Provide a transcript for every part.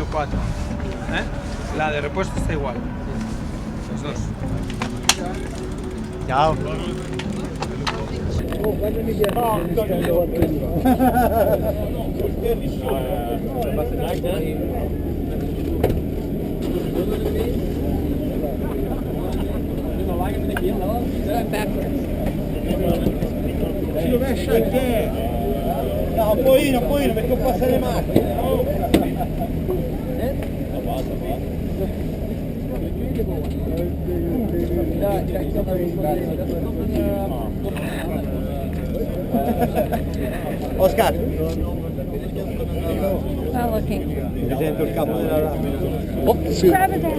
medio 4. La de repuesto está igual. Los dos. Chao. Si rovescia il che? No, un pochino perché non passa le macchine. Oscar. Well looking. We zijn door kappen. Grab it then.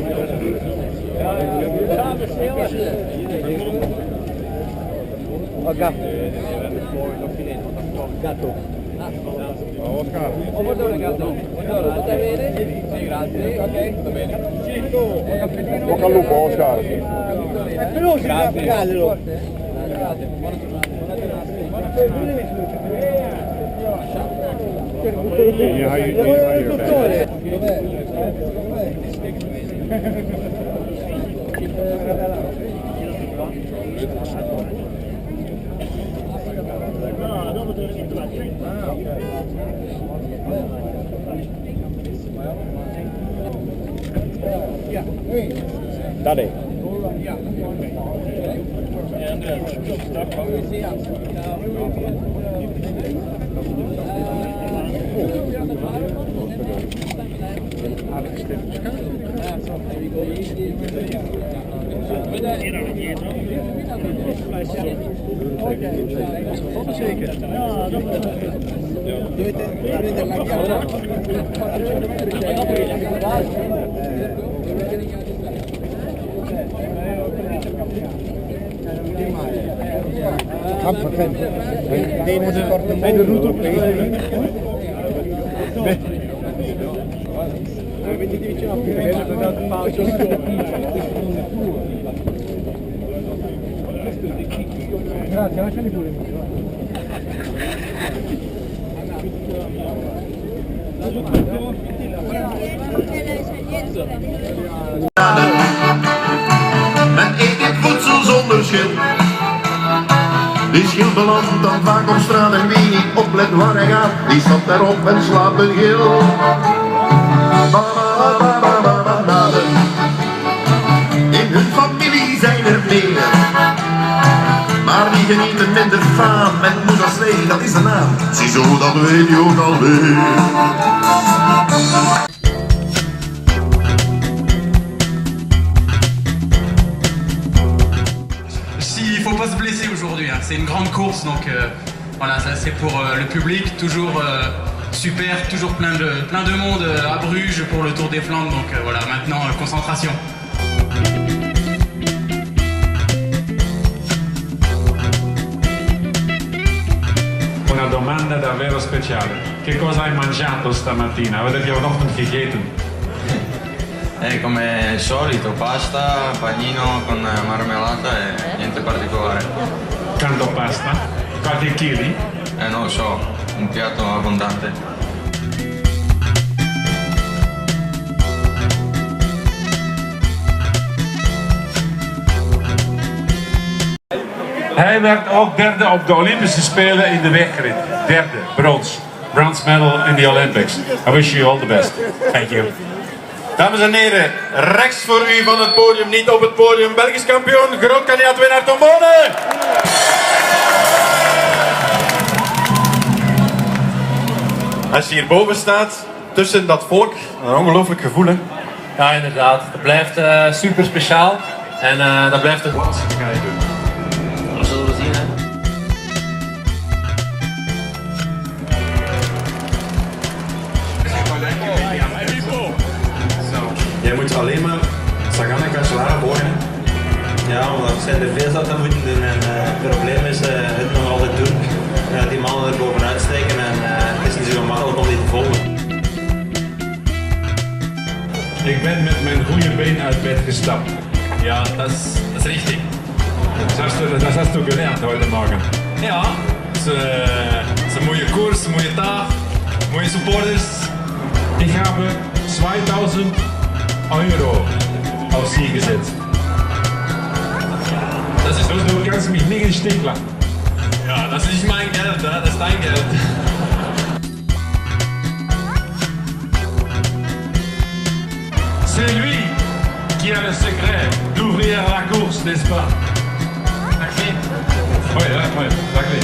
Oscar. Gatto. Oscar. Buongiorno gatto. Buongiorno, potete vedere? Sì, grazie. Ok, va bene. Bocca al lupo, Oscar. È veloce, grazie. Dale. Zeker. Dovete prendere la chiave. De route op weet ik niet wat je afgegeven dat de pauzes. Grazie, lasciali pure. Men eet dit voedsel zonder schil. Die schil belandt dan vaak op straat en wie niet oplet waar hij gaat, die stapt erop en slaapt een gil. In hun familie zijn er meer, maar die genieten minder faam. En moeder Slee, dat is de naam. Ziezo, dat weet je ook alweer. Il ne faut pas se blesser aujourd'hui, hein. C'est une grande course, donc voilà, ça c'est pour le public, toujours super, toujours plein de monde à Bruges pour le Tour des Flandres, donc voilà, maintenant concentration. Una domanda davvero speciale. Che cosa hai mangiato stamattina? Wat heb je vanochtend gegeten? Come solito, pasta, panino con marmellata e niente particolare. Tanto pasta? Qualche chili? Non lo so, un piatto abbondante. Hij werd ook derde op de Olympische Spelen in de wegrit. Derde, brons. Bronze medal in the Olympics. I wish you all the best. Thank you. Dames en heren, rechts voor u van het podium, niet op het podium, Belgisch kampioen, groot kandidaat winnaar Tom Bonen. Als je hierboven staat, tussen dat volk, een ongelooflijk gevoel hè? Ja, inderdaad. Het blijft super speciaal en dat blijft het. Wat ga je doen? Dat zullen we zien hè. Jij moet alleen maar Sagan en Cancellara volgen. Ja, omdat zij er veel dat moeten doen en het probleem is het nog altijd doen. Die mannen er bovenuit steken en het is niet zo gemakkelijk om die te volgen. Ik ben met mijn goede been uit bed gestapt. Ja, dat is richtig. Das hast du gelernt heute Morgen. Ja, het is een mooie koers, een mooie dag, mooie supporters. Ich habe 2000 Euro auf sie gesetzt. Du kannst mich nicht in den Stich lassen. Ja, das ist mein Geld, das ist dein Geld. C'est lui qui a le secret d'ouvrir la course, n'est-ce pas? La clé. Oui, la clé.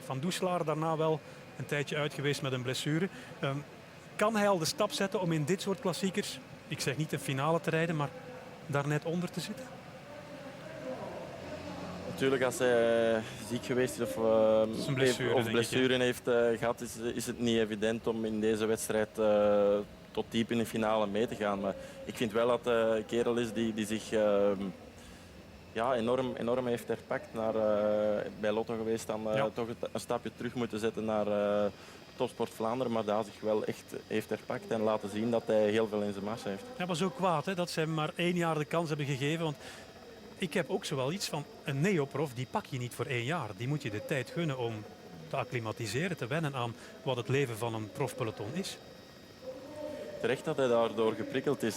Van Doeslaar daarna wel een tijdje uit geweest met een blessure. Kan hij al de stap zetten om in dit soort klassiekers, ik zeg niet een finale te rijden, maar daar net onder te zitten? Natuurlijk, als hij ziek geweest is of blessure heeft gehad, is het niet evident om in deze wedstrijd tot diep in de finale mee te gaan. Maar ik vind wel dat hij een kerel is die zich enorm heeft herpakt. Bij Lotto geweest, dan toch een stapje terug moeten zetten naar topsport Vlaanderen, maar daar zich wel echt heeft herpakt en laten zien dat hij heel veel in zijn mars heeft. Hij was ook kwaad hè, dat ze hem maar 1 jaar de kans hebben gegeven. Want ik heb ook zowel iets van een neoprof, die pak je niet voor 1 jaar. Die moet je de tijd gunnen om te acclimatiseren, te wennen aan wat het leven van een profpeloton is. Terecht dat hij daardoor geprikkeld is.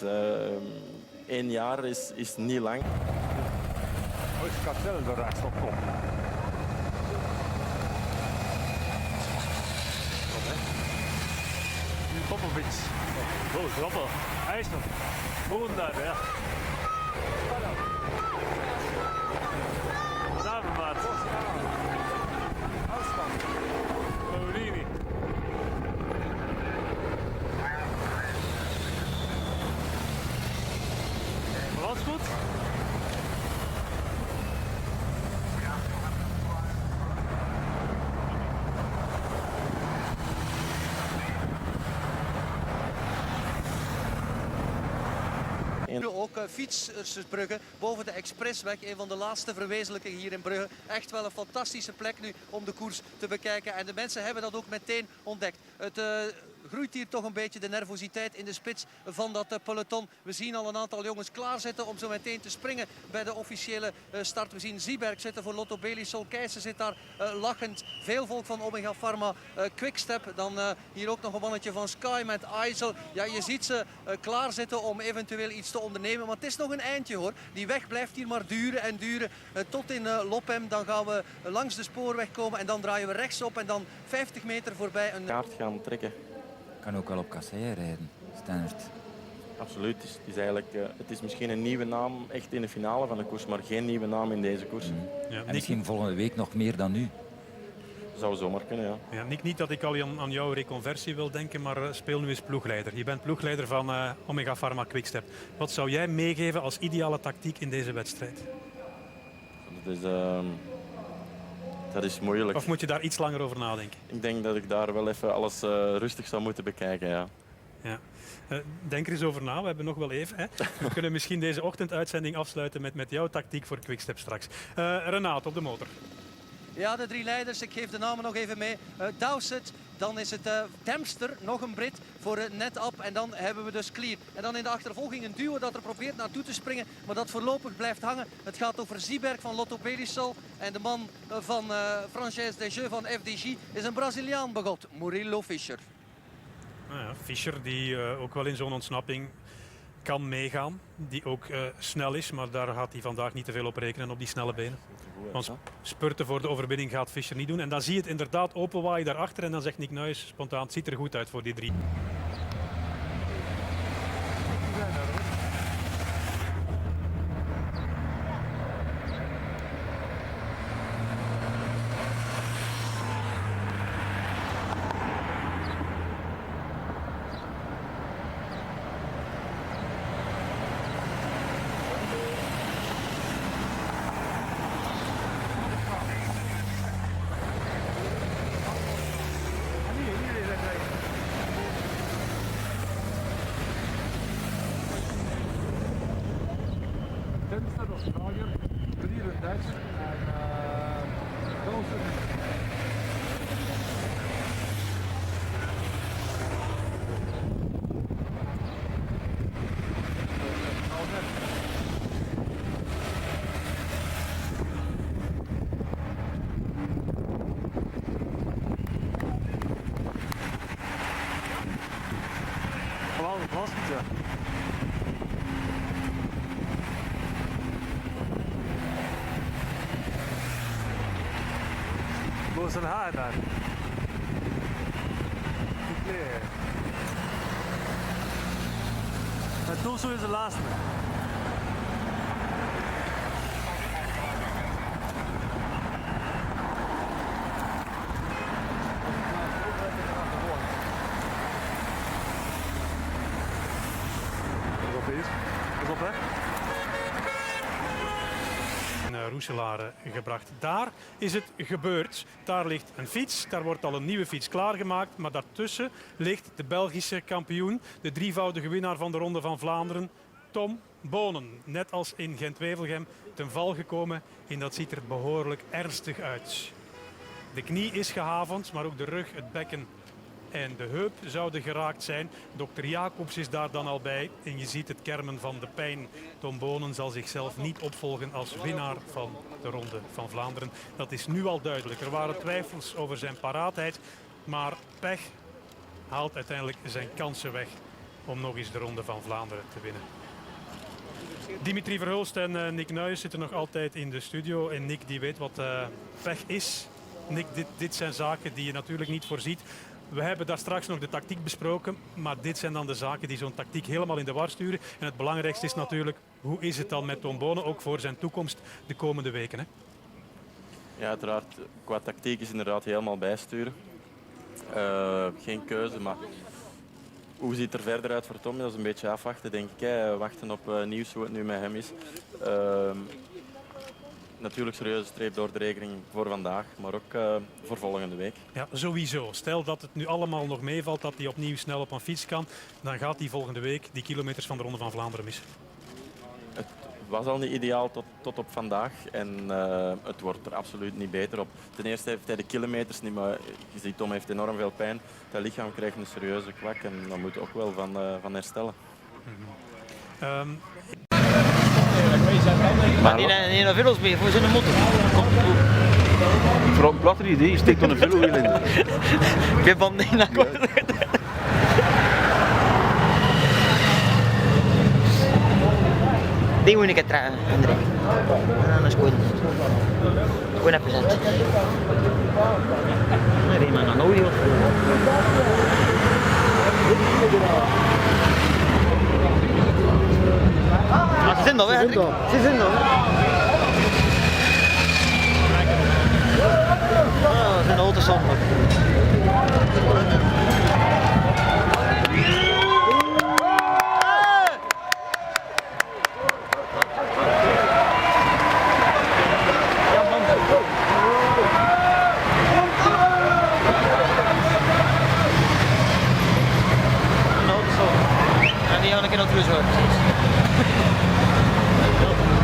1 jaar is niet lang. Cancellara rechts op kop. Popovic. Oh, grappig. Hij is nog. Boven daar, ja. Daar, maat. Afstand. Mourini. Wat goed? Ook fietsersbruggen boven de Expressweg, een van de laatste verwezenlijkingen hier in Brugge. Echt wel een fantastische plek nu om de koers te bekijken. En de mensen hebben dat ook meteen ontdekt. Het groeit hier toch een beetje de nervositeit in de spits van dat peloton. We zien al een aantal jongens klaarzitten om zo meteen te springen bij de officiële start. We zien Zieberg zitten voor Lotto Belisol. Keijsen zit daar lachend. Veel volk van Omega Pharma. Quickstep. Dan hier ook nog een mannetje van Sky met IJssel. Ja, je ziet ze klaarzitten om eventueel iets te ondernemen. Maar het is nog een eindje hoor. Die weg blijft hier maar duren en duren. Tot in Lopem. Dan gaan we langs de spoorweg komen. En dan draaien we rechtsop. En dan 50 meter voorbij een kaart gaan trekken. Kan ook al op kasseien rijden, standaard. Absoluut. Het is misschien een nieuwe naam echt in de finale van de koers, maar geen nieuwe naam in deze koers. Ja, en misschien volgende week nog meer dan nu. Zou zomaar kunnen, ja. Ja, Nick, niet dat ik al aan jouw reconversie wil denken, maar speel nu eens ploegleider. Je bent ploegleider van Omega Pharma Quickstep. Wat zou jij meegeven als ideale tactiek in deze wedstrijd? Dat is moeilijk. Of moet je daar iets langer over nadenken? Ik denk dat ik daar wel even alles rustig zou moeten bekijken, ja. Ja. Denk er eens over na, we hebben nog wel even. Hè. We kunnen misschien deze ochtenduitzending afsluiten met jouw tactiek voor Quickstep straks. Renaat op de motor. Ja, de drie leiders, ik geef de namen nog even mee. Dowsett, dan is het Dempster, nog een Brit voor net up en dan hebben we dus Clear. En dan in de achtervolging een duo dat er probeert naartoe te springen, maar dat voorlopig blijft hangen. Het gaat over Zieberg van Lotto Belisol en de man van Française des Jeux van FDJ is een Braziliaan begot, Murilo Fischer. Nou ja, Fischer die ook wel in zo'n ontsnapping kan meegaan, die ook snel is, maar daar gaat hij vandaag niet te veel op rekenen op die snelle benen. Want spurten voor de overwinning gaat Fischer niet doen. En dan zie je het inderdaad openwaaien daarachter en dan zegt Nick Nuijs spontaan, het ziet er goed uit voor die drie. Wo ist ein Haar dann? Clear. Het doel is de laatste. Pas op, hè? Roeselare gebracht. Daar is het gebeurd. Daar ligt een fiets, daar wordt al een nieuwe fiets klaargemaakt, maar daartussen ligt de Belgische kampioen, de drievoudige winnaar van de Ronde van Vlaanderen, Tom Bonen. Net als in Gent-Wevelgem ten val gekomen en dat ziet er behoorlijk ernstig uit. De knie is gehavend, maar ook de rug, het bekken en de heup zouden geraakt zijn. Dokter Jacobs is daar dan al bij en je ziet het kermen van de pijn. Tom Bonen zal zichzelf niet opvolgen als winnaar van de Ronde van Vlaanderen. Dat is nu al duidelijk. Er waren twijfels over zijn paraatheid, maar pech haalt uiteindelijk zijn kansen weg om nog eens de Ronde van Vlaanderen te winnen. Dimitri Verhulst en Nick Nuijs zitten nog altijd in de studio en Nick die weet wat pech is. Nick, dit zijn zaken die je natuurlijk niet voorziet. We hebben daar straks nog de tactiek besproken, maar dit zijn dan de zaken die zo'n tactiek helemaal in de war sturen. En het belangrijkste is natuurlijk, hoe is het dan met Tom Bonen, ook voor zijn toekomst de komende weken? Hè? Ja, uiteraard, qua tactiek is inderdaad helemaal bijsturen. Geen keuze, maar hoe ziet het er verder uit voor Tom? Dat is een beetje afwachten, denk ik. Hè. Wachten op nieuws hoe het nu met hem is. Natuurlijk serieuze streep door de rekening voor vandaag, maar ook voor volgende week. Ja, sowieso. Stel dat het nu allemaal nog meevalt, dat hij opnieuw snel op een fiets kan, dan gaat hij volgende week die kilometers van de Ronde van Vlaanderen missen. Het was al niet ideaal tot op vandaag en het wordt er absoluut niet beter op. Ten eerste heeft hij de kilometers niet, maar je ziet Tom heeft enorm veel pijn. Zijn lichaam krijgt een serieuze kwak en daar moet hij ook wel van herstellen. Maar niet naar Villos mee, voor zijn motor. Vooral een platter idee, je steekt er een Villo-wiel in. Ik ben van niet naar kort. Die moet ik het tragen, André. Dat is goed. Gewoon even zetten. Nee, maar nog nooit wat. Ze zijn er, hè? Ze zijn er. Dat is een auto zonder.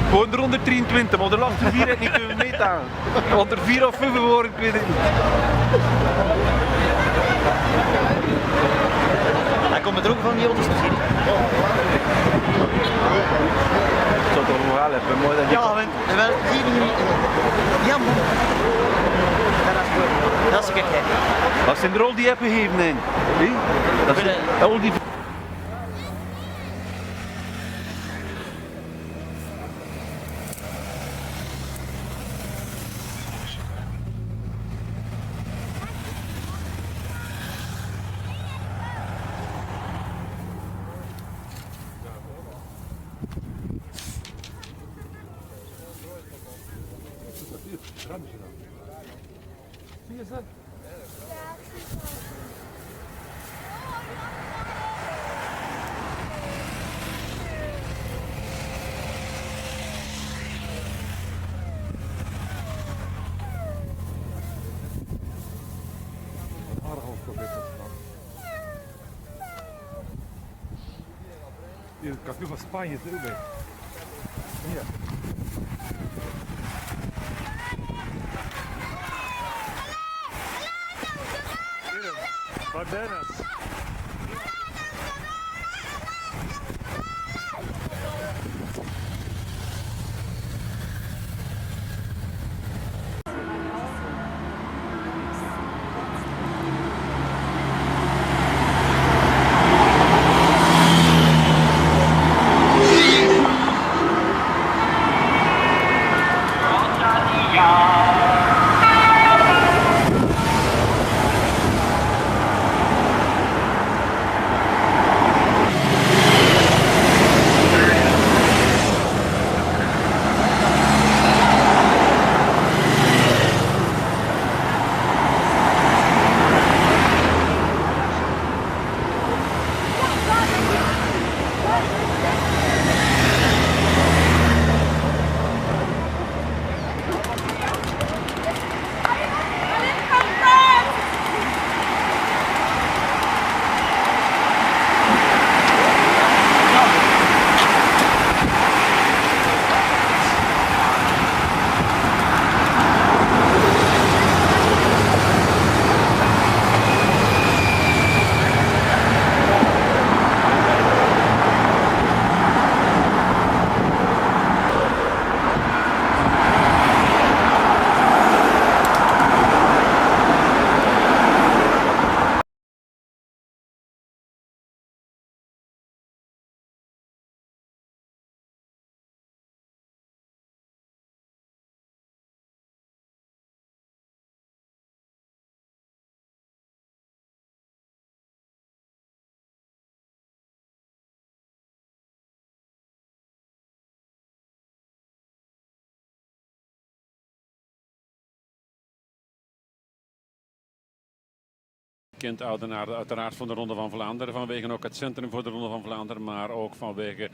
Gewoon de 123, maar de laatste 4 heb ik niet kunnen meet aan. Want er 4 of 5 worden, ik weet het niet. Hij komt er ook van die auto's misschien. Ik zou het toch wel hebben, mooi dat je... Ja, wel 4 minuten. Ja, man. Dat is gek, hè. Dat zijn er al die hebben gegeven in. Dat zijn al die... Hier, het kampioen van Spanje is er ook bij. Ja. Flanders. Kent Oudenaarde uiteraard van de Ronde van Vlaanderen, vanwege ook het centrum voor de Ronde van Vlaanderen, maar ook vanwege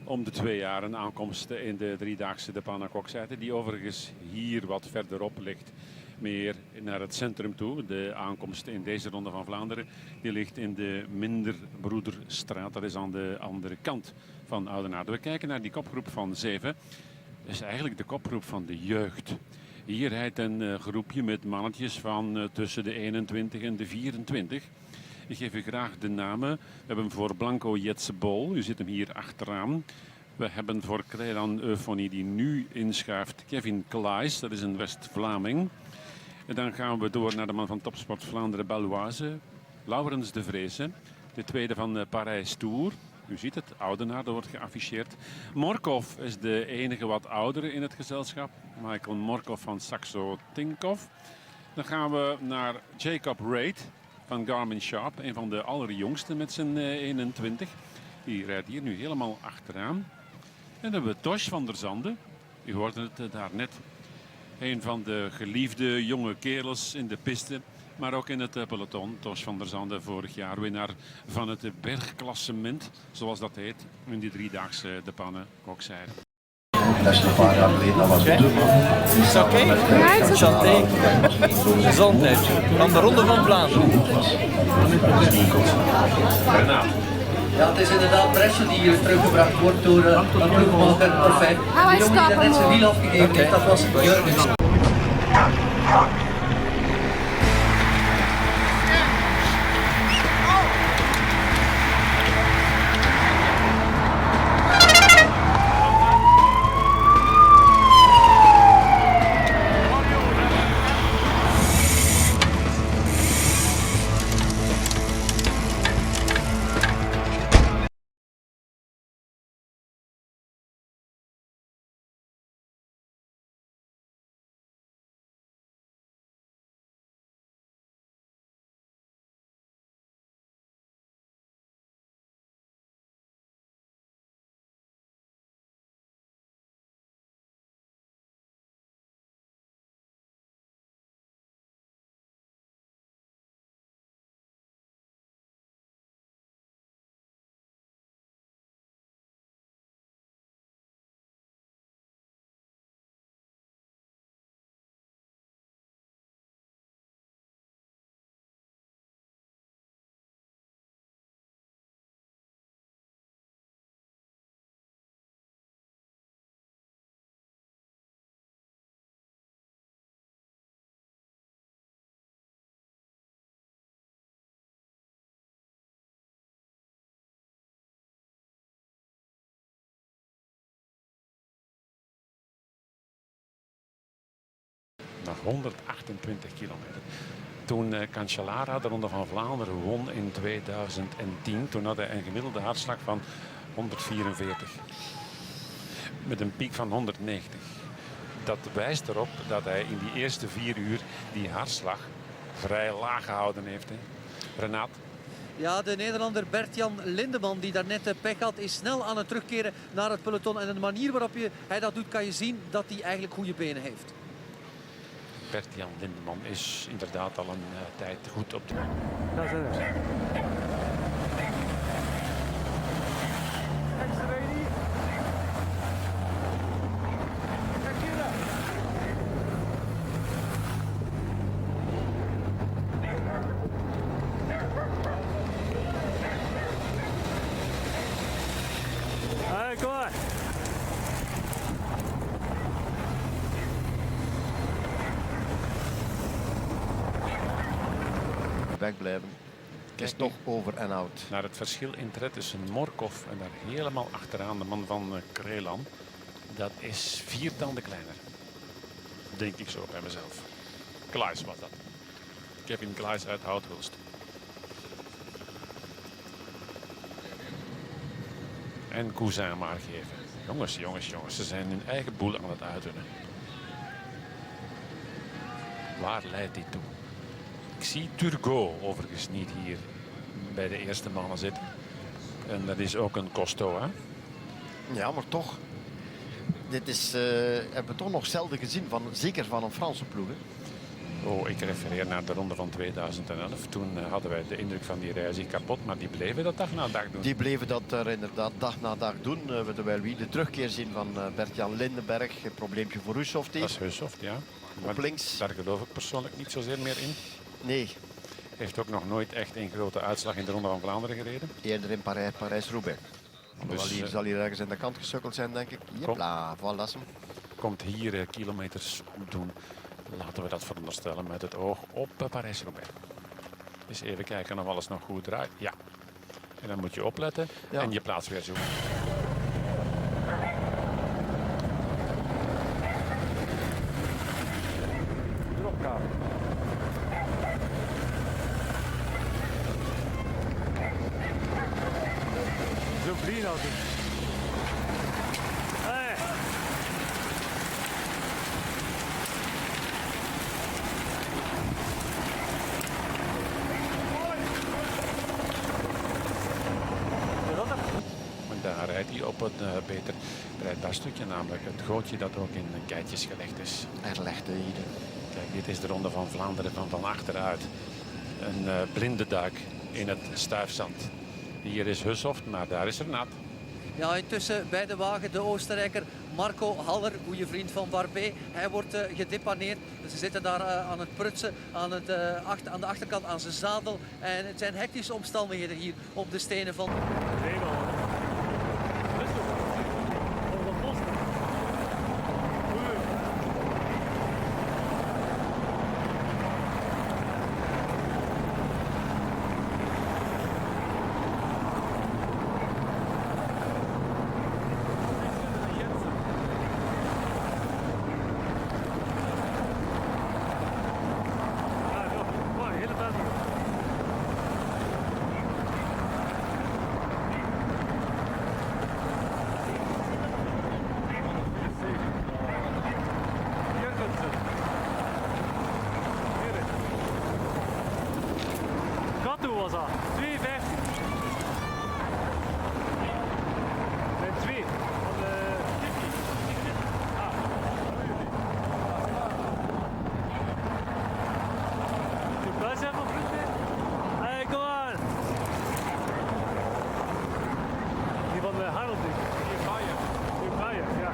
om de 2 jaar een aankomst in de driedaagse de Panna-Kokzijde, die overigens hier wat verderop ligt, meer naar het centrum toe. De aankomst in deze Ronde van Vlaanderen, die ligt in de Minderbroederstraat, dat is aan de andere kant van Oudenaarde. We kijken naar die kopgroep van 7, dat is eigenlijk de kopgroep van de jeugd. Hier rijdt een groepje met mannetjes van tussen de 21 en de 24. Ik geef u graag de namen. We hebben voor Blanco Jetsebol, u ziet hem hier achteraan. We hebben voor Crelan Euphonie, die nu inschuift, Kevin Klaes, dat is een West-Vlaming. En dan gaan we door naar de man van Topsport Vlaanderen Baloise, Laurens de Vreese. De tweede van Parijs Tour. U ziet het, Oudenaarde wordt geafficheerd. Morkov is de enige wat oudere in het gezelschap. Michael Morkov van Saxo Tinkoff. Dan gaan we naar Jacob Reid van Garmin Sharp. Een van de allerjongste met zijn 21. Die rijdt hier nu helemaal achteraan. En dan hebben we Tosh van der Zande. U hoorde het daar net. Een van de geliefde jonge kerels in de piste. Maar ook in het peloton. Tosh van der Zande, vorig jaar winnaar van het bergklassement, zoals dat heet, in die driedaagse de Panna-Kokzijde. Dat is een paar jaar geleden, dat was de man. Is dat oké? Ja, het is oké. Gezondheid van de Ronde van Vlaanderen. Ja, het is inderdaad Bresje die hier teruggebracht wordt door een ploegmaker Perfect. De jongen die net zijn wiel afgegeven heeft, dat was Jurgens. Nog 128 kilometer. Toen Cancellara de Ronde van Vlaanderen won in 2010, toen had hij een gemiddelde hartslag van 144. Met een piek van 190. Dat wijst erop dat hij in die eerste 4 uur die hartslag vrij laag gehouden heeft. Hè. Renat? Ja, de Nederlander Bert-Jan Lindeman, die daarnet pech had, is snel aan het terugkeren naar het peloton. En de manier waarop hij dat doet, kan je zien dat hij eigenlijk goede benen heeft. Bert-Jan Lindeman is inderdaad al een tijd goed op de weg. Dat is het. Hey, kom maar. Wegblijven. Het is toch over en out. Naar het verschil in tred tussen Morkov en daar helemaal achteraan de man van Crelan. Dat is 4 tanden kleiner. Denk ik zo bij mezelf. Klaes was dat. Kevin Klaes uit Houthulst. En Cousin maar geven. Jongens, jongens, jongens. Ze zijn hun eigen boel aan het uitdunnen. Waar leidt dit toe? Ik zie Turgot overigens niet hier bij de eerste mannen zitten. En dat is ook een costo, hè? Ja, maar toch. Dit is, hebben we toch nog zelden gezien, zeker van een Franse ploeg. Hè? Oh, ik refereer naar de ronde van 2011. Toen hadden wij de indruk van die reis kapot, maar die bleven dat dag na dag doen. Die bleven dat er inderdaad dag na dag doen. Terwijl we de terugkeer zien van Bert-Jan Lindenberg. Een probleempje voor Hushoft. Dat is Hushoft, ja. Op links. Daar geloof ik persoonlijk niet zozeer meer in. Nee. Heeft ook nog nooit echt een grote uitslag in de Ronde van Vlaanderen gereden. Eerder in Parijs-Roubaix. Dus, hier zal hij ergens in de kant gesukkeld zijn, denk ik. Jepla, voilà. Komt hier kilometers doen. Laten we dat veronderstellen met het oog op Parijs-Roubaix. Dus even kijken of alles nog goed draait. Ja. En dan moet je opletten en je plaats weer zoeken. Trka. Zo vriend als ik. Hey. Daar rijdt hij op een beter bereidbaar stukje, namelijk het gootje dat ook in keitjes gelegd is. Er legt hij hier. Kijk, dit is de Ronde van Vlaanderen van achteruit. Een blinde duik in het stuifzand. Hier is Hushoft, maar daar is er nat. Ja, intussen bij de wagen de Oostenrijker Marco Haller, goede vriend van Barbet. Hij wordt gedepaneerd. Ze zitten daar aan het prutsen, aan de achterkant aan zijn zadel. En het zijn hectische omstandigheden hier op de stenen van... Toen was dat 2,15. En 2 van de Tiffy. De bus hebben we vroeg. Hey, kom aan. Die van de Harold. Die Bayer, ja.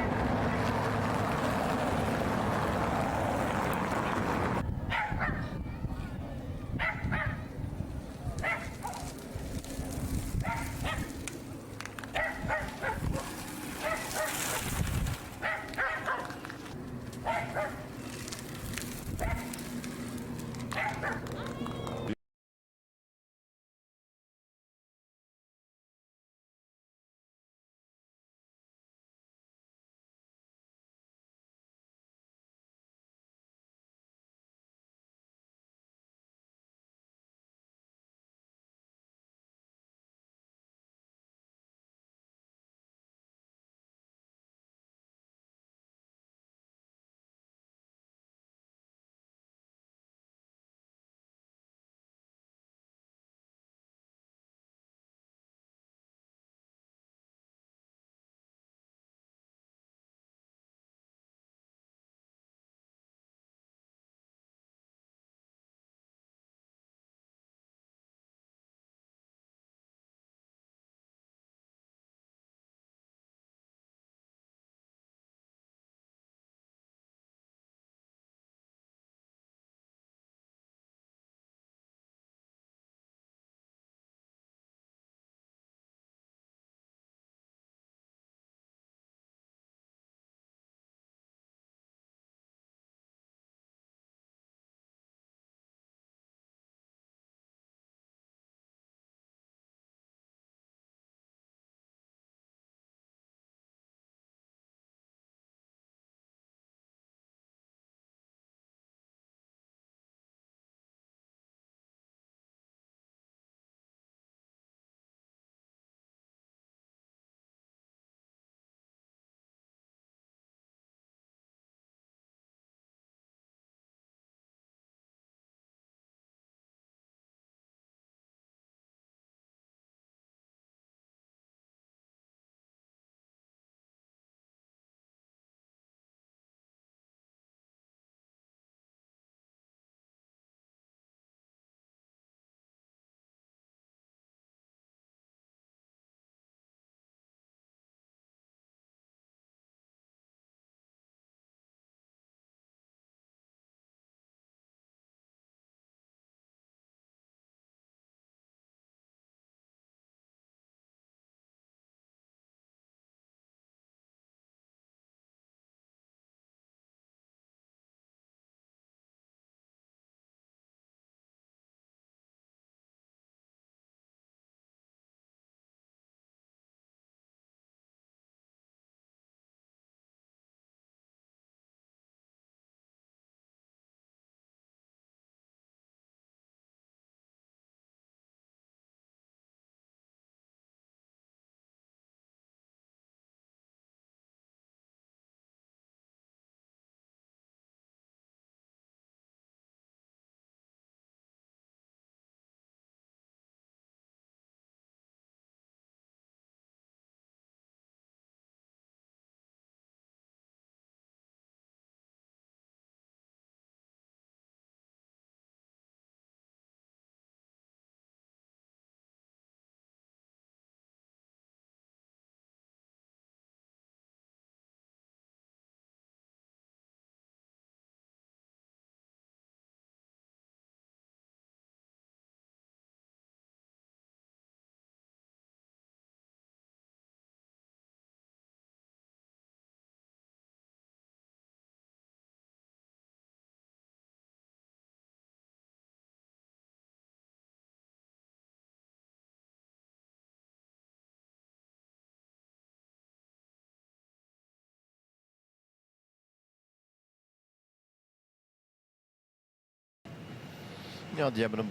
Ja, die hebben een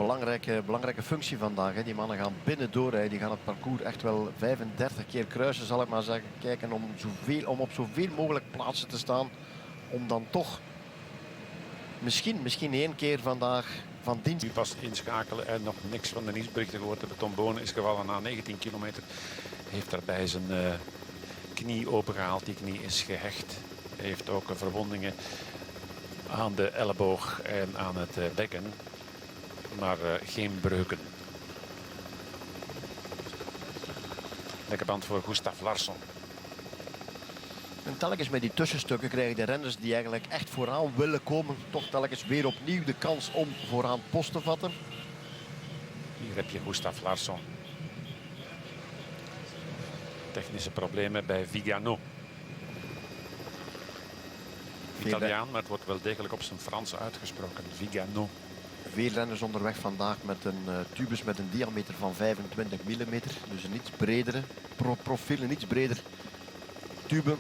belangrijke functie vandaag. Hè. Die mannen gaan binnen doorrijden. Die gaan het parcours echt wel 35 keer kruisen, zal ik maar zeggen. Kijken om op zoveel mogelijk plaatsen te staan. Om dan toch misschien 1 keer vandaag van dienst. Nu pas inschakelen en nog niks van de nieuwsberichten gehoord. De betonbonen is gevallen na 19 kilometer. Heeft daarbij zijn knie opengehaald. Die knie is gehecht. Heeft ook verwondingen aan de elleboog en aan het bekken. Maar geen breuken. Lekker band voor Gustav Larsson. En telkens met die tussenstukken krijgen de renners die eigenlijk echt vooraan willen komen, toch telkens weer opnieuw de kans om vooraan post te vatten. Hier heb je Gustav Larsson. Technische problemen bij Vigano. Italiaan, maar het wordt wel degelijk op zijn Frans uitgesproken. Vigano. Veel renners onderweg vandaag met een tubus met een diameter van 25 mm. Dus een iets bredere profiel, een iets breder tube.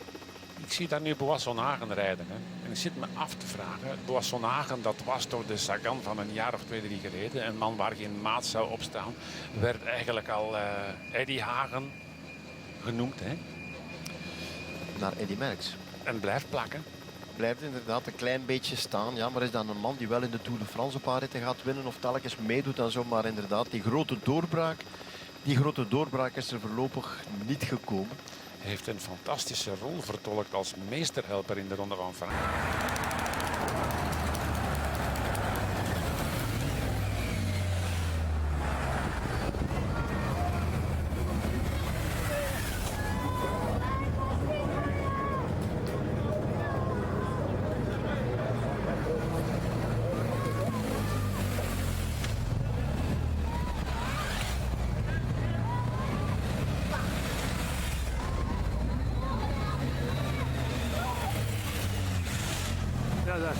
Ik zie daar nu Boissonhagen rijden. Hè. En ik zit me af te vragen. Boissonhagen, dat was door de Sagan van een jaar of 2, 3 geleden. Een man waar geen maat zou op staan. Werd eigenlijk al Eddy Hagen genoemd. Hè. Naar Eddy Merckx. En blijft plakken. Blijft inderdaad een klein beetje staan. Ja, maar is dan een man die wel in de Tour de France een paar ritten gaat winnen of telkens meedoet en zo. Maar inderdaad, die grote doorbraak is er voorlopig niet gekomen. Hij heeft een fantastische rol vertolkt als meesterhelper in de Ronde van Vlaanderen. Ja, daar.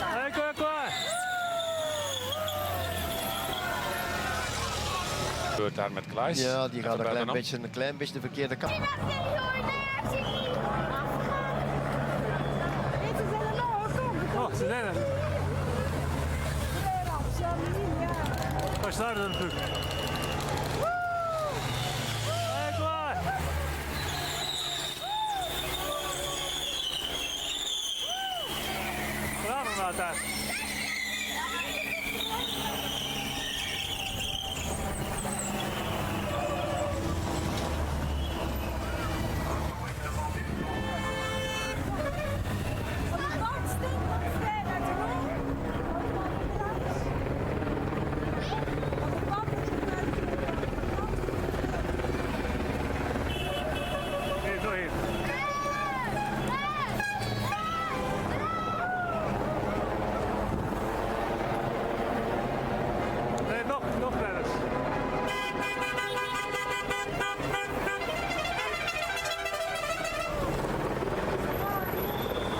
Hey, kom. Gebeurt daar met Klaes? Ja, die gaat een klein beetje de verkeerde kant. Oh, ze zijn er. Waar staat er natuurlijk? Daar.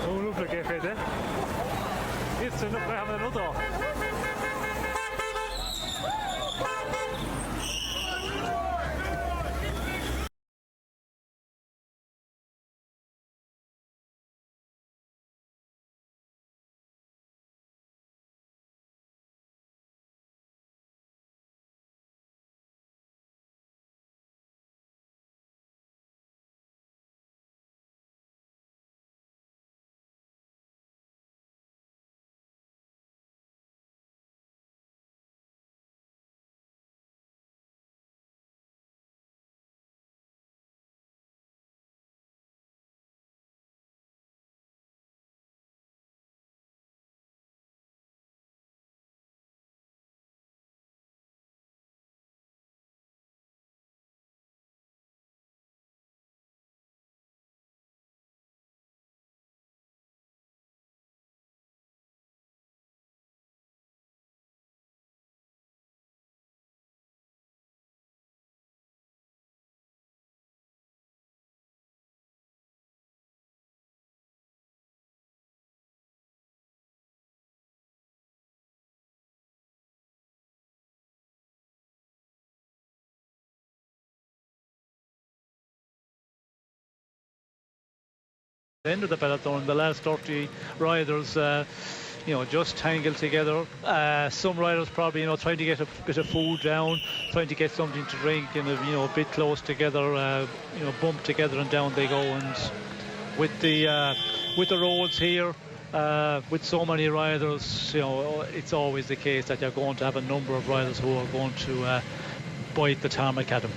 Ongelooflijk even, hè? Dit is nog, we gaan naar de auto. End of the peloton, the last 30 riders, you know, just tangled together. Some riders probably, you know, trying to get a bit of food down, trying to get something to drink, and you know, a bit close together, you know, bumped together, and down they go. And with the roads here, with so many riders, you know, it's always the case that you're going to have a number of riders who are going to bite the tarmac at them.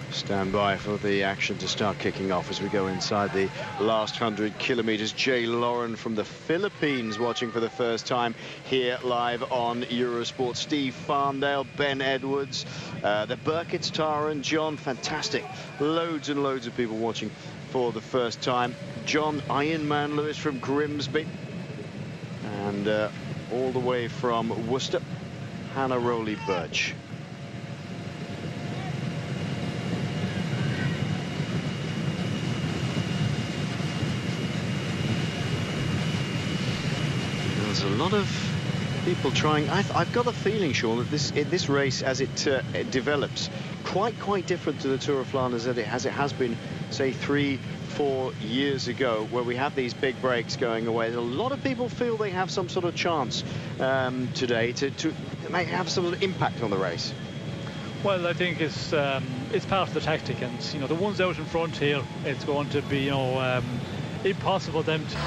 Stand by for the action to start kicking off as we go inside the last 100 kilometers. Jay Lauren from the Philippines watching for the first time here live on Eurosport. Steve Farndale, Ben Edwards, the Burkitt's, Tara and John. Fantastic. Loads and loads of people watching for the first time. John Ironman Lewis from Grimsby. And all the way from Worcester, Hannah Rowley-Birch. There's a lot of people trying. I've got a feeling, Sean, that this race, as it develops, quite different to the Tour of Flanders as it has been, say, 3-4 years ago, where we have these big breaks going away. A lot of people feel they have some sort of chance today to make have some sort of impact on the race. Well, I think it's part of the tactic, and you know, the ones out in front here, it's going to be, you know, impossible for them to.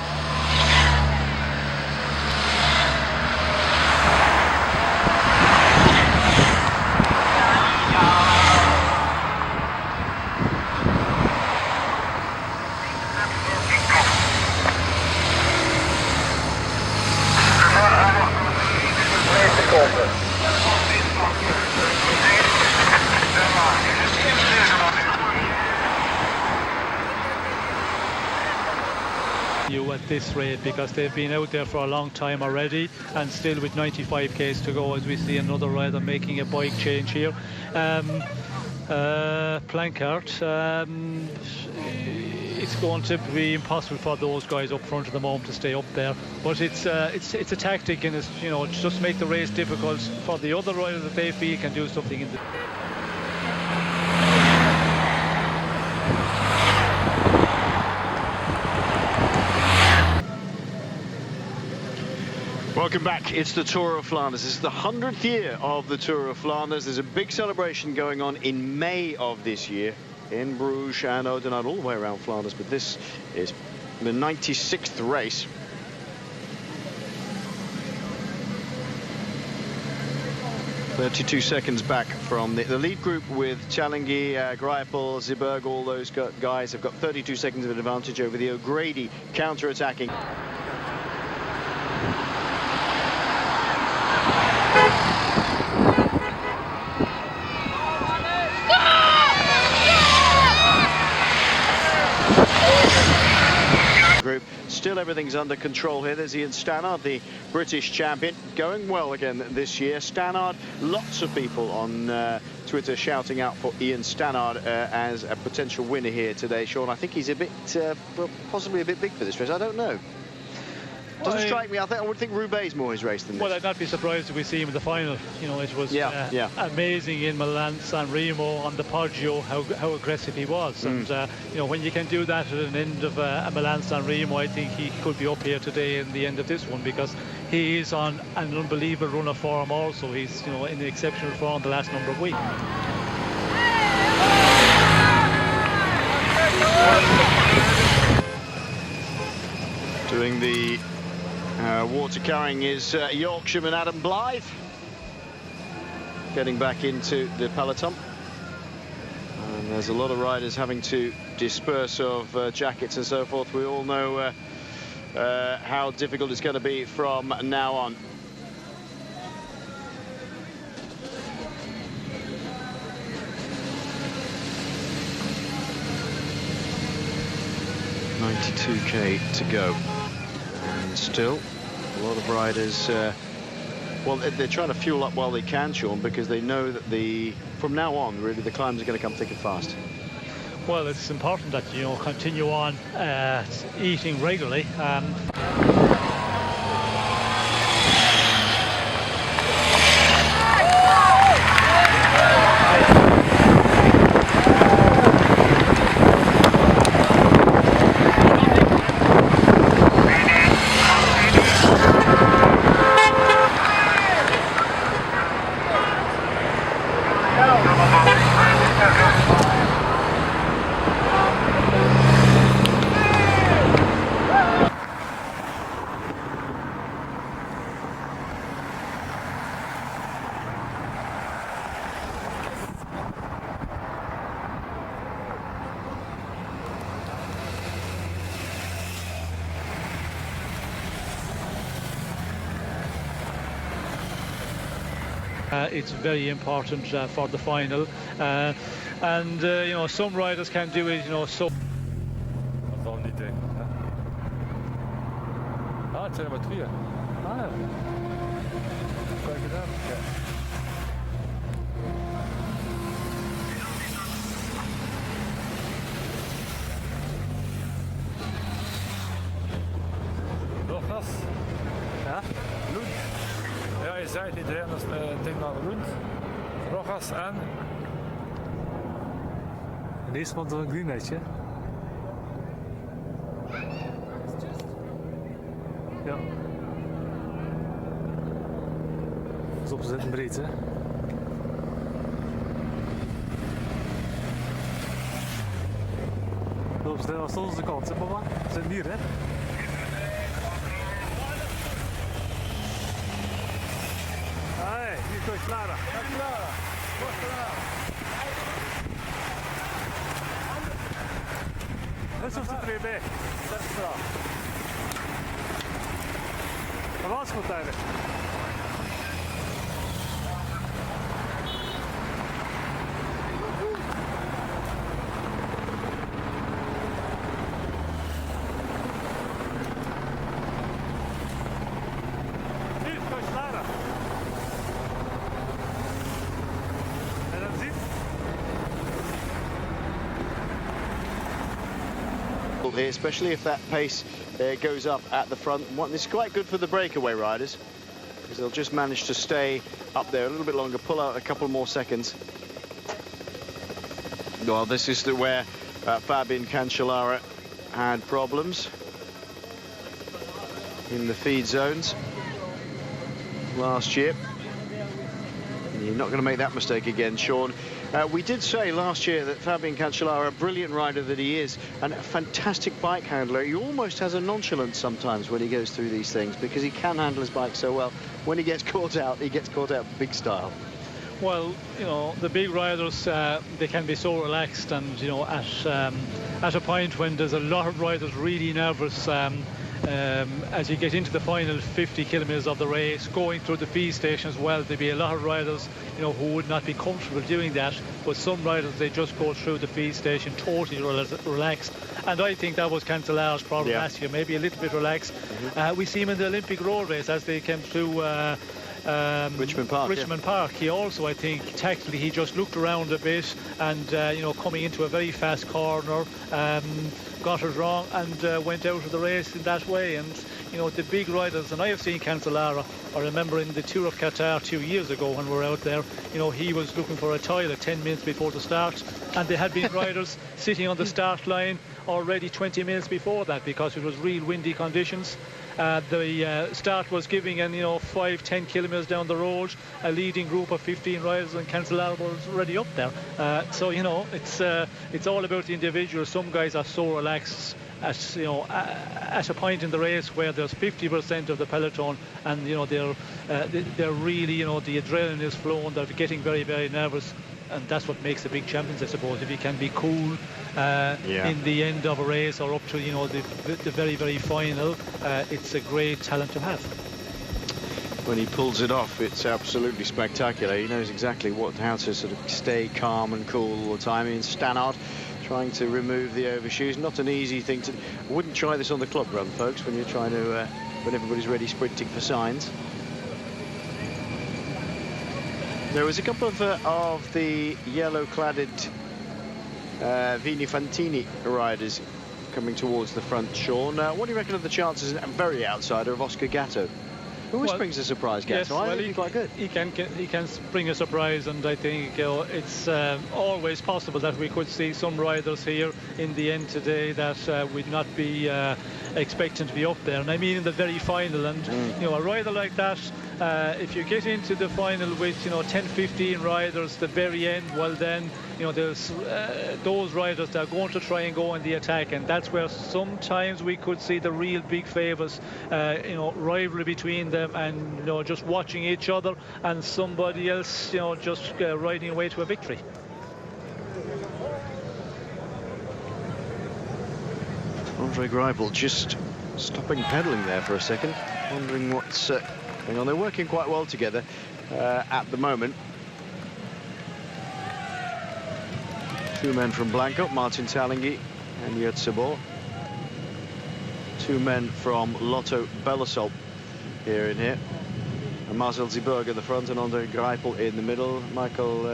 At this rate, because they've been out there for a long time already, and still with 95 k's to go, as we see another rider making a bike change here. Plancart, it's going to be impossible for those guys up front at the moment to stay up there, but it's a tactic, and it's, you know, just make the race difficult for the other riders that they feel can do something in the. Welcome back. It's the Tour of Flanders. This is the 100th year of the Tour of Flanders. There's a big celebration going on in May of this year in Bruges and Oudenaarde, all the way around Flanders, but this is the 96th race. .32 back from the lead group with Chalingi, Greipel, Zeeberg. All those guys have got 32 seconds of advantage over the O'Grady counter-attacking. Group. Still everything's under control here. There's Ian Stannard, the British champion, going well again this year. Stannard, lots of people on Twitter shouting out for Ian Stannard as a potential winner here today. Sean, I think he's a bit, well, possibly a bit big for this race. I don't know. Doesn't strike me. I would think Roubaix is more his race than this. Well, I'd not be surprised if we see him in the final. You know, it was amazing in Milan-San Remo on the Poggio how aggressive he was. And you know, when you can do that at an end of a Milan-San Remo, I think he could be up here today in the end of this one, because he is on an unbelievable run of form. Also, he's, you know, in exceptional form the last number of weeks. Doing the water carrying is Yorkshireman Adam Blythe, getting back into the peloton. And there's a lot of riders having to disperse of jackets and so forth. We all know how difficult it's going to be from now on. .92k to go, and still a lot of riders, well, they're trying to fuel up while they can, Sean, because they know that from now on, really, the climbs are going to come thick and fast. Well, it's important that, you know, continue on eating regularly. It's very important for the final, and you know, some riders can do it, you know. So. Dat valt niet tegen. Ah, het zijn er maar 2. Ah, ja. Kijk gedaan. Ja. Nog gas. Ja? Rundt. Ja, je zei het niet, hè? Dat is tegen naar de Rundt. Rogas en. En deze komt door een green netje. Ja. Dus op zitten breed, hè. Dus dat was onze kant, hè, papa? We zijn hier, hè. Hey, hier komt Clara. Clara. Dat is op de 2B. Dat is wel. Dat was goed eigenlijk. Hier, Clara. En dan ziet. Especially if that pace goes up at the front. This is quite good for the breakaway riders, because they'll just manage to stay up there a little bit longer, pull out a couple more seconds. Well, this is where Fabian Cancellara had problems in the feed zones last year. You're not going to make that mistake again, Sean. We did say last year that Fabian Cancellara, a brilliant rider that he is, and a fantastic bike handler, he almost has a nonchalance sometimes when he goes through these things, because he can handle his bike so well. When he gets caught out big style. Well, you know, the big riders, they can be so relaxed, and, you know, at a point when there's a lot of riders really nervous, as you get into the final 50 kilometers of the race, going through the feed station as well, there'd be a lot of riders, you know, who would not be comfortable doing that. But some riders, they just go through the feed station totally relaxed. And I think that was Cancellara's problem last year, maybe a little bit relaxed. We see him in the Olympic road race as they came through Richmond Park. He also, I think, tactically, he just looked around a bit, and you know, coming into a very fast corner, got it wrong, and went out of the race in that way. And you know, the big riders, and I have seen Cancellara, I remember in the Tour of Qatar 2 years ago when we were out there, you know, he was looking for a toilet 10 minutes before the start, and there had been riders sitting on the start line already 20 minutes before that, because it was real windy conditions. The start was giving, and you know, 5-10 kilometers down the road, a leading group of 15 riders, and Cancellara was already up there. So you know, it's all about the individual. Some guys are so relaxed at, you know, at a point in the race where there's 50% of the peloton, and you know, they're really, you know, the adrenaline is flowing. They're getting very, very nervous. And that's what makes the big champions, I suppose. If you can be cool in the end of a race, or up to, you know, the very, very final, it's a great talent to have. When he pulls it off, it's absolutely spectacular. He knows exactly how to sort of stay calm and cool all the time. I mean, Stannard trying to remove the overshoes, not an easy thing to. I wouldn't try this on the club run, folks, when you're trying to, when everybody's ready sprinting for signs. There was a couple of the yellow-cladded Vini Fantini riders coming towards the front, Sean. What do you reckon of the chances, a very outsider, of Oscar Gatto? Who always brings a surprise, Gatto. Yes, well, he's quite good. He can bring a surprise, and I think it's always possible that we could see some riders here in the end today that would not be expecting to be up there. And I mean in the very final, and you know, a rider like that, if you get into the final with, you know, 10-15 riders, the very end, well then, you know, there's those riders that are going to try and go on the attack, and that's where sometimes we could see the real big favours, you know, rivalry between them, and you know, just watching each other, and somebody else, you know, just riding away to a victory. Andre Greipel just stopping pedalling there for a second, wondering what's going on. They're working quite well together. at the moment. 2 men from Blanco, Martin Talingi and Jurt Sabor. 2 men from Lotto Belisol here in here. And Marcel Zieberg at the front and Andre Greipel in the middle. Michael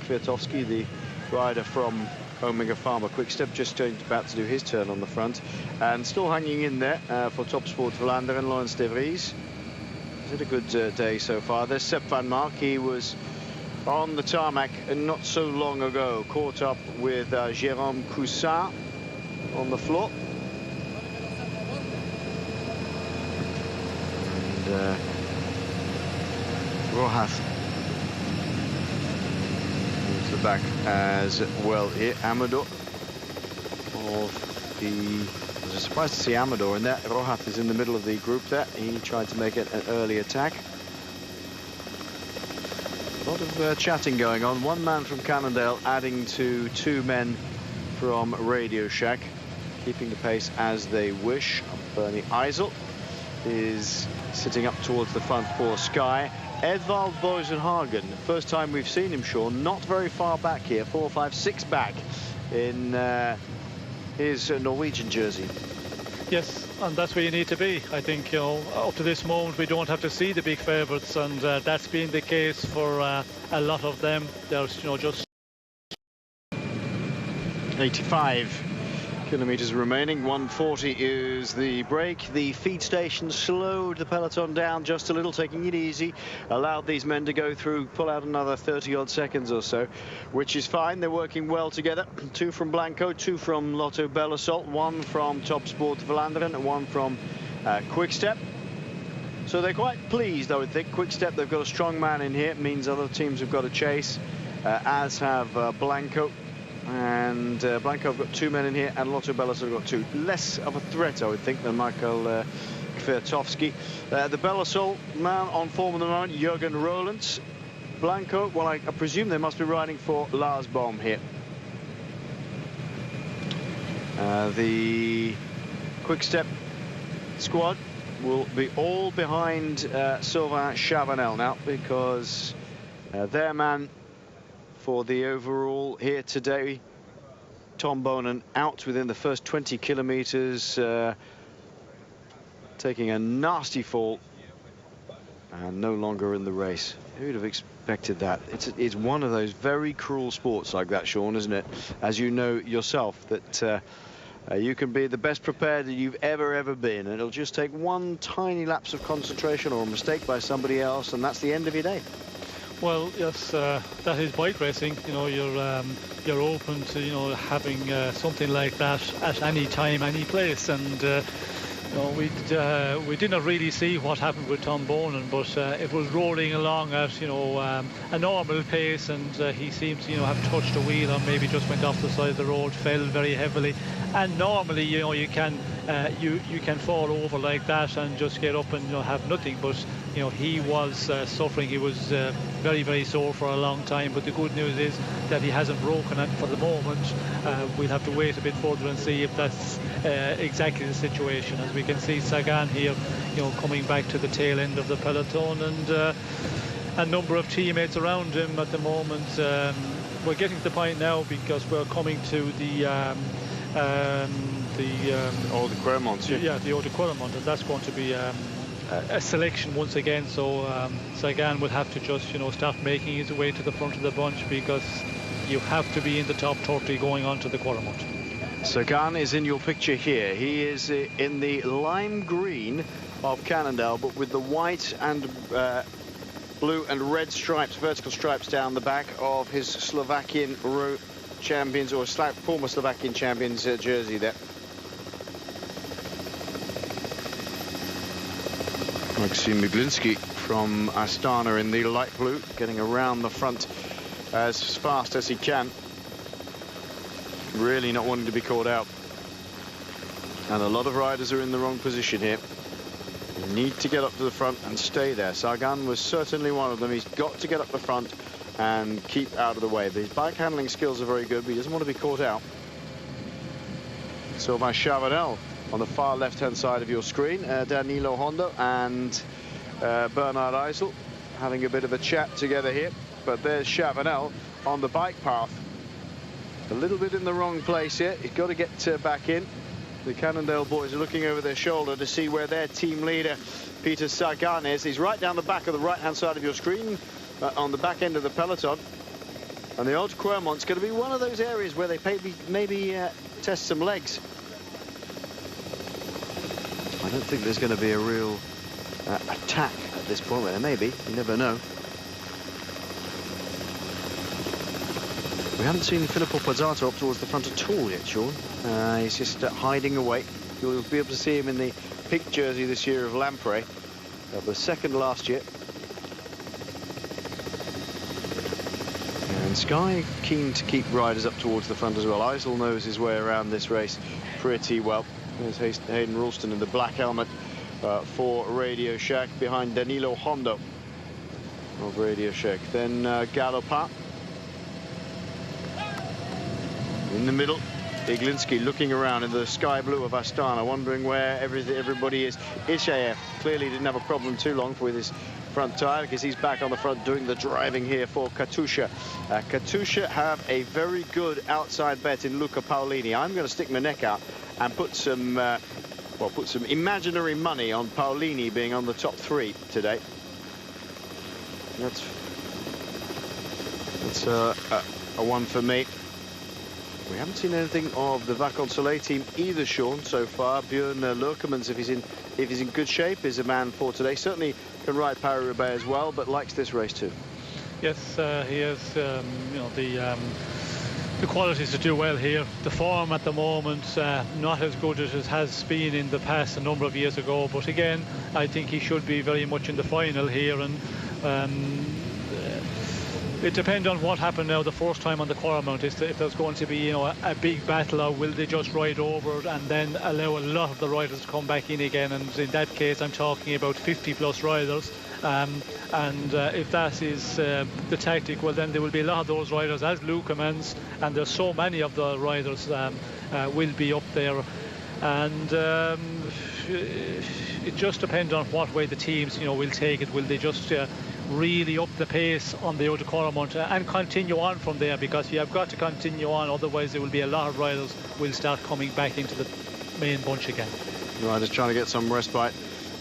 Kwiatkowski, the rider from Omega Pharma Quickstep, just about to do his turn on the front. And still hanging in there for Top Sport Vlaanderen, Laurens de Vries. He's had a good day so far. There's Sepp van Mark. He was on the tarmac not so long ago, caught up with Jérôme Coussat on the floor. And Rohath moves the back as well here. Amador of the... I was surprised to see Amador in there. Rohath is in the middle of the group there. He tried to make it an early attack. A lot of chatting going on. 1 man from Cannondale adding to 2 men from Radio Shack, keeping the pace as they wish. Bernie Eisel is sitting up towards the front for Sky. Edvald Bosenhagen, first time we've seen him, Sean, not very far back here, 4, 5, 6 back in his Norwegian jersey. Yes, and that's where you need to be. I think, you know, up to this moment we don't have to see the big favourites, and that's been the case for a lot of them. There's, you know, just 85 kilometers remaining. 140 is the break. The feed station slowed the peloton down just a little, taking it easy, allowed these men to go through, pull out another 30-odd seconds or so, which is fine. They're working well together. 2 from Blanco, 2 from Lotto Belisol, 1 from Top Sport Vlaanderen, and 1 from Quickstep. So they're quite pleased, I would think. Quickstep, they've got a strong man in here. It means other teams have got to chase, as have Blanco. And Blanco have got 2 men in here, and Lotto Belisol have got 2. Less of a threat, I would think, than Michael Kwiatkowski. The Belisol man on form at the moment, Jürgen Roelands. Blanco, well, I presume they must be riding for Lars Bohm here. The Quickstep squad will be all behind Sylvain Chavanel now, because their man for the overall here today, Tom Bonen, out within the first 20 kilometers, taking a nasty fall and no longer in the race. Who would have expected that? It's one of those very cruel sports like that, Sean, isn't it? As you know yourself, that you can be the best prepared that you've ever been, and it'll just take one tiny lapse of concentration or a mistake by somebody else, and that's the end of your day. Well, yes, that is bike racing. You know, you're open to, you know, having something like that at any time, any place, and you know, we did not really see what happened with Tom Bonen, but it was rolling along at, you know, a normal pace, and he seemed to, you know, have touched a wheel or maybe just went off the side of the road, fell very heavily. And normally, you know, you can fall over like that and just get up and, you know, have nothing, but you know, he was suffering. He was very sore for a long time, but the good news is that he hasn't broken it for the moment. We'll have to wait a bit further and see if that's exactly the situation. As we can see, Sagan here, you know, coming back to the tail end of the peloton, and a number of teammates around him at the moment. We're getting to the point now, because we're coming to the Eau de Quermont. Yeah, the Eau de Quermont, and that's going to be a selection once again. So Sagan will have to just, you know, start making his way to the front of the bunch, because you have to be in the top 30 going on to the Quermont. Sagan is in your picture here. He is in the lime green of Cannondale, but with the white and blue and red stripes, vertical stripes down the back of his Slovakian champions, or former Slovakian champions jersey there. Maxim Miglinski from Astana in the light blue, getting around the front as fast as he can. Really not wanting to be caught out. And a lot of riders are in the wrong position here. You need to get up to the front and stay there. Sagan was certainly one of them. He's got to get up the front and keep out of the way. His bike handling skills are very good, but he doesn't want to be caught out. So by Chavanel on the far left-hand side of your screen, Danilo Hondo and Bernard Eisel having a bit of a chat together here. But there's Chavanel on the bike path. A little bit in the wrong place here. He's got to get back in. The Cannondale boys are looking over their shoulder to see where their team leader, Peter Sagan, is. He's right down the back of the right-hand side of your screen, on the back end of the peloton. And the Old Quermont's going to be one of those areas where they maybe test some legs. I don't think there's going to be a real attack at this point. Well, there may be. You never know. We haven't seen Filippo Pozzato up towards the front at all yet, Sean. He's just hiding away. You'll be able to see him in the pink jersey this year of Lampre. The second last year. And Sky keen to keep riders up towards the front as well. Eisel knows his way around this race pretty well. There's Hayden Ralston in the black helmet for Radio Shack behind Danilo Hondo of Radio Shack. Then Galopin. In the middle, Iglinski looking around in the sky blue of Astana, wondering where everybody is. Ishaev clearly didn't have a problem too long with his front tyre, because he's back on the front doing the driving here for Katusha. Katusha have a very good outside bet in Luca Paolini. I'm going to stick my neck out and put some imaginary money on Paolini being on the top 3 today. That's a one for me. We haven't seen anything of the Vacances Soleil team either, Sean, so far. Björn Lurkemans, if he's in good shape, is a man for today. Certainly can ride Paris-Roubaix as well, but likes this race too. Yes, he has, you know, the qualities to do well here. The form at the moment, not as good as it has been in the past a number of years ago. But again, I think he should be very much in the final here, and it depends on what happened now the first time on the Quermont. If there's going to be, you know, a big battle, or will they just ride over and then allow a lot of the riders to come back in again? And in that case, I'm talking about 50+ riders. If that is the tactic, well, then there will be a lot of those riders as Lukemans, and there's so many of the riders will be up there. And it just depends on what way the teams, you know, will take it. Will they just really up the pace on the Eau de Quermont and continue on from there, because you have got to continue on, otherwise there will be a lot of riders will start coming back into the main bunch again. Riders trying to get some respite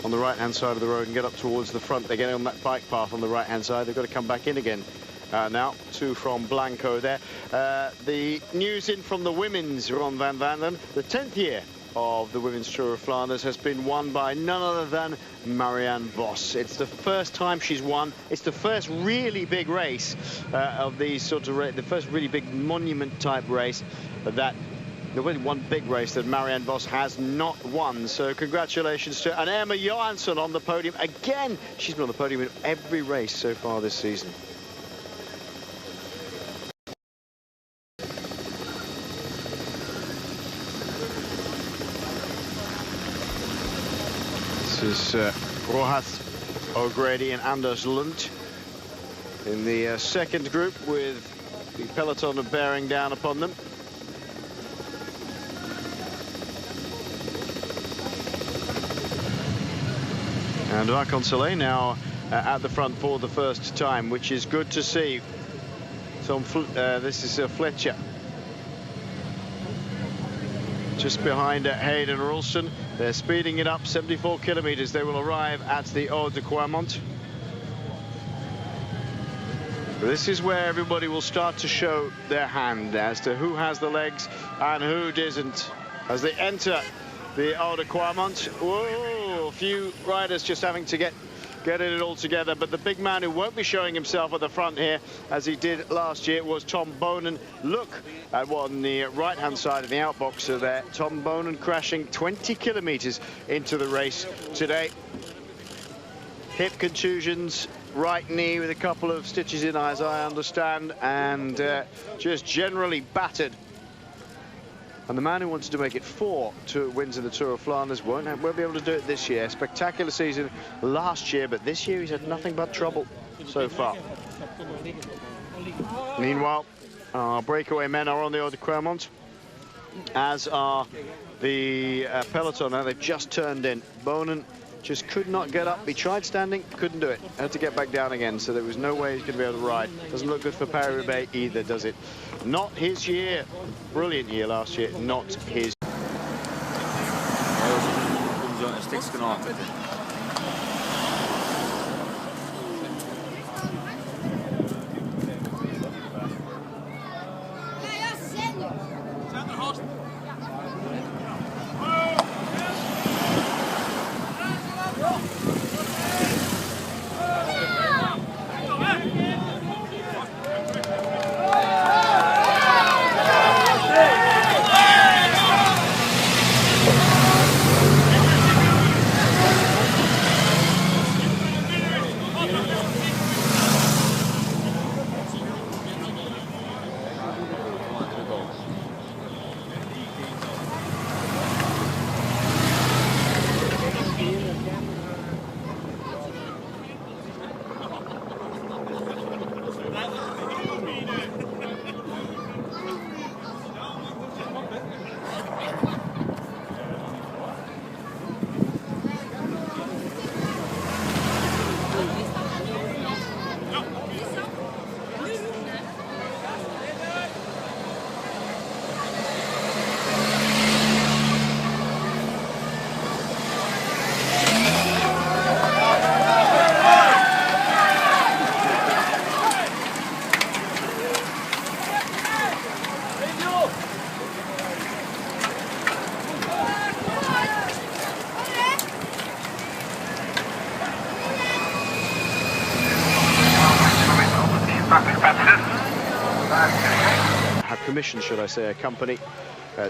on the right-hand side of the road and get up towards the front. They're getting on that bike path on the right-hand side. They've got to come back in again now. 2 from Blanco there. The news in from the women's Ronde van Vlaanderen. The 10th year of the Women's Tour of Flanders has been won by none other than Marianne Vos. It's the first time she's won. It's the first really big race of these sort of the first really big monument type race that there's only one big race that Marianne Vos has not won. So congratulations to Emma Johansson on the podium again. She's been on the podium in every race so far this season. This is Rojas O'Grady and Anders Lundt in the second group, with the peloton bearing down upon them. And Vacances Soleil now at the front for the first time, which is good to see. So this is Fletcher. Just behind Hayden Ralston. They're speeding it up, 74 kilometers. They will arrive at the Eau de Quermont. This is where everybody will start to show their hand as to who has the legs and who doesn't. As they enter the Eau de Quermont, whoa, a few riders just having to get it all together. But the big man who won't be showing himself at the front here, as he did last year, was Tom Bonen. Look at what on the right-hand side of the outboxer there. Tom Bonen crashing 20 kilometers into the race today. Hip contusions, right knee with a couple of stitches in, as I understand, and just generally battered. And the man who wanted to make it 4 wins in the Tour of Flanders won't be able to do it this year. Spectacular season last year, but this year he's had nothing but trouble so far. Meanwhile, our breakaway men are on the Eau de Quermont, as are the peloton. Now they've just turned in. Bonen just could not get up. He tried standing, couldn't do it. Had to get back down again, so there was no way he's going to be able to ride. Doesn't look good for Paris-Roubaix either, does it? Not his year. Brilliant year last year, not his. Have commissioned, should I say, a company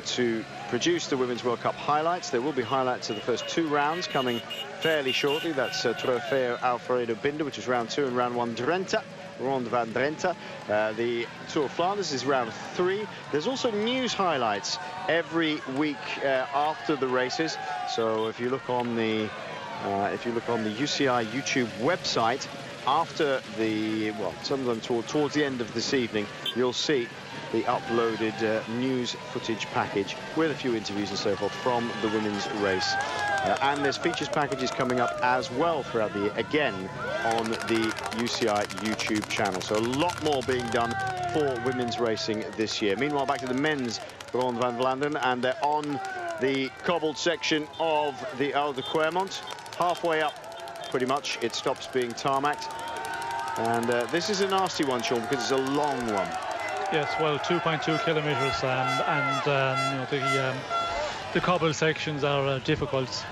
to produce the Women's World Cup highlights. There will be highlights of the first 2 rounds coming fairly shortly. That's Trofeo Alfredo Binder, which is round 2, and round 1 Drenthe, Ronde van Drenthe. The Tour of Flanders is round 3. There's also news highlights every week after the races. So if you look on the UCI YouTube website, after the, well, some of them towards the end of this evening, you'll see the uploaded news footage package with a few interviews and so forth from the women's race. And there's features packages coming up as well throughout the year, again on the UCI YouTube channel. So a lot more being done for women's racing this year. Meanwhile, back to the men's Ronde van Vlaanderen, and they're on the cobbled section of the Oude Quermont. Halfway up, pretty much, it stops being tarmacked. And this is a nasty one, Sean, because it's a long one. Yes, well, 2.2 kilometres, you know, the cobble sections are difficult.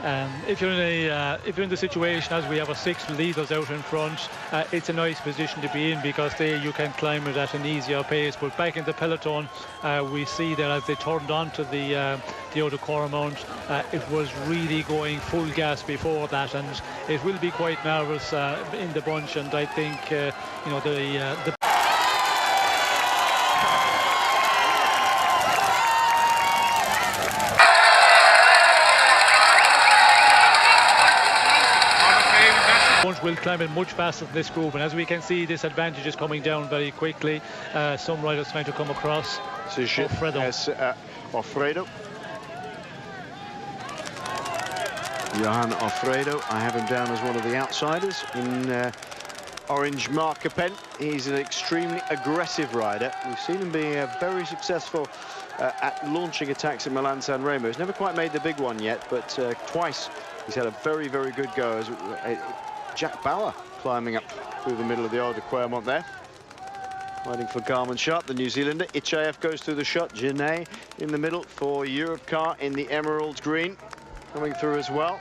If you're in the situation as we have our 6 leaders out in front, it's a nice position to be in, because there you can climb it at an easier pace. But back in the peloton, we see that as they turned onto the Oude Quermont, it was really going full gas before that, and it will be quite nervous in the bunch. And I think you know, the will climb it much faster than this group, and as we can see, this advantage is coming down very quickly. Some riders trying to come across. Alfredo. Johan Alfredo, I have him down as one of the outsiders in orange marker pen. He's an extremely aggressive rider. We've seen him be very successful at launching attacks at Milan-San Remo. He's never quite made the big one yet, but twice he's had a very, very good go. As Jack Bauer climbing up through the middle of the Oude Quermont there. Riding for Garmin Sharp, the New Zealander. Itchaev goes through the shot. Genet in the middle for Europcar in the emerald green. Coming through as well.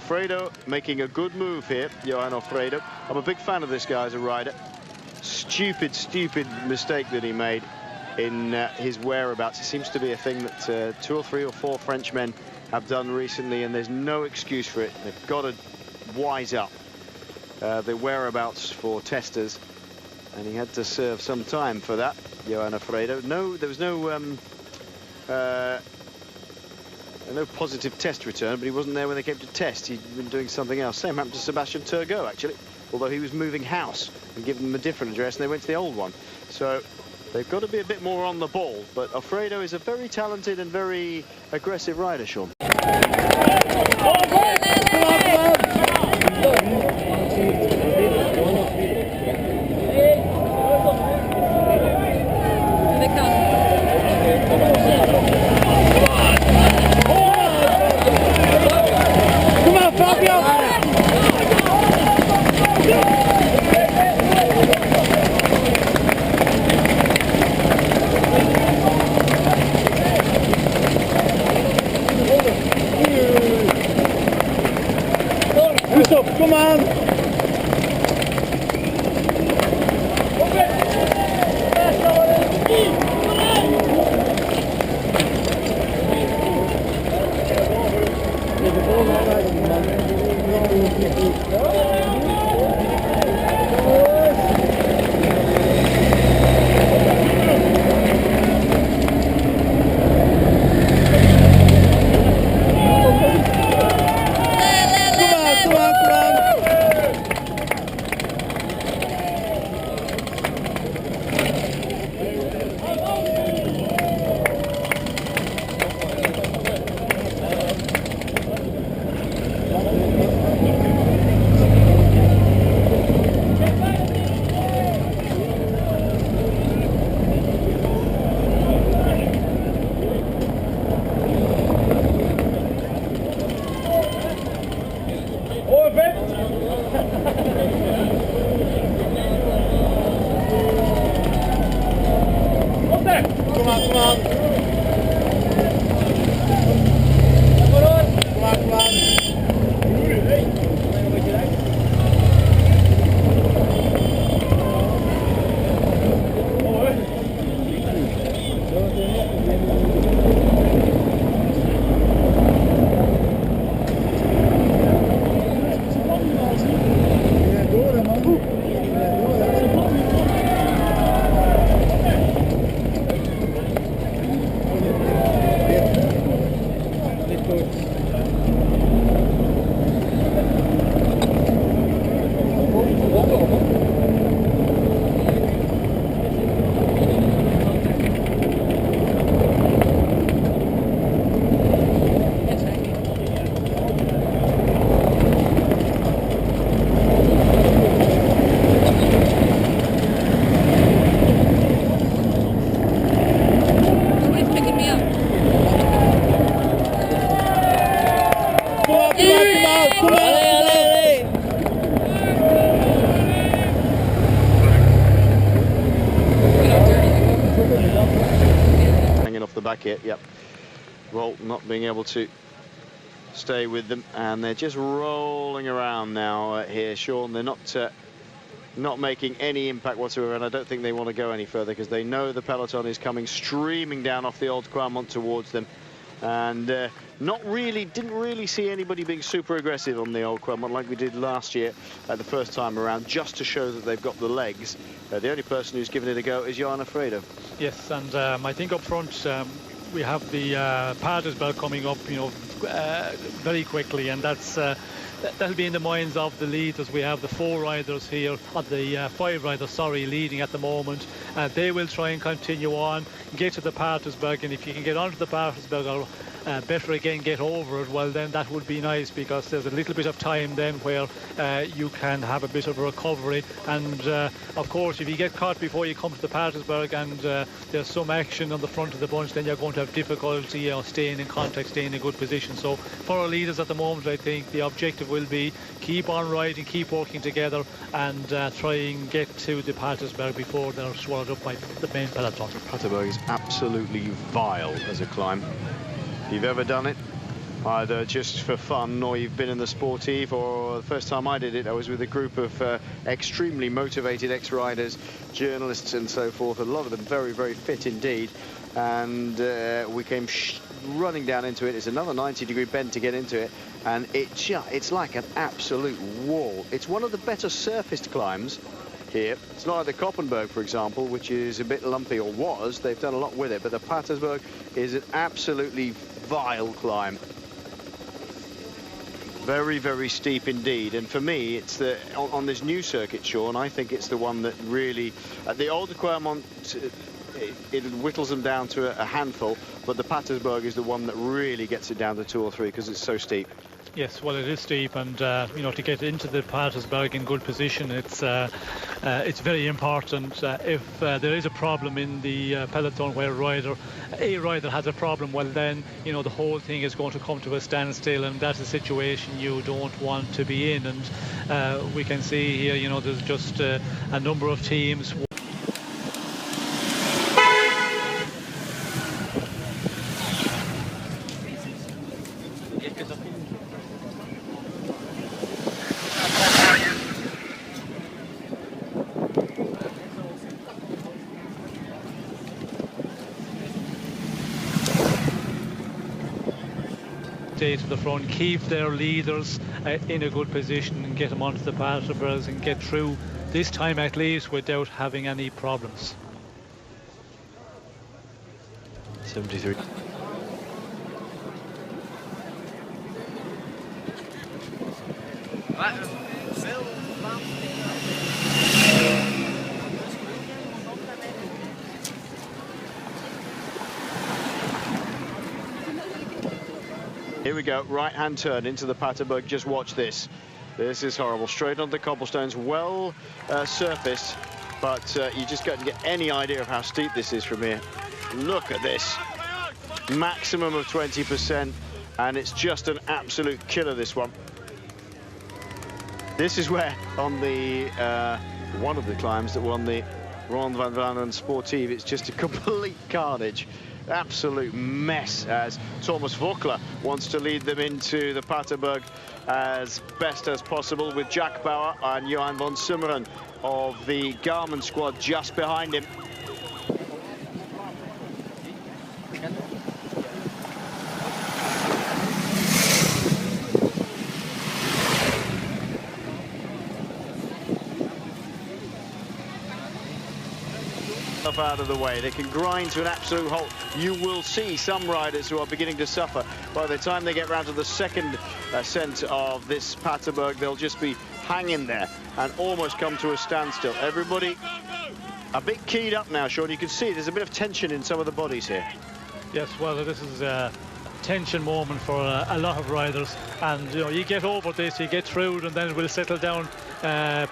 Alfredo making a good move here, Johan Alfredo. I'm a big fan of this guy as a rider. Stupid mistake that he made in his whereabouts. It seems to be a thing that 2 or 3 or 4 Frenchmen have done recently, and there's no excuse for it. They've got to wise up the whereabouts for testers, and he had to serve some time for that, Johan Alfredo. No, there was no positive test return, but he wasn't there when they came to test. He'd been doing something else. Same happened to Sebastian Turgot, actually, although he was moving house and giving them a different address, and they went to the old one. So they've got to be a bit more on the ball, but Alfredo is a very talented and very aggressive rider, Sean. Come on, Fabian! Come on! Hanging off the back here, yep. Rolt not being able to stay with them, and they're just rolling around now here, Sean. They're not making any impact whatsoever, and I don't think they want to go any further because they know the peloton is coming streaming down off the old Quamont towards them, and didn't really see anybody being super aggressive on the old Quamont like we did last year at the first time around, just to show that they've got the legs. The only person who's given it a go is Johan Alfredo. Yes, and I think up front we have the Patersberg coming up, very quickly, and that'll be in the minds of the leaders. We have the 4 riders here, or the 5 riders, sorry, leading at the moment. They will try and continue on, get to the Patersberg, and if you can get onto the Patersberg, or better again get over it, well then that would be nice, because there's a little bit of time then where you can have a bit of a recovery, and of course if you get caught before you come to the Patersberg and there's some action on the front of the bunch, then you're going to have difficulty staying in contact, staying in a good position. So for our leaders at the moment, I think the objective will be keep on riding, keep working together, and try and get to the Patersberg before they're swallowed up by the main peloton. Patersberg is absolutely vile as a climb. If you've ever done it, either just for fun or you've been in the sportive, or the first time I did it I was with a group of extremely motivated ex-riders, journalists and so forth, a lot of them very, very fit indeed, and we came running down into it. It's another 90-degree bend to get into it, and it's like an absolute wall. It's one of the better surfaced climbs here. It's not like the Koppenberg, for example, which is a bit lumpy, or was. They've done a lot with it, but the Patersberg is an absolutely vile climb. Very, very steep indeed, and for me it's the on this new circuit, Sean, I think it's the one that really the older Clermont it whittles them down to a handful, but the Patersberg is the one that really gets it down to 2 or 3 because it's so steep. Yes, well, it is steep, and you know, to get into the Patersberg in good position, it's very important. If there is a problem in the peloton where a rider has a problem, well then, you know, the whole thing is going to come to a standstill, and that's a situation you don't want to be in. And we can see here, you know, there's just a number of teams. To the front, keep their leaders in a good position and get them onto the Patersbergs and get through this time at least without having any problems. 73. Here we go, right-hand turn into the Patersberg. Just watch this. This is horrible. Straight onto the cobblestones, well surfaced, but you just can't get any idea of how steep this is from here. Look at this. Maximum of 20%, and it's just an absolute killer, this one. This is where, on the one of the climbs that won the Ronde van Vlaanderen Sportief, it's just a complete carnage. Absolute mess, as Thomas Vokler wants to lead them into the Patersberg as best as possible, with Jack Bauer and Johan van Summeren of the Garmin squad just behind him. Out of the way, they can grind to an absolute halt. You will see some riders who are beginning to suffer. By the time they get round to the second ascent of this Patersberg, they'll just be hanging there and almost come to a standstill. Everybody a bit keyed up now, Sean. You can see there's a bit of tension in some of the bodies here. Yes, well, this is a tension moment for a lot of riders, and you know, you get over this, you get through it, and then it will settle down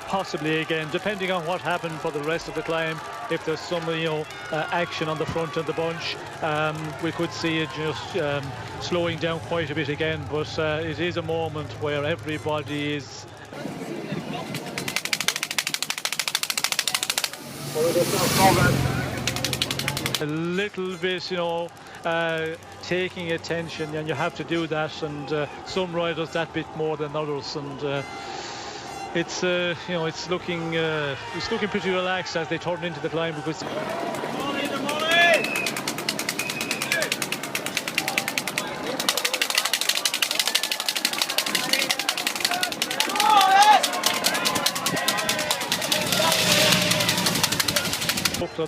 possibly again, depending on what happened for the rest of the climb. If there's some, you know, action on the front of the bunch, we could see it just slowing down quite a bit again, but it is a moment where everybody is a little bit, you know, taking attention, and you have to do that, and some riders that bit more than others, and it's you know, it's looking pretty relaxed as they turn into the climb, because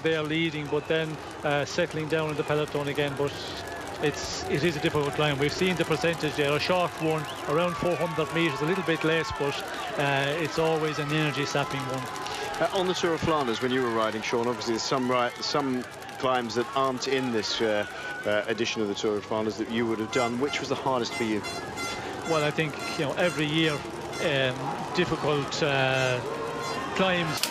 they are leading, but then settling down in the peloton again. But it is a difficult climb. We've seen the percentage there, a short one, around 400 metres, a little bit less, but it's always an energy-sapping one. On the Tour of Flanders, when you were riding, Sean, obviously there's some climbs that aren't in this edition of the Tour of Flanders that you would have done. Which was the hardest for you? Well, I think, you know, every year difficult climbs.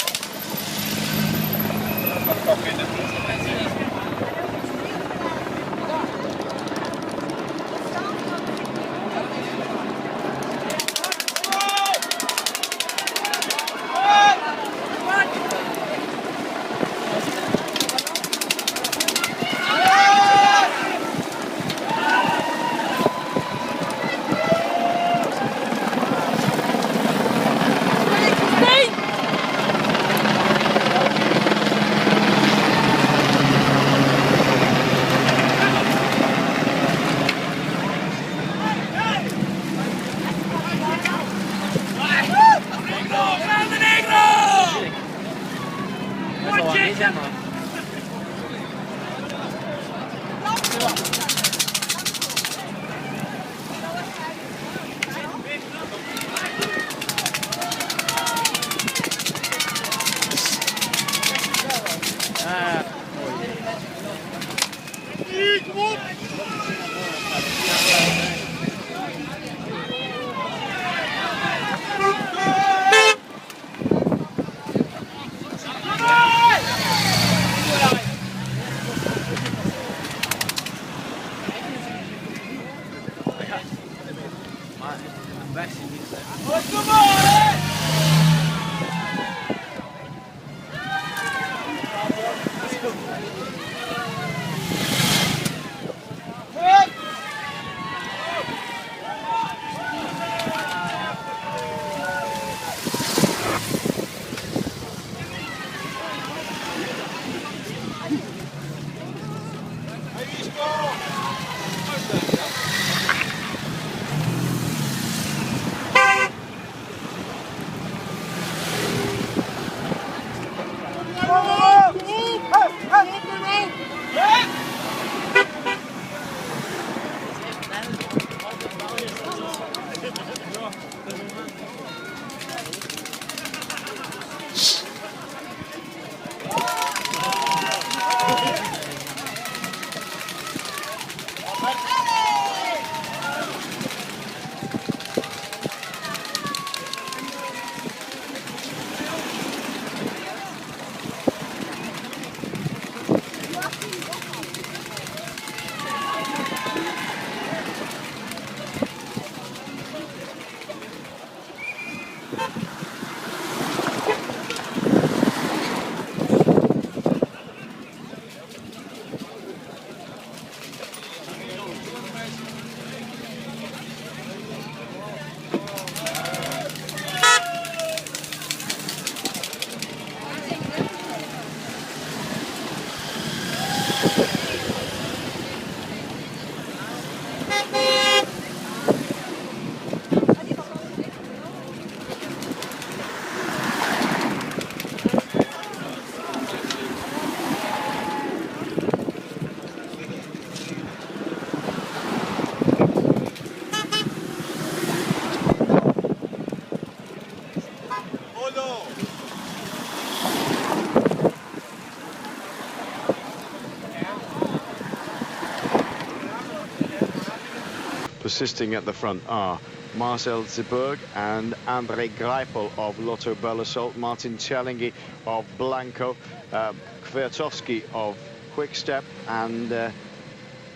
Persisting at the front are Marcel Zeberg and André Greipel of Lotto Belisol, Martin Challengi of Blanco, Kwiatkowski of Quickstep, and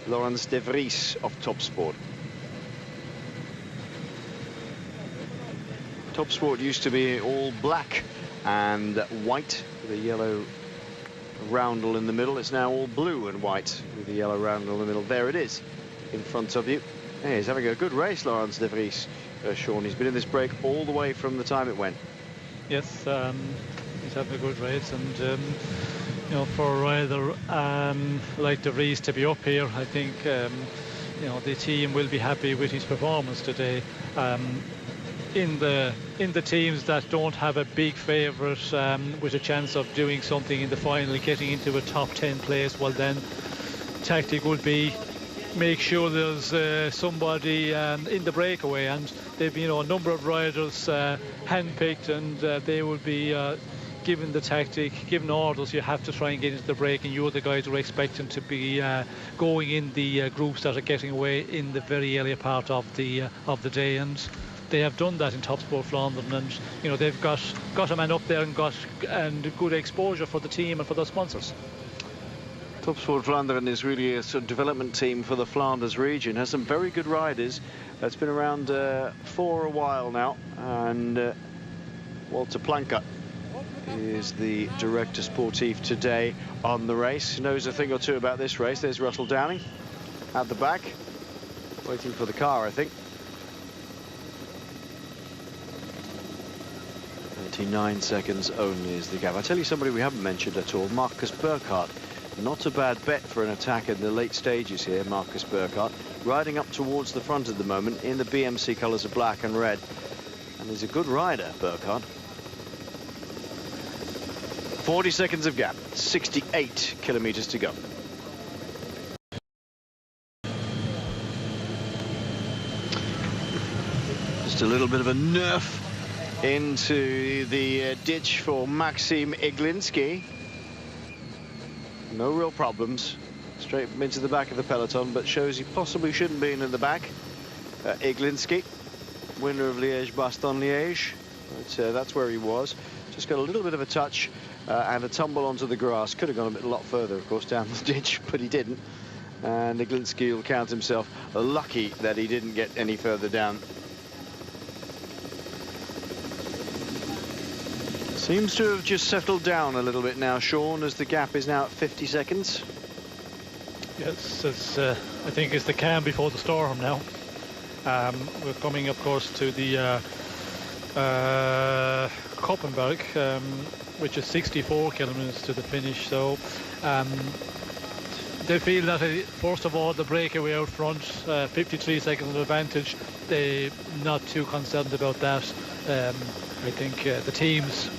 Laurens de Vries of Topsport. Topsport used to be all black and white with a yellow roundel in the middle. It's now all blue and white with a yellow roundel in the middle. There it is in front of you. Yeah, he's having a good race, Laurens de Vries. Sean, he's been in this break all the way from the time it went. Yes, he's having a good race, and you know, for a rider like de Vries to be up here, I think you know, the team will be happy with his performance today. In the teams that don't have a big favourite with a chance of doing something in the final, getting into a top 10 place, well then tactic would be make sure there's somebody in the breakaway, and they've, you know, a number of riders handpicked, and they will be given the tactic, given orders. You have to try and get into the break, and you're the guys who are expecting to be going in the groups that are getting away in the very early part of the day, and they have done that in Topsport Flandern, and you know, they've got a man up there and got good exposure for the team and for their sponsors. Topsport Vlaanderen is really a sort of development team for the Flanders region. Has some very good riders. It's been around for a while now, and Walter Planka is the director sportif today on the race. He knows a thing or two about this race. There's Russell Downing at the back, waiting for the car, I think. 39 seconds only is the gap. I tell you somebody we haven't mentioned at all, Marcus Burkhardt. Not a bad bet for an attack in the late stages here, Marcus Burkhardt. Riding up towards the front at the moment in the BMC colours of black and red. And he's a good rider, Burkhardt. 40 seconds of gap, 68 kilometers to go. Just a little bit of a nerf into the ditch for Maxim Iglinski. No real problems. Straight into the back of the peloton, but shows he possibly shouldn't be in the back. Iglinski, winner of Liège-Bastogne-Liège. But that's where he was. Just got a little bit of a touch and a tumble onto the grass. Could have gone a lot further, of course, down the ditch, but he didn't. And Iglinski will count himself lucky that he didn't get any further down. Seems to have just settled down a little bit now, Sean, as the gap is now at 50 seconds. Yes, it's, I think it's the calm before the storm now. We're coming, of course, to the Koppenberg, which is 64 kilometers to the finish. So they feel that, first of all, the breakaway out front, 53 seconds of advantage, they're not too concerned about that. I think the teams,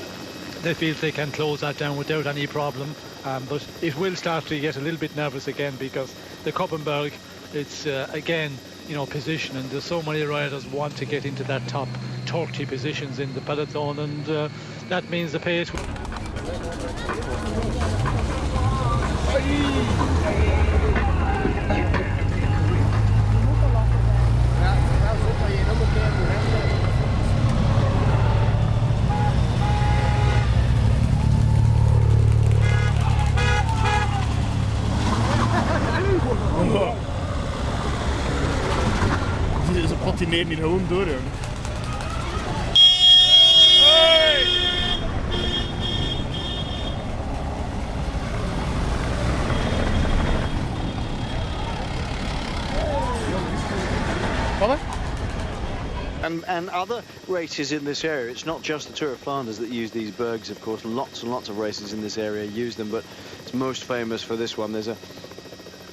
they feel they can close that down without any problem. But it will start to get a little bit nervous again, because the Koppenberg, it's again, you know, position, and there's so many riders want to get into that top 30 positions in the peloton, and that means the pace. Ze patineren hier gewoon door, jongen. And other races in this area, it's not just the Tour of Flanders that use these bergs, of course. Lots and lots of races in this area use them, but it's most famous for this one. There's a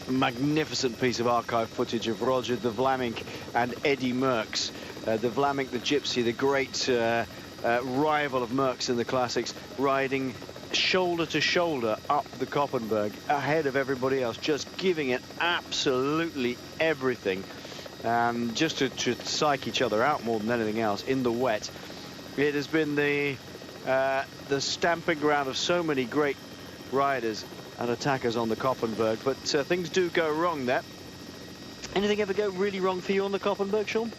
magnificent piece of archive footage of Roger de Vlamingh and Eddy Merckx. De Vlamingh, the gypsy, the great rival of Merckx in the classics, riding shoulder to shoulder up the Koppenberg ahead of everybody else, just giving it absolutely everything. Just to psych each other out more than anything else in the wet. It has been the stamping ground of so many great riders and attackers on the Koppenberg, but things do go wrong there. Anything ever go really wrong for you on the Koppenberg, Sean?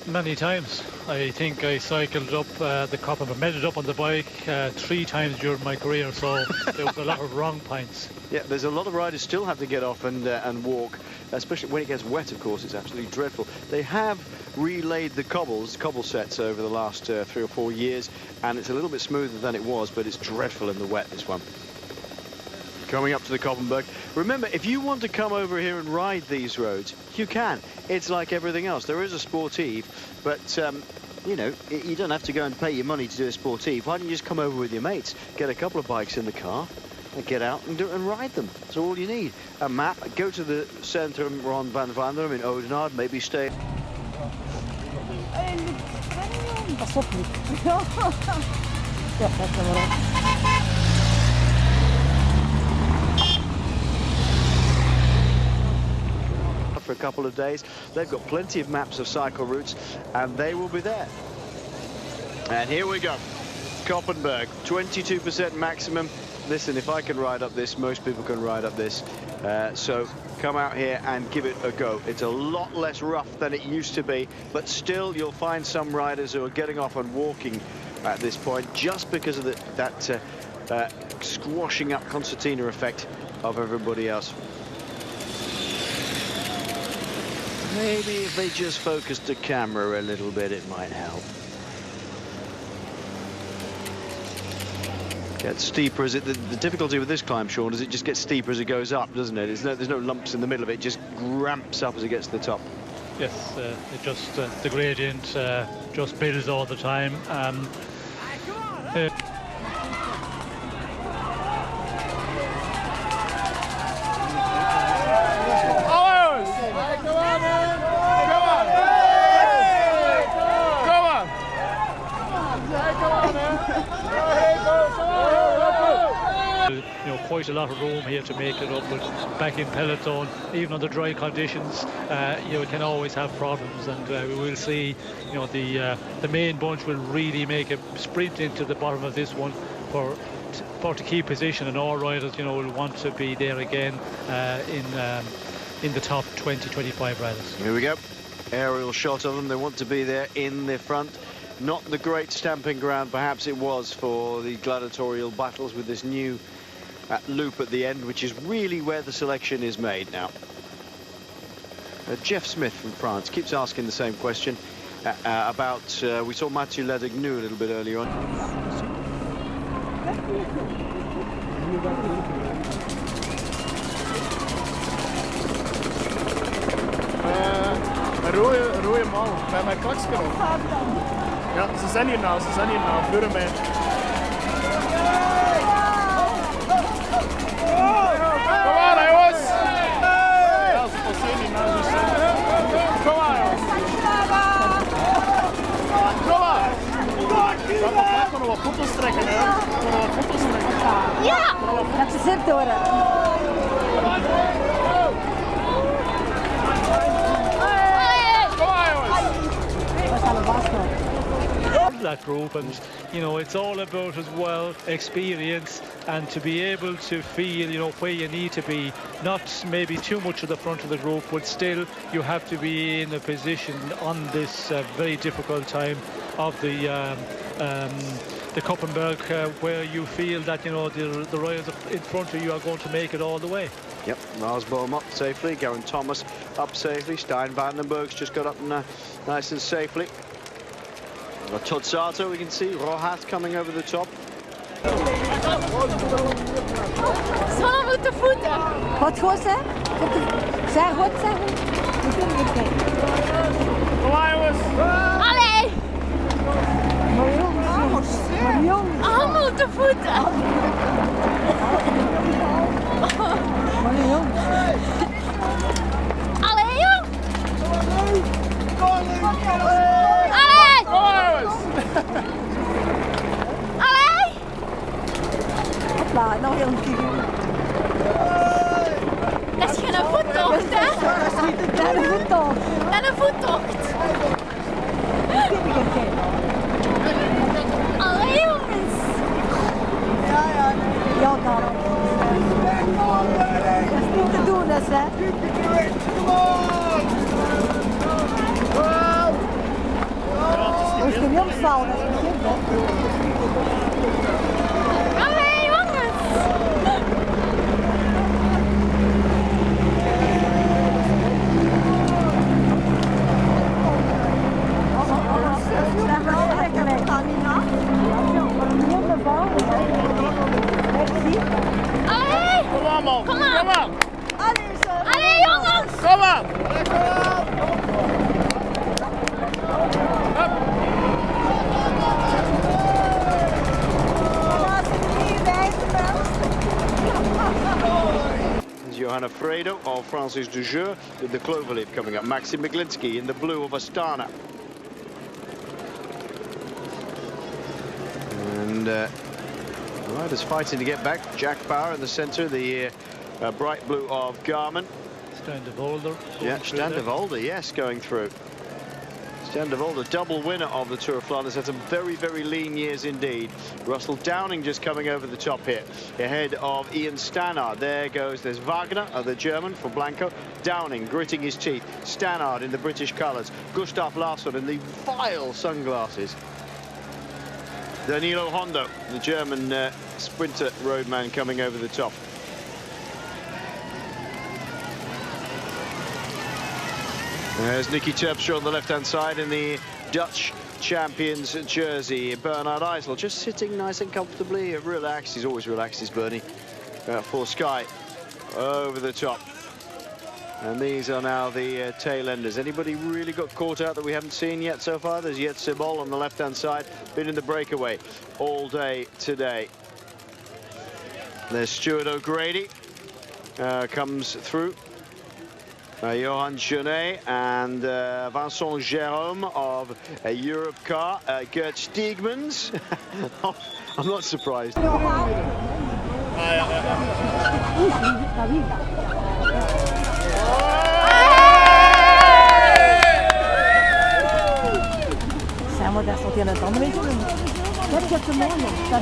Many times. I think I cycled up the Koppenberg, made it up on the bike 3 times during my career, so there was a lot of wrong points. Yeah, there's a lot of riders still have to get off and walk, especially when it gets wet, of course. It's absolutely dreadful. They have relaid the cobble sets over the last 3 or 4 years, and it's a little bit smoother than it was, but it's dreadful in the wet, this one. Coming up to the Koppenberg. Remember, if you want to come over here and ride these roads, you can. It's like everything else. There is a sportive, but you know, you don't have to go and pay your money to do a sportive. Why don't you just come over with your mates, get a couple of bikes in the car, and get out and ride them? That's all you need. A map, go to the Centrum Ronde van Vlaanderen in Oudenaarde, maybe stay. For a couple of days. They've got plenty of maps of cycle routes, and they will be there. And here we go. Koppenberg, 22% maximum. Listen, if I can ride up this, most people can ride up this. So come out here and give it a go. It's a lot less rough than it used to be, but still you'll find some riders who are getting off and walking at this point just because of that squashing up concertina effect of everybody else. Maybe if they just focused the camera a little bit, it might help. Gets steeper as it. The difficulty with this climb, Sean, is it just gets steeper as it goes up, doesn't it? There's no lumps in the middle of it. It just ramps up as it gets to the top. Yes, it just the gradient just builds all the time. quite a lot of room here to make it up, but back in peloton, even under dry conditions, you can always have problems, and we will see, the main bunch will really make a sprint into the bottom of this one for to keep position, and all riders, will want to be there again in the top 20-25 riders. Here we go. Aerial shot of them. They want to be there in the front. Not the great stamping ground perhaps it was for the gladiatorial battles with this new loop at the end, which is really where the selection is made now. Jeff Smith from France keeps asking the same question about, we saw Mathieu Ladegnu a little bit earlier on. Een rode man met mijn klaksje op. Ja, ze zijn hier nou, Buren mij. Kom aan, jongens! Ja, ze passeren niet nou, dus. Kom aan, jongens! Kom aan! Ik kan nog wat foto's trekken, hè? Ja! Dat ze zit door. That group, and it's all about as well experience and to be able to feel where you need to be, not maybe too much at the front of the group, but still you have to be in a position on this very difficult time of the Koppenberg where you feel that the riders in front of you are going to make it all the way. Yep, Lars Bohm up safely, Geraint Thomas up safely, Stein Vandenberg's just got up nice and safely. Tozzato, we can see Rohat coming over the top. Zwaar met de voeten. Wat goed hè? Zeg goed zeggen. Kom maar jongens. Allee. Maar jongens. Allemaal op de voeten. Maar jongens. Allee jong. Allee! Hopla, nog een keer. Dat is geen voettocht, hè? Dat is een voettocht. Dat is een voettocht. Allee, jongens. Ja, daarom. Dat is niet te doen, hè? Ik kan niet opstaan, dat is niet goed, hè? Allee, jongens! Allee! Kom aan, man! Kom aan! Allee, jongens! Kom aan! Johanna Fredo of Francis Dujeu with the cloverleaf coming up. Maxim Miglinski in the blue of Astana. And riders fighting to get back. Jack Bauer in the centre, the bright blue of Garmin. Stan de Volder. Yeah, Stan de Volder, yes, going through. Stan de Volder, double winner of the Tour of Flanders, had some very, very lean years indeed. Russell Downing just coming over the top here, ahead of Ian Stannard. There's Wagner, the German, for Blanco. Downing gritting his teeth. Stannard in the British colours. Gustav Larsson in the vile sunglasses. Danilo Hondo, the German sprinter roadman, coming over the top. There's Nicky Terpstra on the left-hand side in the Dutch champions jersey. Bernard Eisel just sitting nice and comfortably, relaxed. He's always relaxed, is Bernie. For Sky over the top. And these are now the tail enders. Anybody really got caught out that we haven't seen yet so far? There's Yet Sibol on the left-hand side, been in the breakaway all day today. There's Stuart O'Grady, comes through. Johan Genet and Vincent Jérôme of Europe Car. Gert Steegmans. I'm not surprised. Samen daar stond hij aan het andere doen. Dat is te mooi. Dat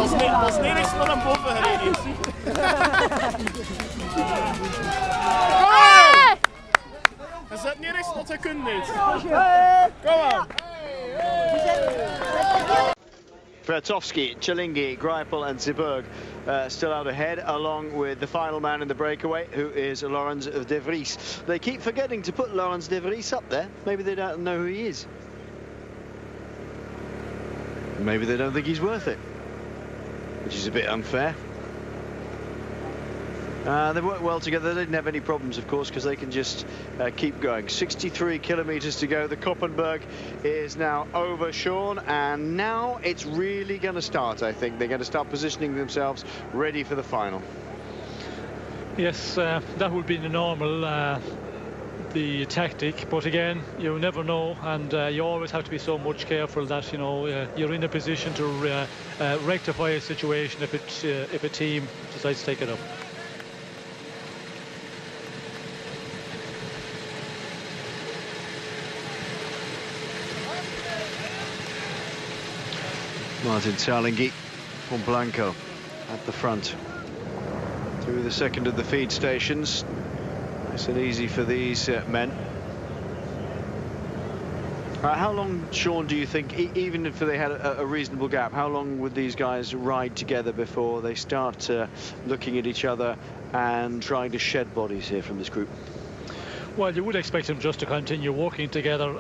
is het enigste wat aan boven gereden is. Is dat niet eens wat hij kunnen is? Kom aan. Vertovsky, Chilingi, Greipel and Zeeberg still out ahead, along with the final man in the breakaway, who is Laurens de Vries. They keep forgetting to put Laurens de Vries up there. Maybe they don't know who he is. Maybe they don't think he's worth it, which is a bit unfair. They work well together. They didn't have any problems, of course, because they can just keep going. 63 kilometers to go. The Koppenberg is now over, Sean, and now it's really going to start, I think. They're going to start positioning themselves ready for the final. Yes, that would be the normal the tactic, but again, you never know, and you always have to be so much careful that, you know, you're in a position to rectify a situation if a team decides to take it up. Martin Talingi from Blanco at the front. Through the second of the feed stations. Nice and easy for these men. How long, Sean, do you think, even if they had a reasonable gap, how long would these guys ride together before they start looking at each other and trying to shed bodies here from this group? Well, you would expect them just to continue working together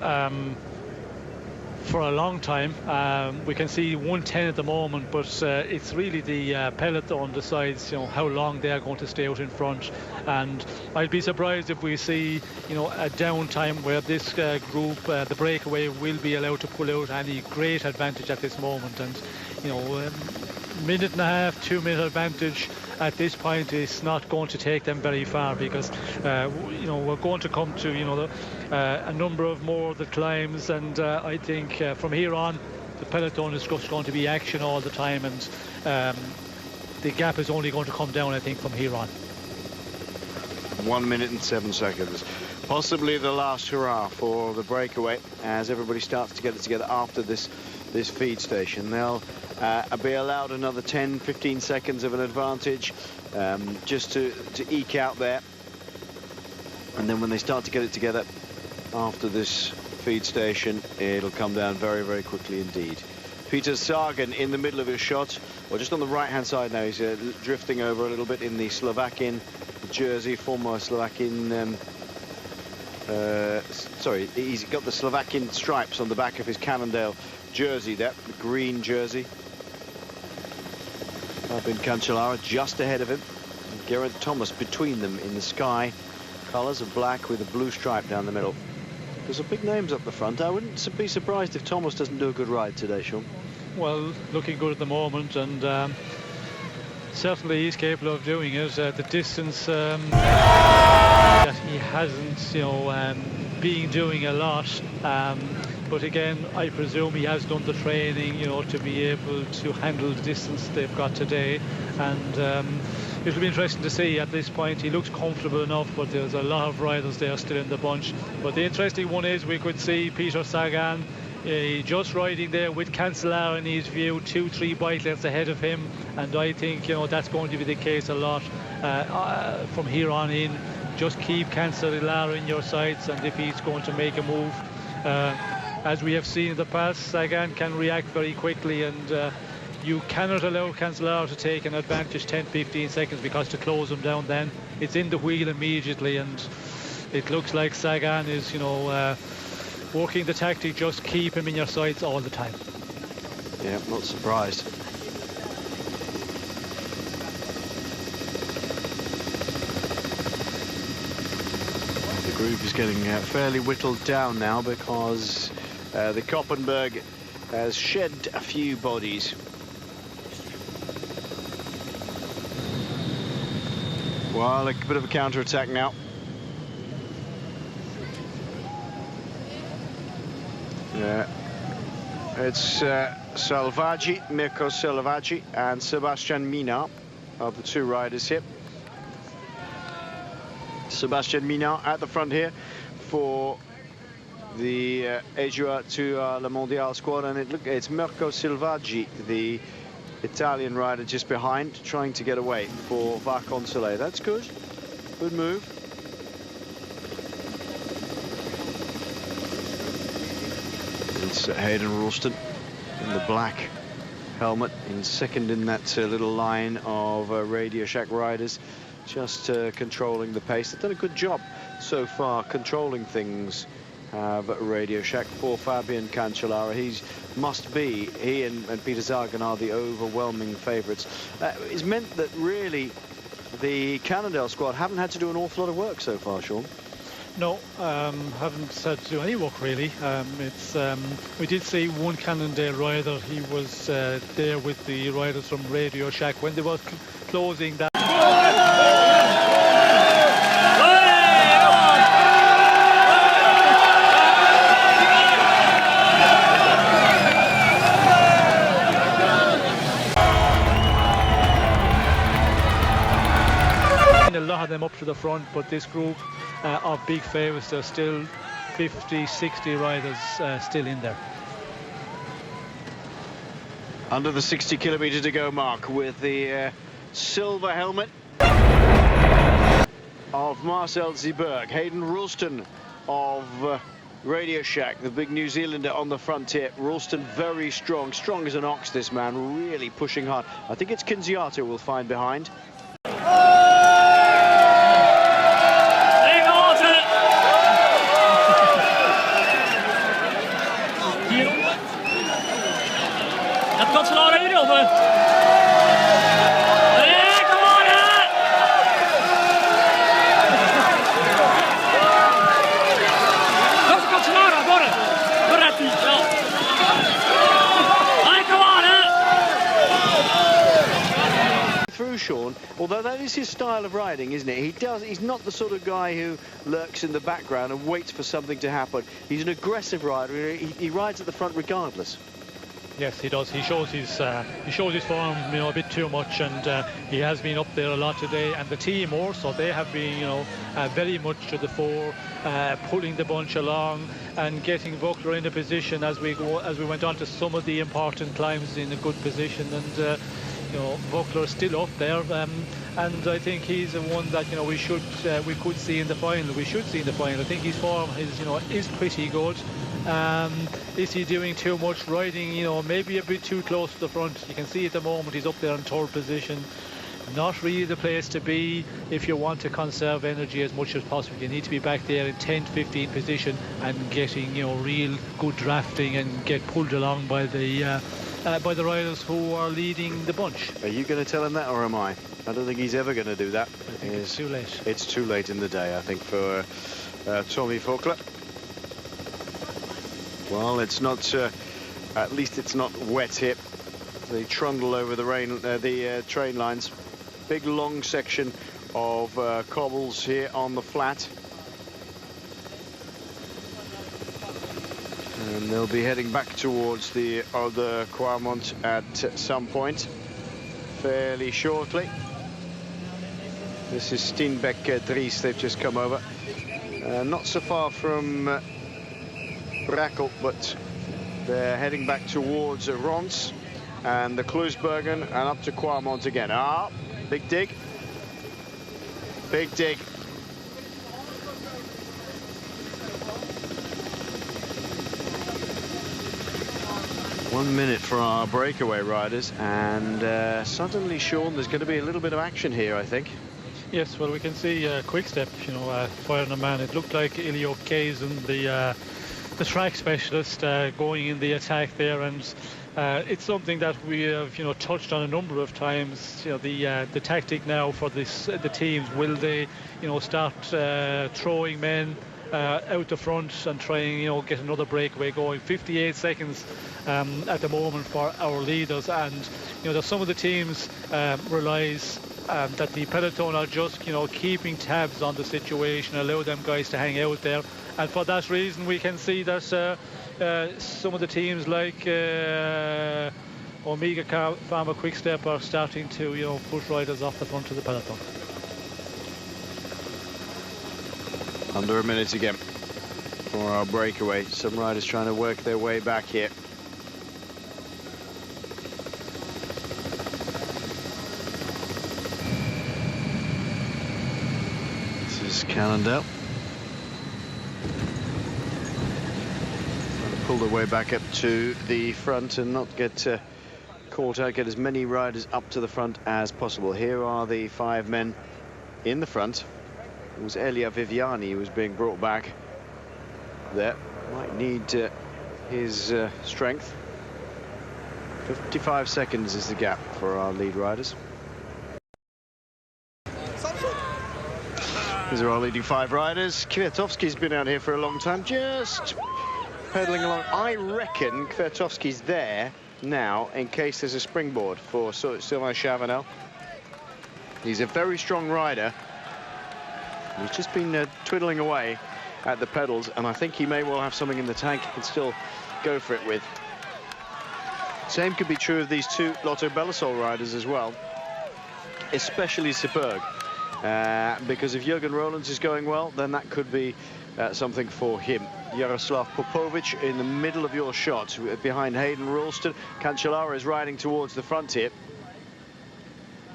for a long time. We can see 1:10 at the moment, but it's really the peloton decides, you know, how long they are going to stay out in front. And I'd be surprised if we see, you know, a downtime where this group, the breakaway, will be allowed to pull out any great advantage at this moment. And, you know, minute and a half, 2 minute advantage at this point is not going to take them very far, because you know, we're going to come to, you know, a number of more of the climbs, and I think from here on the peloton is just going to be action all the time, and the gap is only going to come down, I think, from here on. 1 minute and 7 seconds. Possibly the last hurrah for the breakaway as everybody starts to get it together after this feed station. They'll be allowed another 10-15 seconds of an advantage just to eke out there. And then when they start to get it together after this feed station, it'll come down very, very quickly indeed. Peter Sagan in the middle of his shot, or just on the right-hand side now. He's drifting over a little bit in the Slovakian jersey, former Slovakian... sorry, he's got the Slovakian stripes on the back of his Cannondale jersey there, the green jersey. Fabian Cancellara just ahead of him. Geraint Thomas between them in the sky colours of black with a blue stripe down the middle. There's some big names up the front. I wouldn't be surprised if Thomas doesn't do a good ride today, Sean. Well, looking good at the moment, and certainly he's capable of doing it. The distance that he hasn't, you know, been doing a lot. But again, I presume he has done the training, you know, to be able to handle the distance they've got today. And it'll be interesting to see at this point. He looks comfortable enough, but there's a lot of riders there still in the bunch. But the interesting one is we could see Peter Sagan just riding there with Cancellara in his view, 2-3 bike lengths ahead of him. And I think, you know, that's going to be the case a lot from here on in. Just keep Cancellara in your sights, and if he's going to make a move, as we have seen in the past, Sagan can react very quickly, and you cannot allow Cancellara to take an advantage 10-15 seconds, because to close him down then it's in the wheel immediately. And it looks like Sagan is, you know, working the tactic, just keep him in your sights all the time. Yeah, not surprised. The group is getting fairly whittled down now, because the Koppenberg has shed a few bodies. Well, a bit of a counter-attack now. Yeah, it's Salvaggi, Mirko Salvaggi and Sebastian Mina. of the two riders here. Sebastian Minard at the front here for the Asia to Le Mondial squad, and it's Mirko Selvaggi, the Italian rider, just behind, trying to get away for Vacancellara. That's good. Good move. It's Hayden Ralston in the black helmet, in second in that little line of Radio Shack riders, just controlling the pace. They've done a good job so far controlling things. Radio Shack for Fabian Cancellara. He and Peter Sagan are the overwhelming favourites. It's meant that really the Cannondale squad haven't had to do an awful lot of work so far, Sean. No, haven't had to do any work really. We did see one Cannondale rider. He was there with the riders from Radio Shack when they were closing that. A lot of them up to the front, but this group are big favourites. There's still 50, 60 riders still in there. Under the 60 kilometre to go mark, with the silver helmet of Marcel Zeeberg. Hayden Ralston of Radio Shack, the big New Zealander on the front here. Ralston very strong as an ox, this man, really pushing hard. I think it's Cancellara we'll find behind. Sean, although that is his style of riding, isn't it? He's not the sort of guy who lurks in the background and waits for something to happen. He's an aggressive rider. He rides at the front regardless. Yes, he does. He shows his form, a bit too much, and he has been up there a lot today. And the team also, they have been, very much to the fore, pulling the bunch along and getting Vogler in a position as we went on to some of the important climbs in a good position. And Vogler is still up there, and I think he's the one that we could see in the final. We should see in the final. I think his form is pretty good. Is he doing too much riding? Maybe a bit too close to the front. You can see at the moment he's up there in third position. Not really the place to be if you want to conserve energy as much as possible. You need to be back there in 10th, 15th position and getting real good drafting and get pulled along by the riders who are leading the bunch. Are you going to tell him that, or am I? I don't think he's ever going to do that. I think it's too late. It's too late in the day, I think, for Tommy Vogler. Well, it's not. At least it's not wet here. They trundle over the train lines. Big long section of cobbles here on the flat. And they'll be heading back towards the other Quarmont at some point, fairly shortly. This is Steenbeck Dries, they've just come over. Not so far from Brakel, but they're heading back towards Ronde and the Kluisbergen and up to Quarmont again. Big dig. Big dig. One minute for our breakaway riders, and suddenly, Sean, there's going to be a little bit of action here, I think. Yes, well, we can see Quick Step, firing a man. It looked like Ilio Kazin, the track specialist, going in the attack there, and it's something that we have, touched on a number of times. The tactic now for the teams, will they, start throwing men out the front and trying, get another breakaway going. 58 seconds at the moment for our leaders, and that some of the teams realize that the peloton are just keeping tabs on the situation, allow them guys to hang out there, and for that reason we can see that some of the teams like Omega Pharma Quick Step are starting to, you know, push riders off the front of the peloton. Under a minute again for our breakaway. Some riders trying to work their way back here. This is Cannondale. Trying to pull their way back up to the front and not get caught out, get as many riders up to the front as possible. Here are the 5 men in the front. It was Elia Viviani who was being brought back there. Might need his strength. 55 seconds is the gap for our lead riders. These are our leading 5 riders. Kwiatkowski's been out here for a long time, just pedaling along. I reckon Kwiatkowski's there now in case there's a springboard for Sylvain Chavanel. He's a very strong rider. He's just been twiddling away at the pedals, and I think he may well have something in the tank he can still go for it with. Same could be true of these 2 Lotto Belisol riders as well, especially Seberg, because if Jürgen Roelands is going well, then that could be something for him. Jaroslav Popovic in the middle of your shot, behind Hayden Ralston. Cancellara is riding towards the front here,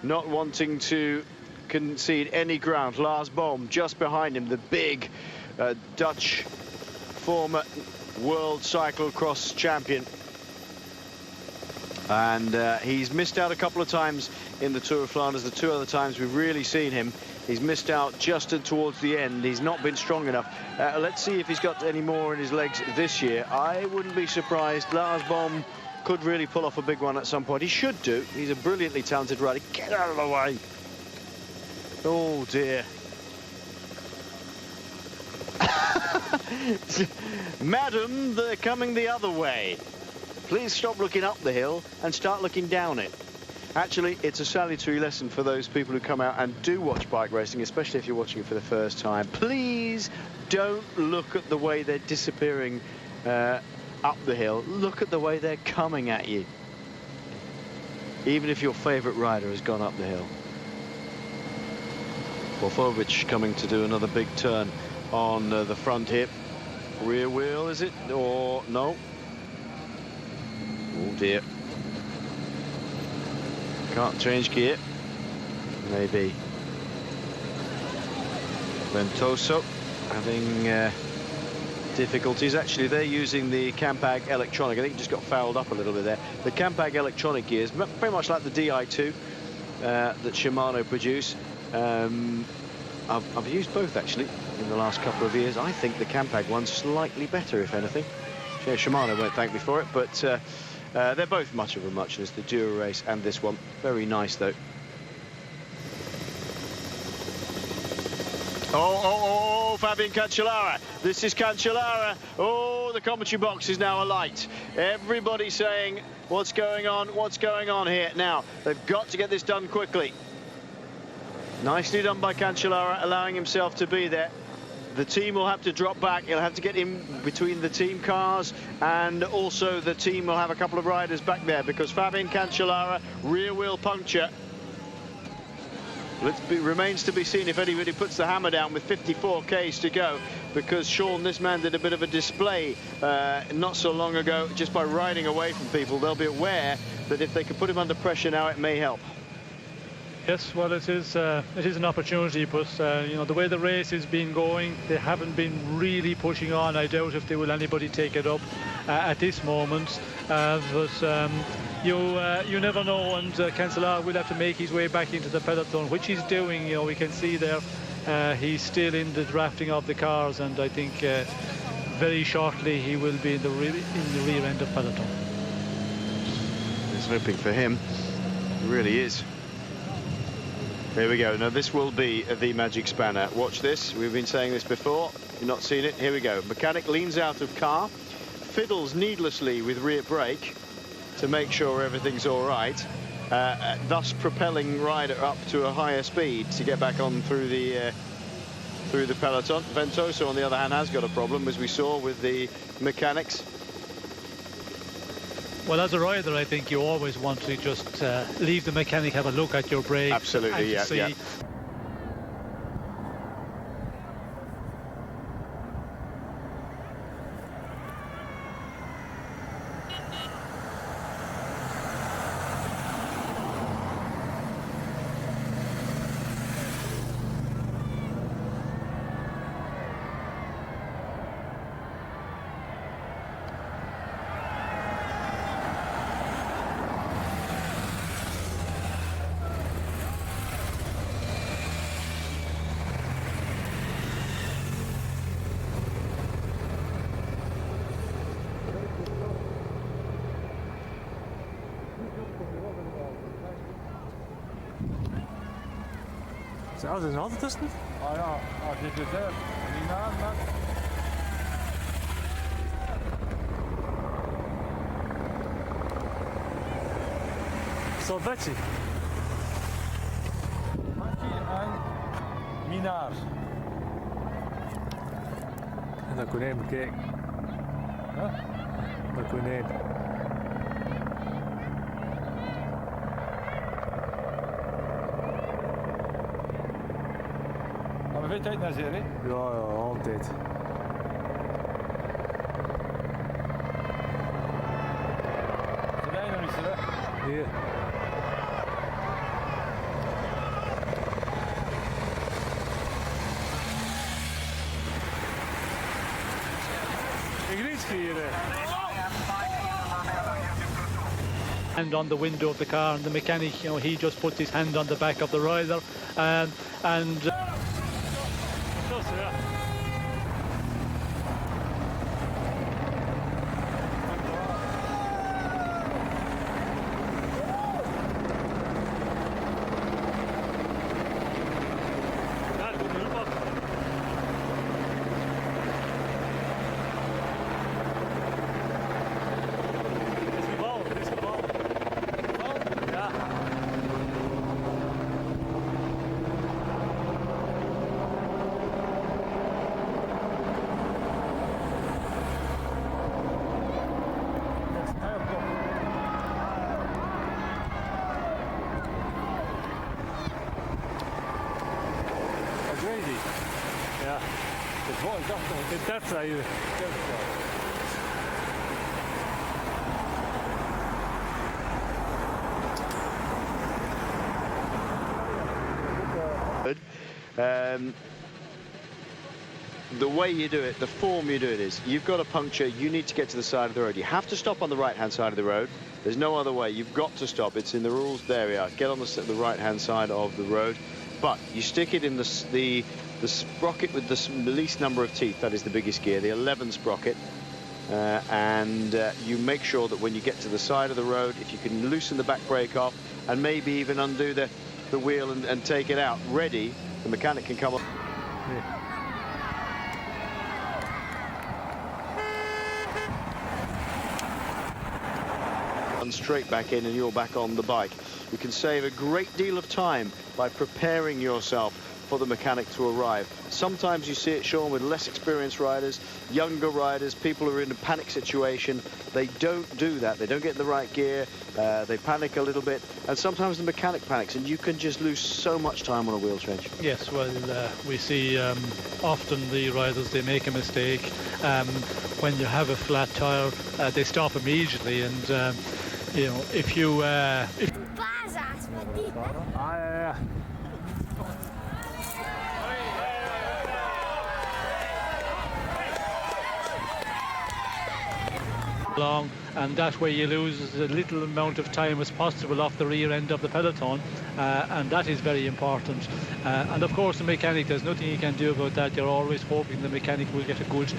not wanting to concede any ground. Lars Boom just behind him, the big Dutch former world cyclocross champion, and he's missed out a couple of times in the Tour of Flanders. The 2 other times we've really seen him, he's missed out just towards the end. He's not been strong enough. Let's see if he's got any more in his legs this year. I wouldn't be surprised. Lars Boom could really pull off a big one at some point. He should do. He's a brilliantly talented rider. Get out of the way. Oh dear. Madam, they're coming the other way. Please stop looking up the hill and start looking down it. Actually, it's a salutary lesson for those people who come out and do watch bike racing, especially if you're watching it for the first time. Please don't look at the way they're disappearing up the hill. Look at the way they're coming at you. Even if your favourite rider has gone up the hill. Popovic coming to do another big turn on the front here. Rear wheel, is it? Or no? Oh dear. Can't change gear. Maybe. Ventoso having difficulties. Actually, they're using the Campag electronic. I think he just got fouled up a little bit there. The Campag electronic gears, very much like the Di2 that Shimano produce. I've used both actually in the last couple of years. I think the Campag one's slightly better, if anything. Shimano won't thank me for it, but they're both much of a muchness, the Dura Race and this one. Very nice though. Oh, Fabian Cancellara. This is Cancellara. Oh, the commentary box is now alight. Everybody saying, what's going on? What's going on here? Now, they've got to get this done quickly. Nicely done by Cancellara, allowing himself to be there. The team will have to drop back. He'll have to get in between the team cars, and also the team will have a couple of riders back there, because Fabian Cancellara, rear wheel puncture. Remains to be seen if anybody puts the hammer down with 54 Ks to go, because Sean, this man did a bit of a display not so long ago just by riding away from people. They'll be aware that if they can put him under pressure now, it may help. Yes, well, it is an opportunity, but you know, the way the race has been going, they haven't been really pushing on. I doubt if they will anybody take it up at this moment. But you never know, and Cancellara will have to make his way back into the peloton, which he's doing. You know, we can see there he's still in the drafting of the cars, and I think very shortly he will be in the rear end of peloton. It's hoping for him. It really is. Here we go. Now this will be the magic spanner. Watch this. We've been saying this before. You've not seen it. Here we go. Mechanic leans out of car, fiddles needlessly with rear brake to make sure everything's all right, thus propelling rider up to a higher speed to get back on through the peloton. Ventoso, on the other hand, has got a problem, as we saw with the mechanics. Well, as a rider, I think you always want to just leave the mechanic have a look at your brake. Absolutely, yeah, see. yeah. Zelfs is er altijd tussen? Ah ja, als je het zegt, niet na, maar... Salvetti. Maki en Minaar. En dat konijn bekijken. Huh? Dat konijn. Maar weet je tijd naar zin, hè? Ja, ja, altijd. Ze zijn nog niet zo, hè? Hier. Hand on the window of the car, and the mechanic, you know, he just puts his hand on the back of the rider, and Ja, het was ik dacht nog, dit dat zei je. The way you do it, the form you do it is, you've got a puncture, you need to get to the side of the road. You have to stop on the right-hand side of the road. There's no other way. You've got to stop. It's in the rules. There we are. Get on the right-hand side of the road. But you stick it in the sprocket with the least number of teeth. That is the biggest gear, the 11 sprocket. And you make sure that when you get to the side of the road, if you can loosen the back brake off and maybe even undo the wheel and take it out, ready, the mechanic can come up. Yeah. Straight back in and you're back on the bike. You can save a great deal of time by preparing yourself for the mechanic to arrive. Sometimes you see it, Sean, with less experienced riders, younger riders, people who are in a panic situation. They don't do that. They don't get in the right gear. They panic a little bit, and sometimes the mechanic panics, and you can just lose so much time on a wheel change. Yes, well, we see often the riders, they make a mistake. When you have a flat tire, they stop immediately, and you know, if you long, and that way you lose as little amount of time as possible off the rear end of the peloton, and that is very important. And of course the mechanic, there's nothing you can do about that. You're always hoping the mechanic will get a good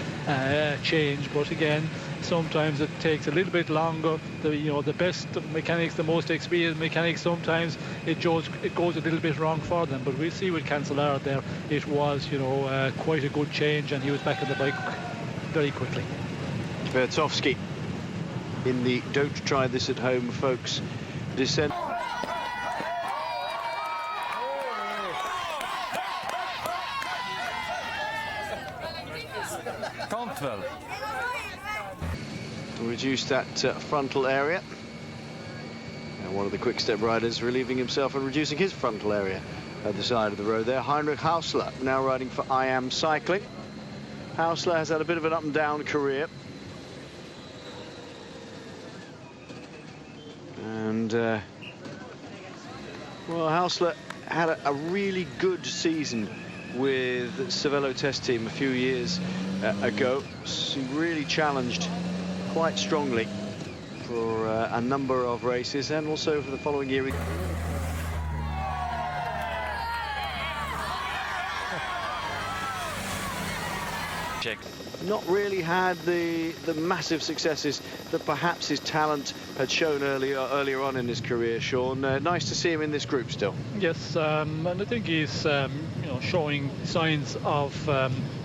change, but again, sometimes it takes a little bit longer. The best mechanics, the most experienced mechanics, sometimes it goes a little bit wrong for them. But we'll see with Cancellara there, it was quite a good change, and he was back on the bike very quickly. Vertovsky in the don't try this at home, folks, descent. Kant wel. reduce that frontal area. And one of the quick-step riders relieving himself and reducing his frontal area at the side of the road there. Heinrich Hausler now riding for I Am Cycling. Hausler has had a bit of an up-and-down career. And, well, Hausler had a really good season with Cervelo Test Team a few years ago. He really challenged quite strongly for a number of races, and also for the following year. Not really had the massive successes that perhaps his talent had shown earlier on in his career, Sean. Nice to see him in this group still. Yes, and I think he's you know, showing signs of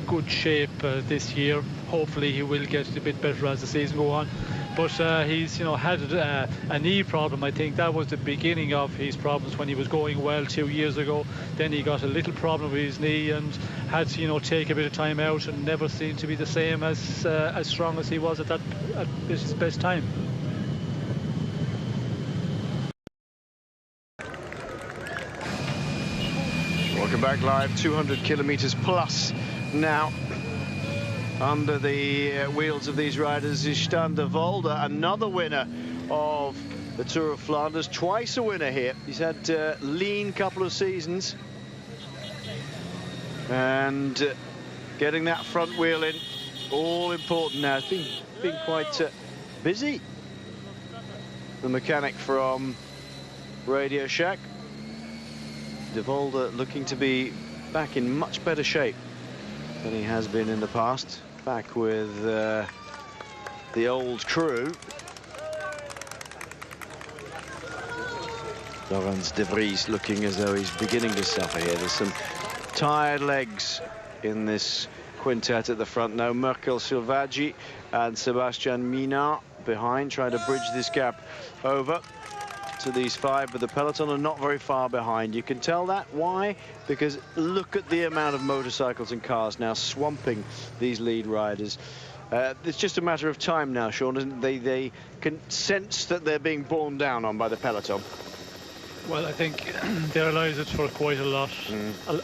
good shape this year. Hopefully he will get a bit better as the season goes on. But he's had a knee problem. I think that was the beginning of his problems when he was going well 2 years ago. Then he got a little problem with his knee and had to take a bit of time out, and never seemed to be the same as strong as he was at his best time. Welcome back live. 200 kilometers plus now under the wheels of these riders is Stan de Volde, another winner of the Tour of Flanders, twice a winner here. He's had a lean couple of seasons, and getting that front wheel in, all important now. It's been quite busy. The mechanic from Radio Shack, de Volde, looking to be back in much better shape than he has been in the past. Back with the old crew. Laurens de Vries looking as though he's beginning to suffer here. There's some tired legs in this quintet at the front now. Merkel Silvaggi and Sebastian Minard behind, trying to bridge this gap over to these five, but the peloton are not very far behind. You can tell that. Why? Because look at the amount of motorcycles and cars now swamping these lead riders. It's just a matter of time now, Sean, isn't it? They can sense that they're being borne down on by the peloton. Well, I think they realise it for quite a lot,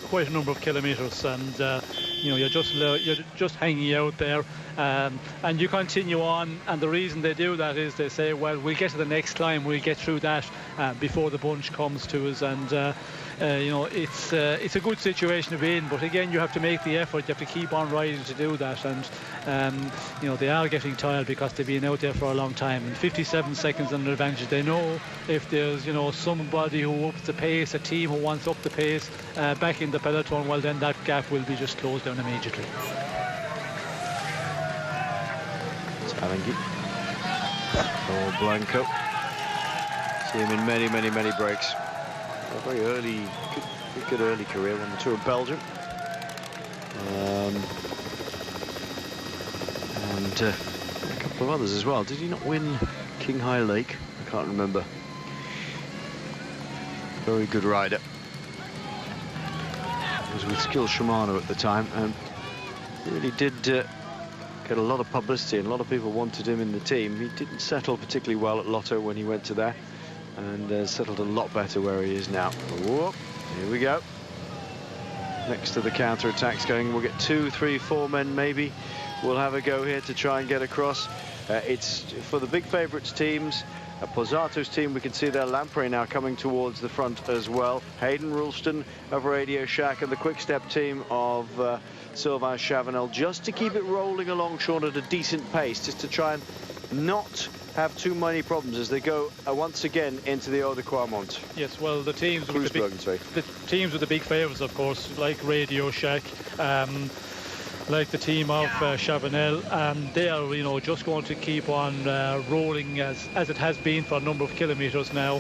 quite a number of kilometres, and you're just hanging out there, and you continue on. And the reason they do that is they say, well, we'll get to the next climb, we'll get through that before the bunch comes to us, and it's a good situation to be in. But again, you have to make the effort, you have to keep on riding to do that, and they are getting tired because they've been out there for a long time, and 57 seconds on an advantage. They know if there's somebody who ups the pace, a team who wants up the pace back in the peloton, well, then that gap will be just closed down immediately. It's Alenghi or Blanco. See him in many breaks. A very early, good early career on the Tour of Belgium. And a couple of others as well. Did he not win King High Lake? I can't remember. Very good rider. He was with Skill Shimano at the time, and really did get a lot of publicity, and a lot of people wanted him in the team. He didn't settle particularly well at Lotto when he went to there, and settled a lot better where he is now. Whoop, here we go. Next to the counter-attacks going, we'll get 2, 3, 4 men maybe. We'll have a go here to try and get across. It's for the big favourites teams. Pozzato's team, we can see their Lampre now coming towards the front as well. Hayden Rulston of Radio Shack and the quick-step team of Sylvain Chavanel, just to keep it rolling along, Sean, at a decent pace, just to try and not have too many problems as they go once again into the Eau de Quamont. Yes, well, the teams with the big favourites, of course, like Radio Shack, like the team of Chavanel, and they are, just going to keep on rolling as it has been for a number of kilometres now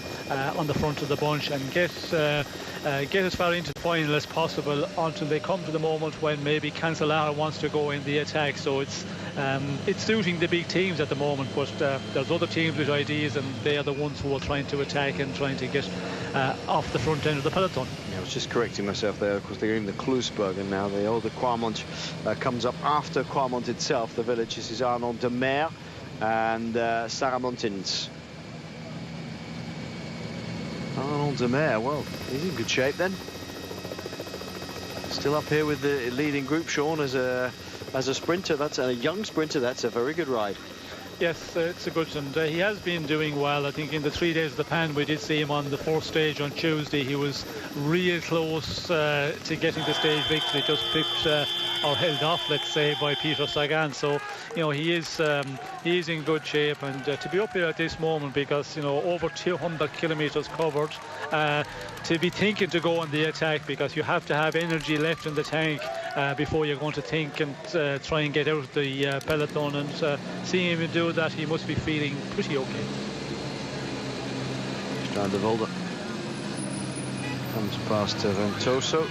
on the front of the bunch, and get as far into the final as possible until they come to the moment when maybe Cancellara wants to go in the attack. So it's suiting the big teams at the moment, but there's other teams with ideas, and they are the ones who are trying to attack and trying to get off the front end of the peloton. Yeah, I was just correcting myself there. Of course, they're in the Kloosbergen now. The Eau de Quamont comes up after Quamont itself, the village. This is Arnaud de Mer and Sarah Montins. Arnold de Meer, well, he's in good shape then. Still up here with the leading group, Sean, as a sprinter. That's a young sprinter. That's a very good ride. Yes, it's a good, and he has been doing well. I think in the 3 days of the Pan, we did see him on the fourth stage on Tuesday. He was real close to getting the stage victory, just pipped or held off, let's say, by Peter Sagan. So, you know, he is in good shape, and to be up here at this moment, because, you know, over 200 kilometers covered, to be thinking to go on the attack, because you have to have energy left in the tank before you're going to think and try and get out of the peloton, and seeing him do that, he must be feeling pretty okay. Strand de Volder comes past Ventoso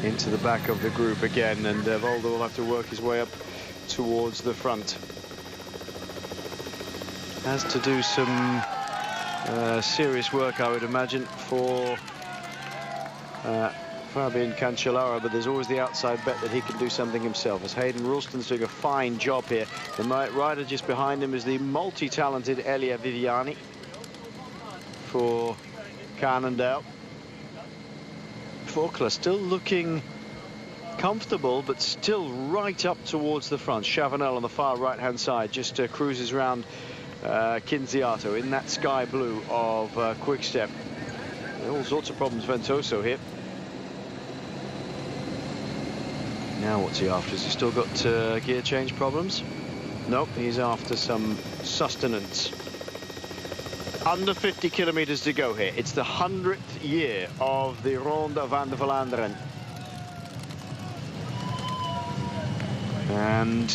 into the back of the group again, and Volder will have to work his way up towards the front. Has to do some serious work, I would imagine, for Fabian Cancellara, but there's always the outside bet that he can do something himself, as Hayden Ralston's doing a fine job here. The rider just behind him is the multi-talented Elia Viviani for Cannondale. Okolo still looking comfortable, but still right up towards the front. Chavanel on the far right-hand side just cruises round Kinziato in that sky blue of Quick-Step. All sorts of problems, Ventoso here. Now what's he after? Has he still got gear change problems? Nope, he's after some sustenance. Under 50 kilometers to go here. It's the 100th year of the Ronde van Vlaanderen. And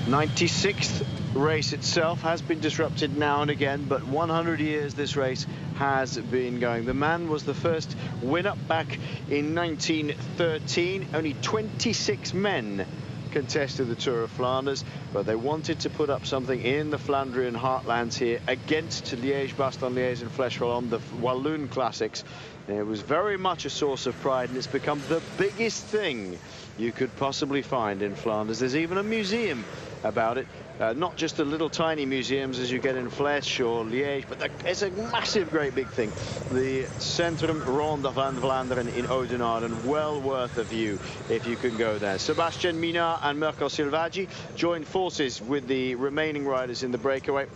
96th race itself has been disrupted now and again, but 100 years this race has been going. The man was the first winner back in 1913. Only 26 men contested the Tour of Flanders, but they wanted to put up something in the Flandrian heartlands here against Liège-Bastogne-Liège and Flèche-Wallonne, the Walloon Classics. It was very much a source of pride, and it's become the biggest thing you could possibly find in Flanders. There's even a museum about it. Not just the little tiny museums as you get in Flèche or Liège, but it's a massive, great big thing. The Centrum Ronde van Vlaanderen in Oudenaarde, and well worth a view if you can go there. Sébastien Minard and Mirko Silvaggi joined forces with the remaining riders in the breakaway,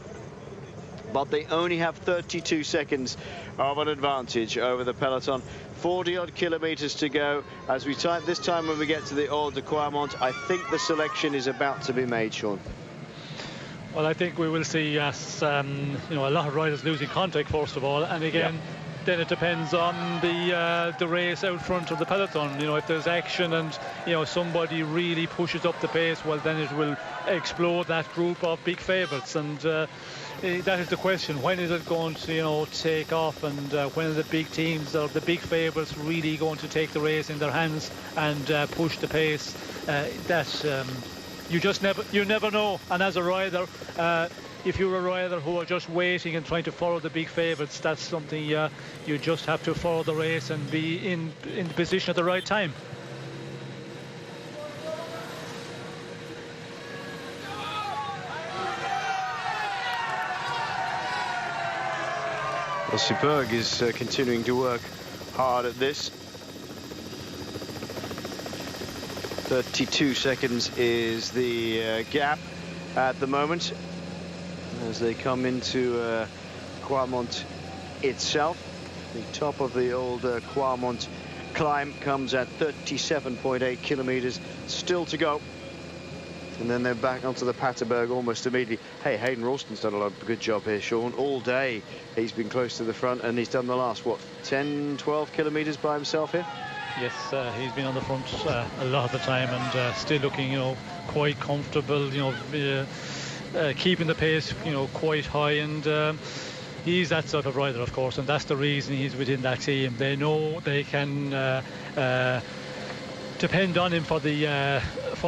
but they only have 32 seconds of an advantage over the peloton. 40-odd kilometers to go. As we this time when we get to the Hors de Quamont, I think the selection is about to be made, Sean. Well, I think we will see, yes, you know, a lot of riders losing contact first of all, and again, then it depends on the race out front of the peloton. You know, if there's action and, you know, somebody really pushes up the pace, well, then it will explode that group of big favourites, and that is the question. When is it going to, you know, take off, and when are the big teams or the big favourites really going to take the race in their hands and push the pace? You never know. And as a rider, if you're a rider who are just waiting and trying to follow the big favourites, that's something you just have to follow the race and be in the position at the right time. Well, Superg is continuing to work hard at this. 32 seconds is the gap at the moment as they come into Quamont itself. The top of the old Quamont climb comes at 37.8 kilometers still to go, and then they're back onto the Paterberg almost immediately. Hey, Hayden Ralston's done a good job here, Sean. All day he's been close to the front, and he's done the last, what, 10-12 kilometers by himself here. Yes, he's been on the front a lot of the time, and still looking, you know, quite comfortable, you know, keeping the pace, you know, quite high, and he's that sort of rider, of course, and that's the reason he's within that team. They know they can depend on him for the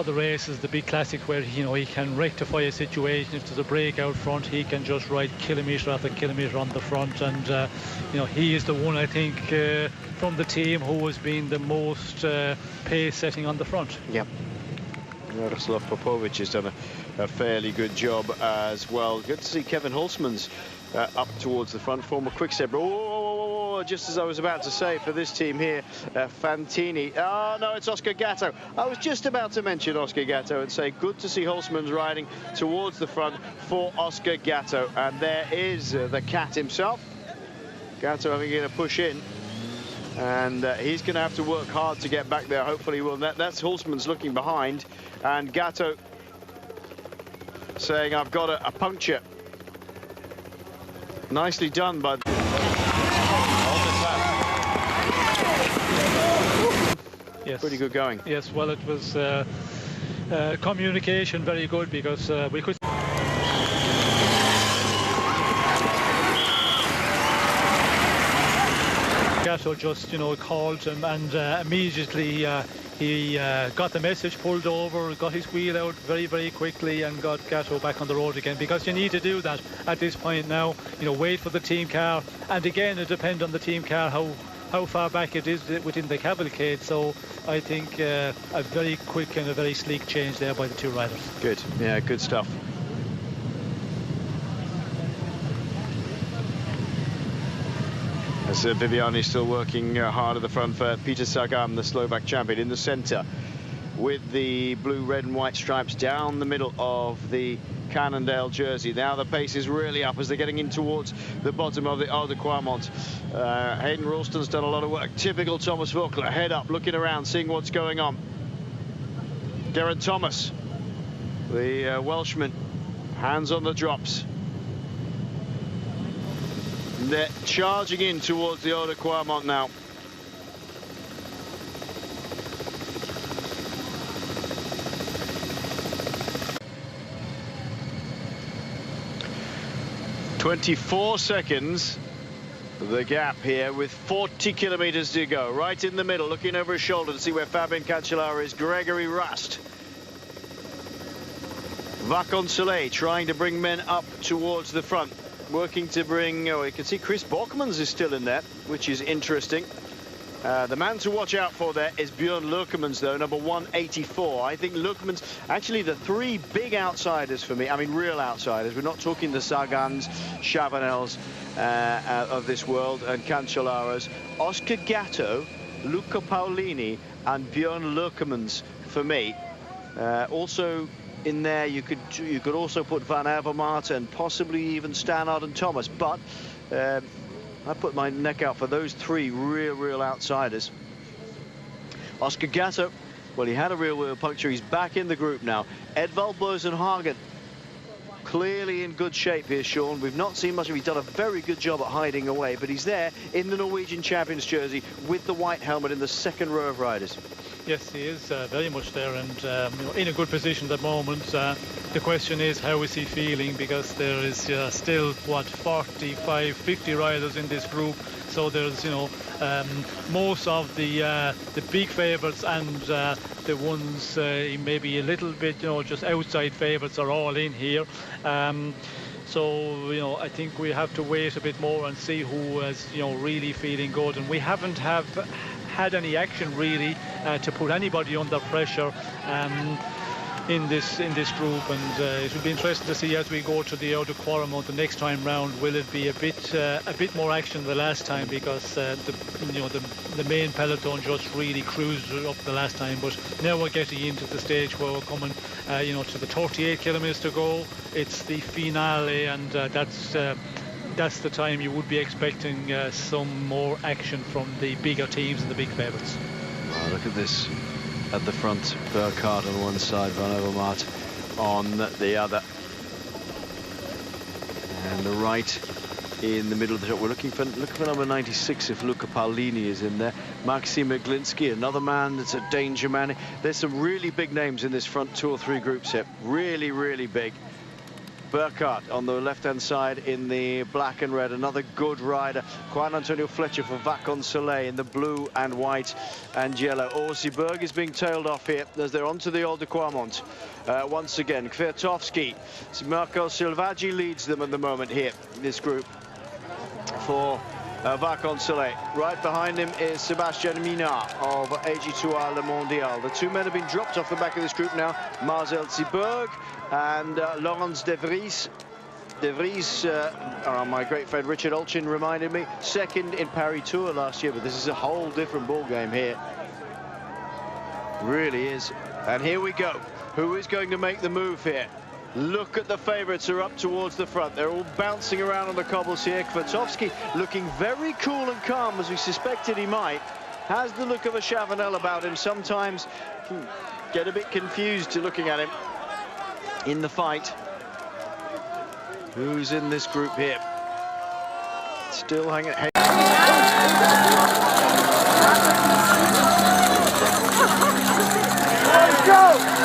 races, the big classic, where, you know, he can rectify a situation. If there's a break out front, he can just ride kilometre after kilometre on the front, and you know, he is the one, I think, from the team who has been the most pace setting on the front. Yep. Jaroslav Popovic has done a fairly good job as well. Good to see Kevin Holzmans up towards the front. Former Quickstep. Oh, just as I was about to say for this team here, Fantini. Oh no, it's Oscar Gatto. I was just about to mention Oscar Gatto and say good to see Holzmans riding towards the front for Oscar Gatto. And there is the cat himself. Gatto having to push in. And he's going to have to work hard to get back there. Hopefully he will. That's Holzmans looking behind. And Gatto saying, I've got a puncture. Nicely done by... Yes. Pretty good going. Yes, well, it was communication very good because we could... Gatto just, called him and immediately he got the message, pulled over, got his wheel out very, very quickly and got Gatto back on the road again, because you need to do that at this point now, wait for the team car. And again, it depends on the team car how far back it is within the cavalcade. So I think a very quick and a very sleek change there by the two riders. Good, yeah, good stuff. As Viviani still working hard at the front for Peter Sagan, the Slovak champion, in the centre with the blue, red and white stripes down the middle of the Cannondale jersey. Now the pace is really up as they're getting in towards the bottom of the Ronde de Quarmont. Hayden Ralston's done a lot of work. Typical Thomas Voeckler, head up, looking around, seeing what's going on. Geraint Thomas, the Welshman, hands on the drops. They're charging in towards the Ronde de Quarmont now. "24 seconds, the gap here with 40 kilometers to go. Right in the middle, looking over his shoulder to see where Fabian Cancellara is, Gregory Rust. Vacansoleil trying to bring men up towards the front. Working to bring, you can see Chris Bokmans is still in there, which is interesting. The man to watch out for there is Björn Lurkemans, though, number 184. I think Lurkemans, actually the three big outsiders for me, I mean real outsiders. We're not talking the Sagans, Chavanels of this world and Cancellaras. Oscar Gatto, Luca Paolini and Björn Lurkemans for me. Also in there, you could also put Van Avermaet and possibly even Stannard and Thomas, but I put my neck out for those three real outsiders. Oscar Gatto, well, he had a real wheel puncture. He's back in the group now. Edvald Boasson-Hagen, clearly in good shape here, Sean. We've not seen much of him. He's done a very good job at hiding away, but he's there in the Norwegian champions jersey with the white helmet in the second row of riders. Yes, he is very much there and in a good position at the moment. The question is, how is he feeling? Because there is still, what, 45, 50 riders in this group. So there's, most of the big favourites and the ones maybe a little bit, just outside favourites are all in here. So, I think we have to wait a bit more and see who is, really feeling good. And we haven't had any action really to put anybody under pressure in this group, and it will be interesting to see as we go to the Ronde de Quarmont the next time round. Will it be a bit more action the last time, because the main peloton just really cruised up the last time, but now we're getting into the stage where we're coming to the 38 kilometers to go. It's the finale, and that's the time you would be expecting some more action from the bigger teams and the big favourites. Oh, look at this at the front. Burkhardt on one side, Van Avermaet on the other. And the right in the middle of the shot. We're looking for number 96 if Luca Paolini is in there. Maxim Iglinski, another man that's a danger man. There's some really big names in this front two or three groups here. Really big. Burkhardt on the left-hand side in the black and red, another good rider. Juan Antonio Fletcher for Vacansoleil in the blue and white and yellow. Orsiberg is being tailed off here as they're onto the Ronde de Quarmont. Once again, Kwiatkowski. Marco Silvaggi leads them at the moment here, this group for Vacansoleil. Right behind him is Sébastien Minard of AG2R Le Mondial. The two men have been dropped off the back of this group now. Marcel Tsiberg and Laurens de Vries. De Vries, my great friend Richard Olchin reminded me, second in Paris Tour last year, but this is a whole different ball game here. Really is. And here we go. Who is going to make the move here? Look at the favourites are up towards the front. They're all bouncing around on the cobbles here. Kwiatkowski looking very cool and calm, as we suspected he might. Has the look of a Chavanel about him. Sometimes get a bit confused looking at him in the fight. Who's in this group here? Still hanging. Let's go!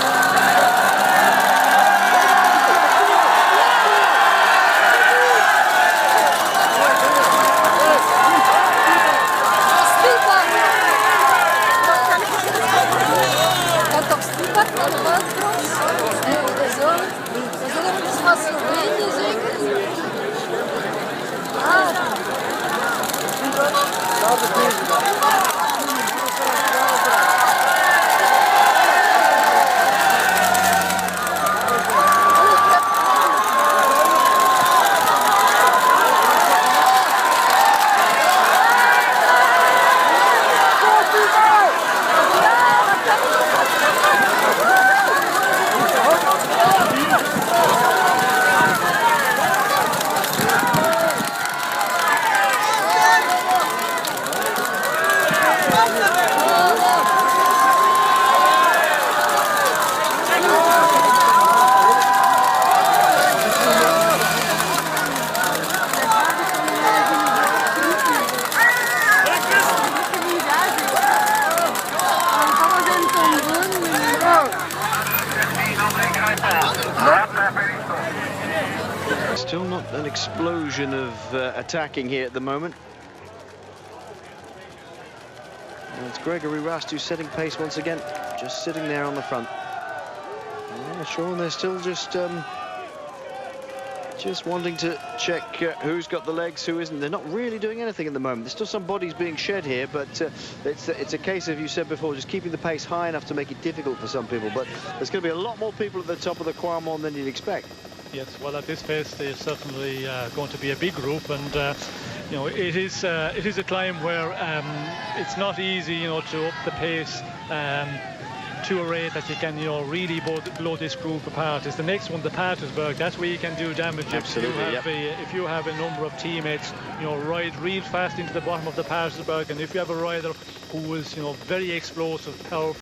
Still not an explosion of attacking here at the moment. And it's Gregory Rast who's setting pace once again, just sitting there on the front. Yeah, Sean, they're still just wanting to check who's got the legs, who isn't. They're not really doing anything at the moment. There's still some bodies being shed here, but it's a case of, you said before, just keeping the pace high enough to make it difficult for some people. But there's going to be a lot more people at the top of the Quarmont than you'd expect. Yes, well, at this pace, there's certainly going to be a big group, and you know, it is a climb where it's not easy, you know, to up the pace to a rate that you can, you know, really blow this group apart. It's the next one, the Patersburg. That's where you can do damage. Absolutely, if you have a number of teammates, you know, ride real fast into the bottom of the Patersburg, and if you have a rider who is, you know, very explosive, powerful.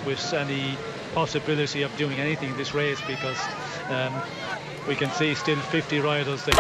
With any possibility of doing anything in this race, because we can see still 50 riders there.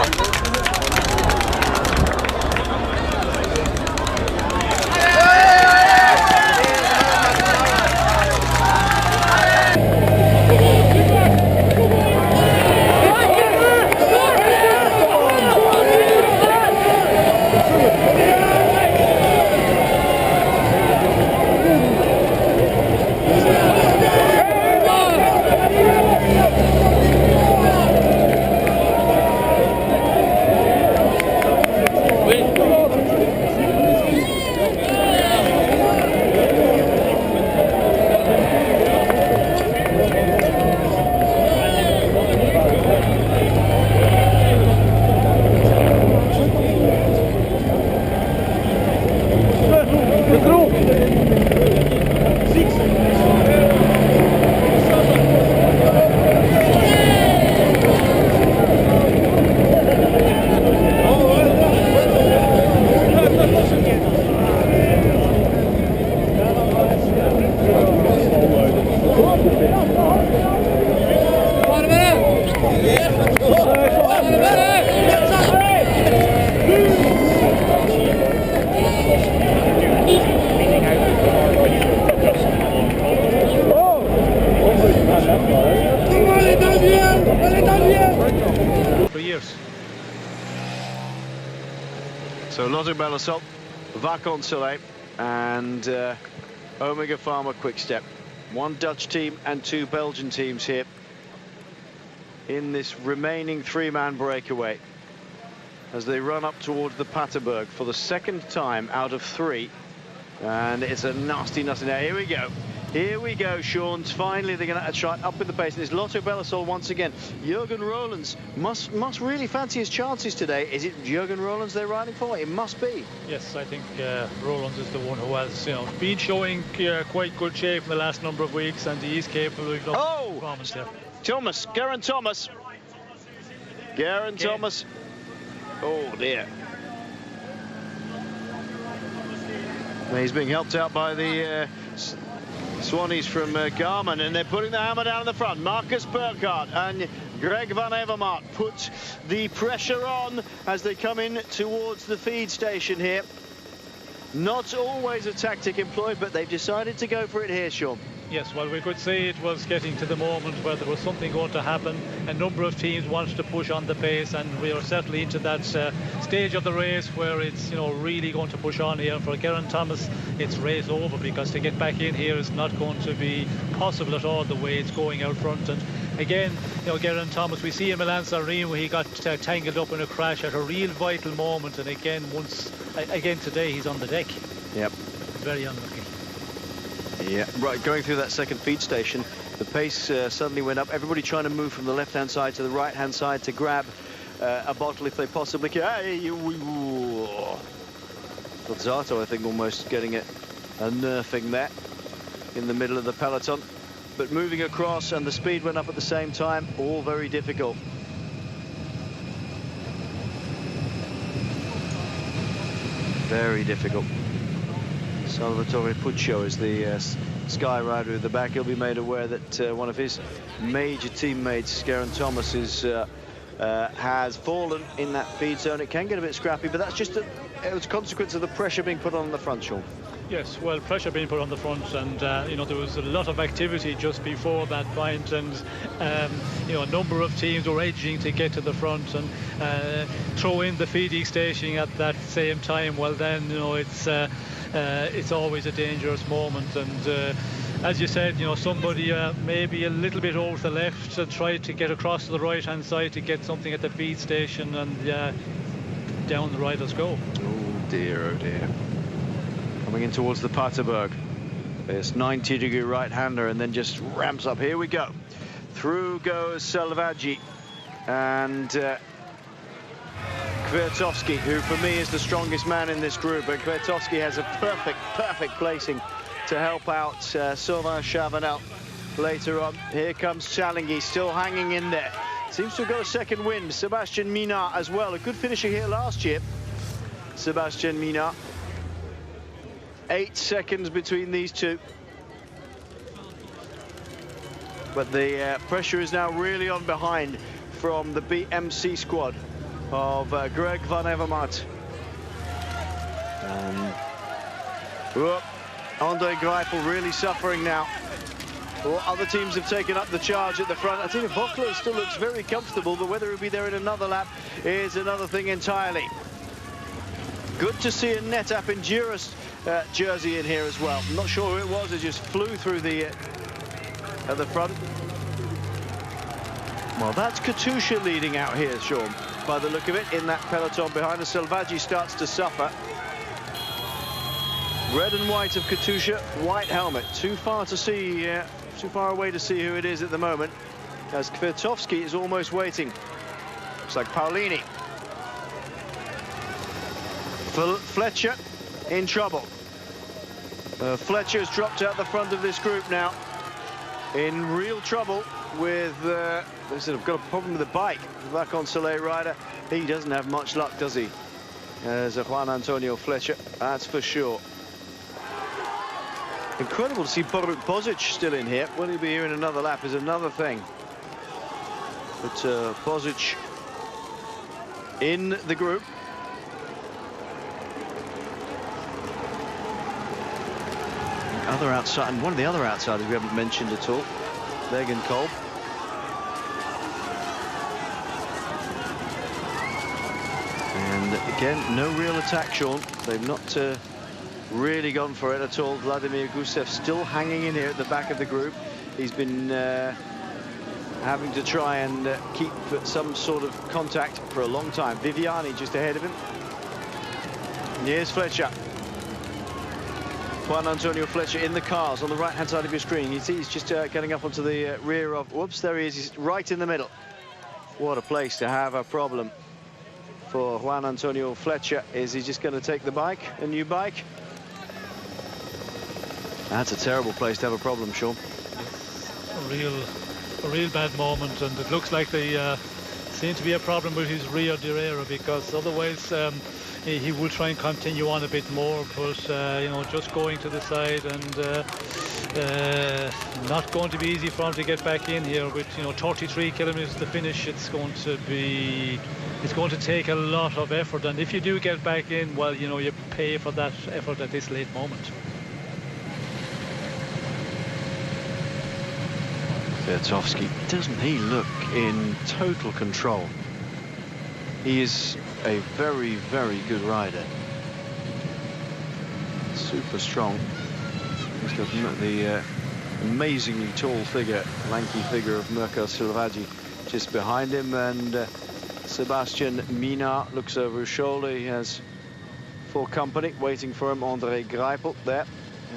So Lotto Belisol, Vacansoleil and Omega Pharma Quickstep. One Dutch team and two Belgian teams here in this remaining three-man breakaway as they run up towards the Paterberg for the second time out of three. And it's a nasty. Now, here we go. Here we go, Sean. Finally, they're going to try up with the pace. And it's Lotto Belisol once again. Jurgen Roelands must really fancy his chances today. Is it Jurgen Roelands they're riding for? It must be. Yes, I think Roelands is the one who has, been showing quite good shape in the last number of weeks, and he is capable of performance there. Thomas, Geraint Thomas. Geraint Thomas. Oh dear. He's being helped out by the Swannies from Garmin, and they're putting the hammer down in the front. Marcus Burkhardt and Greg van Avermaet put the pressure on as they come in towards the feed station here. Not always a tactic employed, but they've decided to go for it here, Sean. Yes, well, we could say it was getting to the moment where there was something going to happen. A number of teams wanted to push on the pace, and we are certainly into that stage of the race where it's, really going to push on here. For Geraint Thomas, it's race over, because to get back in here is not going to be possible at all the way it's going out front. And again, Geraint Thomas, we see him in Flanders-Rundfahrt where he got tangled up in a crash at a real vital moment, and again today he's on the deck. Yep. Very unlucky. Yeah, right, going through that second feed station, the pace suddenly went up. Everybody trying to move from the left-hand side to the right-hand side to grab a bottle if they possibly can. Pozzato, I think, almost getting a nerfing there in the middle of the peloton. But moving across, and the speed went up at the same time, all very difficult. Very difficult. Salvatore Puccio is the Sky rider at the back. He'll be made aware that one of his major teammates, Geraint Thomas, has fallen in that feed zone. It can get a bit scrappy, but that's just a consequence of the pressure being put on the front, Sean. Yes, well, pressure being put on the front, and there was a lot of activity just before that point, and a number of teams were edging to get to the front and throw in the feeding station at that same time. Well, then it's always a dangerous moment, and as you said, somebody maybe a little bit over the left and tried to get across to the right hand side to get something at the feed station, and down the riders go. Oh dear, oh dear. Coming in towards the Paterberg. This 90-degree right-hander, and then just ramps up. Here we go. Through goes Selvaggi and Kwiatkowski, who for me is the strongest man in this group. But Kwiatkowski has a perfect placing to help out Sylvain Chavanel later on. Here comes Chalingi, still hanging in there. Seems to have got a second wind. Sebastian Minard as well. A good finisher here last year. Sebastian Minard. 8 seconds between these two. But the pressure is now really on behind from the BMC squad of Greg van Avermaet. Andre Greipel really suffering now. Well, other teams have taken up the charge at the front. I think Okolo still looks very comfortable, but whether he'll be there in another lap is another thing entirely. Good to see a NetApp Endurance jersey in here as well. I'm not sure who it was. It just flew through the at the front. Well, that's Katusha leading out here, Sean, by the look of it, in that peloton behind us. Selvaggi starts to suffer. Red and white of Katusha, white helmet. Too far to see, too far away to see who it is at the moment, as Kwiatkowski is almost waiting. Looks like Paulini. Fletcher in trouble. Fletcher's dropped out the front of this group now. In real trouble with, they said, I've got a problem with the bike. Vacansoleil rider. He doesn't have much luck, does he? As a Juan Antonio Fletcher, that's for sure. Incredible to see Bozic still in here. Will he be here in another lap is another thing. But Bozic in the group. Other outside, and one of the other outsiders we haven't mentioned at all, Megan Kolb. And Again, no real attack, Sean. They've not really gone for it at all. Vladimir Gusev still hanging in here at the back of the group. He's been having to try and keep some sort of contact for a long time. Viviani just ahead of him. And here's Fletcher. Juan Antonio Fletcher in the cars on the right-hand side of your screen. You see he's just getting up onto the rear of... Whoops, there he is. He's right in the middle. What a place to have a problem for Juan Antonio Fletcher. Is he just going to take the bike, a new bike? That's a terrible place to have a problem, Sean. A real bad moment, and it looks like they seem to be a problem with his rear derailleur, because otherwise he will try and continue on a bit more, but you know, just going to the side and not going to be easy for him to get back in here. With 33 kilometers to finish, it's going to take a lot of effort, and if you do get back in, well, you pay for that effort at this late moment. Kwiatkowski, doesn't he look in total control? He is a very, very good rider. Super strong. He's got the amazingly tall figure, lanky figure of Mirko Silvaggi just behind him, and Sebastian Minnaert looks over his shoulder. He has full company waiting for him. André Greipel there,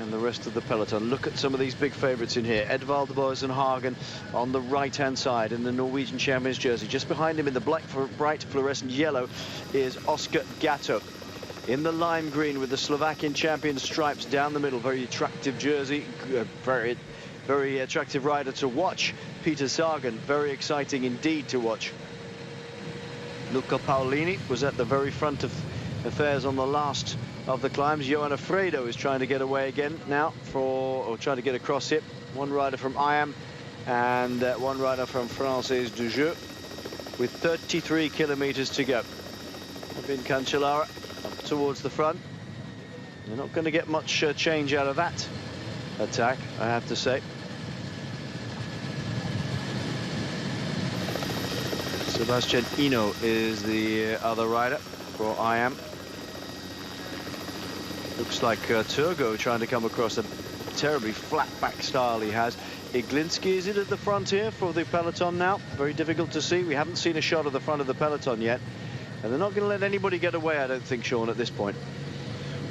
and the rest of the peloton. Look at some of these big favourites in here. Edvald Boasson-Hagen on the right-hand side in the Norwegian Champions jersey. Just behind him in the bright fluorescent yellow is Oscar Gatto. In the lime green with the Slovakian champion stripes down the middle. Very attractive jersey. Very, very attractive rider to watch. Peter Sagan, very exciting indeed to watch. Luca Paolini was at the very front of affairs on the last of the climbs. Johan Alfredo is trying to get away again now, or trying to get across it. One rider from IAM and one rider from Française du Jeu with 33 kilometers to go. Fabian Cancellara up towards the front. They're not going to get much change out of that attack, I have to say. Sebastian Ino is the other rider for IAM. Looks like Turgo trying to come across a terribly flat back style he has. Iglinski is it at the front here for the peloton now. Very difficult to see. We haven't seen a shot of the front of the peloton yet. And they're not going to let anybody get away, I don't think, Sean, at this point.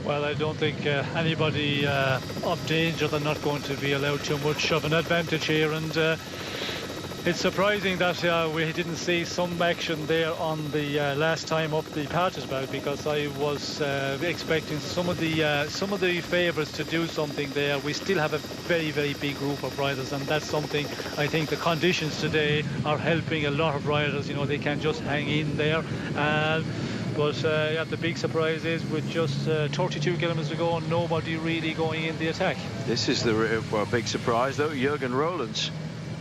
Well, I don't think anybody of danger. They're not going to be allowed too much of an advantage here. And it's surprising that we didn't see some action there on the last time up the Patersberg, because I was expecting some of the favourites to do something there. We still have a very, very big group of riders, and that's something I think the conditions today are helping a lot of riders. They can just hang in there. But yeah, the big surprise is with just 32 kilometers to go, nobody really going in the attack. This is the big surprise, though. Jürgen Roelands.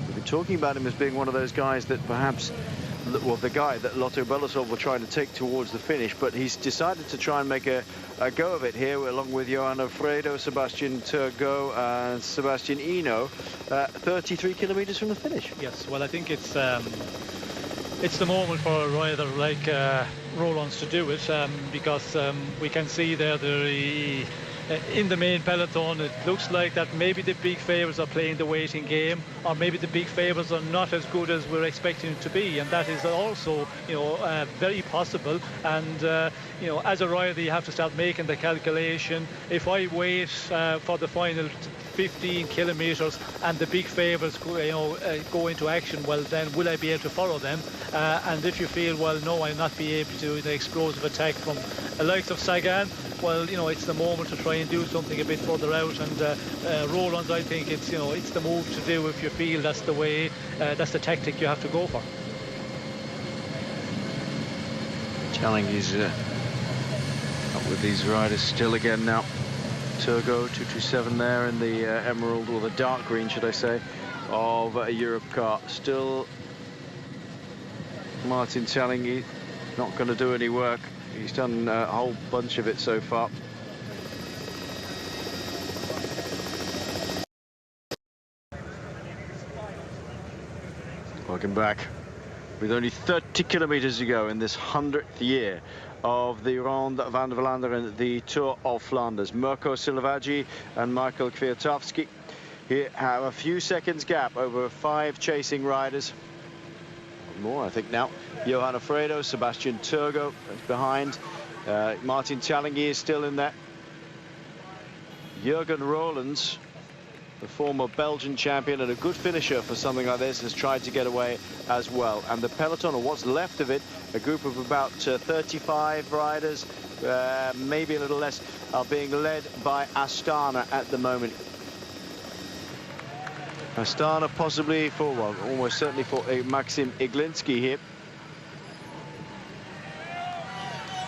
We've been talking about him as being one of those guys that perhaps, well, the guy that Lotto Belasov were trying to take towards the finish, but he's decided to try and make a go of it here, along with Johan Alfredo, Sebastian Turgot and Sebastian Ino, 33 kilometers from the finish. Yes, well, I think it's the moment for a rider like Roelands to do it, because we can see there in the main peloton, it looks like that maybe the big favourites are playing the waiting game, or maybe the big favourites are not as good as we're expecting it to be, and that is also, very possible. And as a rider, you have to start making the calculation. If I wait for the final 15 kilometers and the big favourites go into action, well, then will I be able to follow them? And if you feel, well, no, I'll not be able to, the explosive attack from the likes of Sagan, well, it's the moment to try and do something a bit further out. And Roelands, I think it's the move to do if you feel that's the way, that's the tactic you have to go for. Telling he's up with these riders still again now. Turgo 227 there in the emerald, or the dark green, should I say, of a Europe car. Still Martin Telling he's not going to do any work. He's done a whole bunch of it so far. Welcome back. With only 30 kilometers to go in this 100th year of the Ronde van Vlaanderen, the Tour of Flanders. Mirko Silvaggi and Michael Kwiatkowski here have a few seconds gap over 5 chasing riders. More, I think, now. Johan Alfredo, Sebastian Turgo is behind. Martin Tjallingi is still in there. Jurgen Roelands, the former Belgian champion and a good finisher for something like this, has tried to get away as well. And the peloton, or what's left of it, a group of about 35 riders, maybe a little less, are being led by Astana at the moment. Astana possibly for, well, almost certainly for Maxim Iglinski here.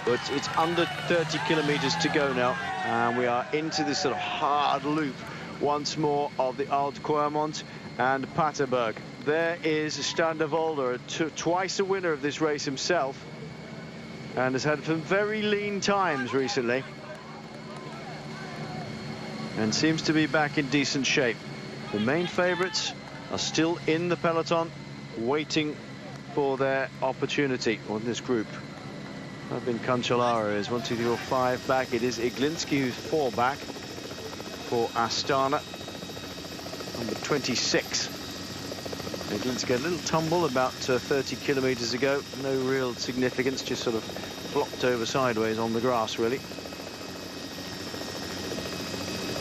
But it's under 30 kilometers to go now, and we are into this sort of hard loop once more of the Oud-Quermont and Paterberg. There is Stan de Volder, twice a winner of this race himself, and has had some very lean times recently, and seems to be back in decent shape. The main favourites are still in the peloton, waiting for their opportunity on this group. I've been Cancellara is 1, 2, 3, 4, 5 back. It is Iglinski who's 4 back for Astana, number 26. Iglinski had a little tumble about 30 kilometres ago. No real significance, just sort of flopped over sideways on the grass, really.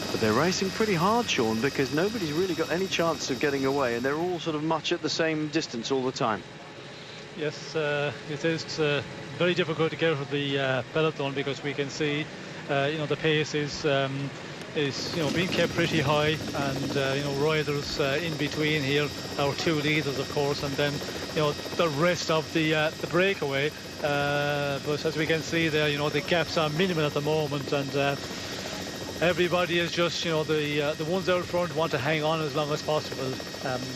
But they're racing pretty hard, Sean, because nobody's really got any chance of getting away, and they're all sort of much at the same distance all the time. Yes, it is very difficult to get out of the peloton, because we can see, you know, the pace is you know, being kept pretty high, and you know, riders in between here, our 2 leaders, of course, and then, you know, the rest of the breakaway. But as we can see there, you know, the gaps are minimal at the moment, and everybody is just, you know, the ones out front want to hang on as long as possible.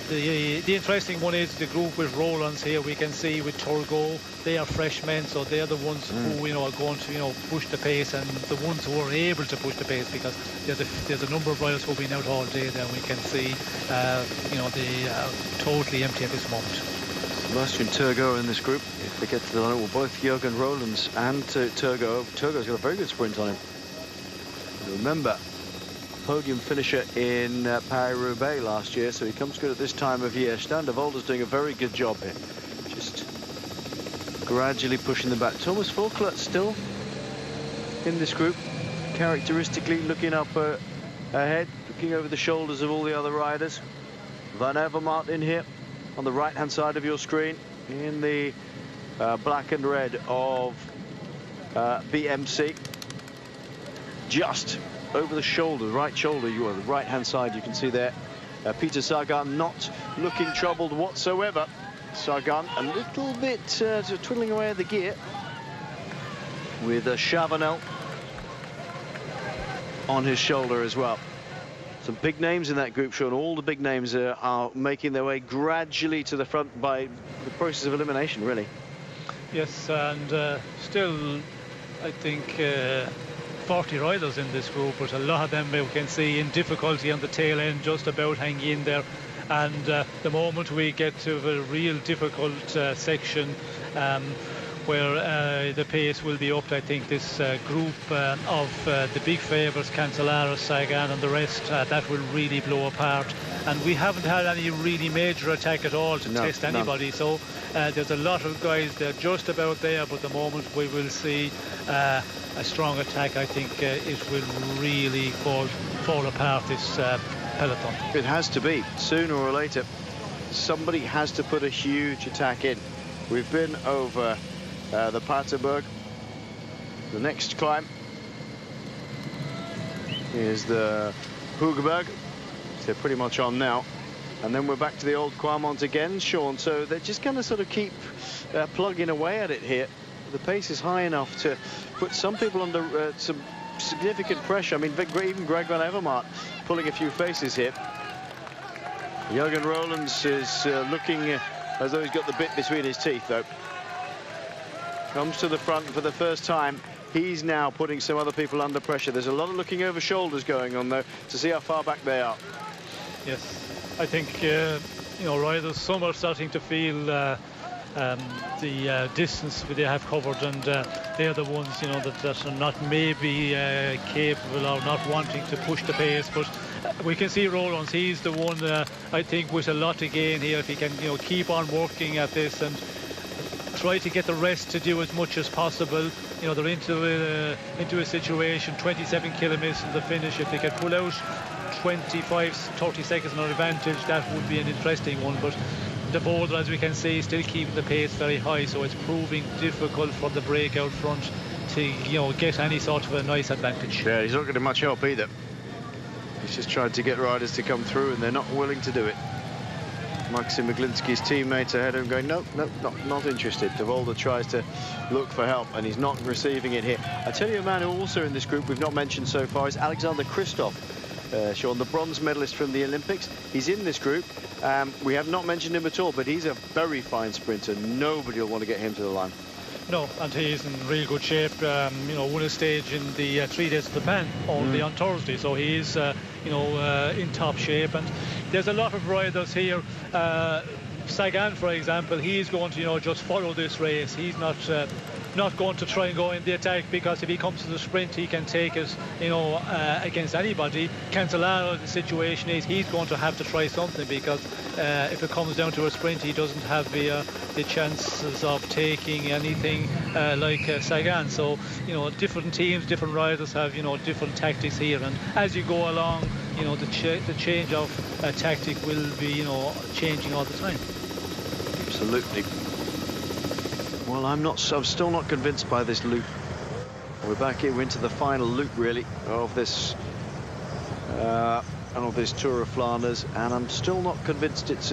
The interesting one is the group with Roelands here. We can see with Turgo, they are freshmen, so they are the ones who, you know, are going to, you know, push the pace, and the ones who are able to push the pace, because there's a number of riders who've been out all day there. We can see, you know, they are totally empty at this moment. Sebastian Turgo in this group. If they get to the line, well, both Jurgen Roelands and Turgo. Turgo's got a very good sprint on him. Remember, podium finisher in Paris-Roubaix last year, so he comes good at this time of year. Stan de Volder's doing a very good job here, just gradually pushing them back. Thomas Voeckler still in this group, characteristically looking up ahead, looking over the shoulders of all the other riders. Van Avermaet in here on the right-hand side of your screen, in the black and red of BMC. Just over the shoulder, right shoulder, you are the right-hand side, you can see there. Peter Sagan not looking troubled whatsoever. Sagan a little bit twiddling away at the gear, with Chavanel on his shoulder as well. Some big names in that group, Sean. All the big names are making their way gradually to the front by the process of elimination, really. Yes, and still, I think, 40 riders in this group, but a lot of them we can see in difficulty on the tail end, just about hanging in there. And the moment we get to the real difficult section, where the pace will be upped, I think this group of the big favourites, Cancellara, Sagan and the rest, that will really blow apart. And we haven't had any really major attack at all to test anybody, so there's a lot of guys, they're just about there, but the moment we will see a strong attack, I think it will really fall apart, this peloton. It has to be, sooner or later. Somebody has to put a huge attack in. We've been over the Paterberg. The next climb is the Hoogberg. They're pretty much on now. And then we're back to the Oud-Quermont again, Sean. So they're just going to sort of keep plugging away at it here. The pace is high enough to put some people under some significant pressure. I mean, even Greg Van Avermaet pulling a few faces here. Jurgen Roelands is looking as though he's got the bit between his teeth, though. Comes to the front for the first time. He's now putting some other people under pressure. There's a lot of looking over shoulders going on, though, to see how far back they are. Yes, I think, you know, riders, some are starting to feel the distance they have covered, and they're the ones, you know, that are not maybe capable or not wanting to push the pace. But we can see Rollins, he's the one I think with a lot to gain here if he can, you know, keep on working at this and try to get the rest to do as much as possible. You know, they're into a situation 27 kilometers in the finish. If they can pull out 25-30 seconds on advantage, that would be an interesting one. But the boulder, as we can see, still keeping the pace very high, so it's proving difficult for the breakout front to, you know, get any sort of a nice advantage. Yeah, he's not getting much help either. He's just trying to get riders to come through, and they're not willing to do it. Maxim Maglinski's teammates ahead of him going, no, not interested. De Volder tries to look for help, and he's not receiving it here. I tell you, a man who also in this group we've not mentioned so far is Alexander Kristoff. Sean, the bronze medalist from the Olympics. He's in this group. We have not mentioned him at all, but he's a very fine sprinter. Nobody will want to get him to the line. No, and he's in real good shape. You know, won a stage in the 3 days of Japan only on Thursday, so he's you know, in top shape. And there's a lot of riders here. Sagan, for example, he's going to, you know, just follow this race. He's not going to try and go in the attack, because if he comes to the sprint, he can take it, you know, against anybody. Cancellara, the situation is he's going to have to try something, because if it comes down to a sprint, he doesn't have the chances of taking anything like Sagan. So, you know, different teams, different riders have, you know, different tactics here, and as you go along, you know, the change of tactic will be, you know, changing all the time. Absolutely. Well, I'm still not convinced by this loop. We're back here into the final loop, really, of this Tour of Flanders, and I'm still not convinced it's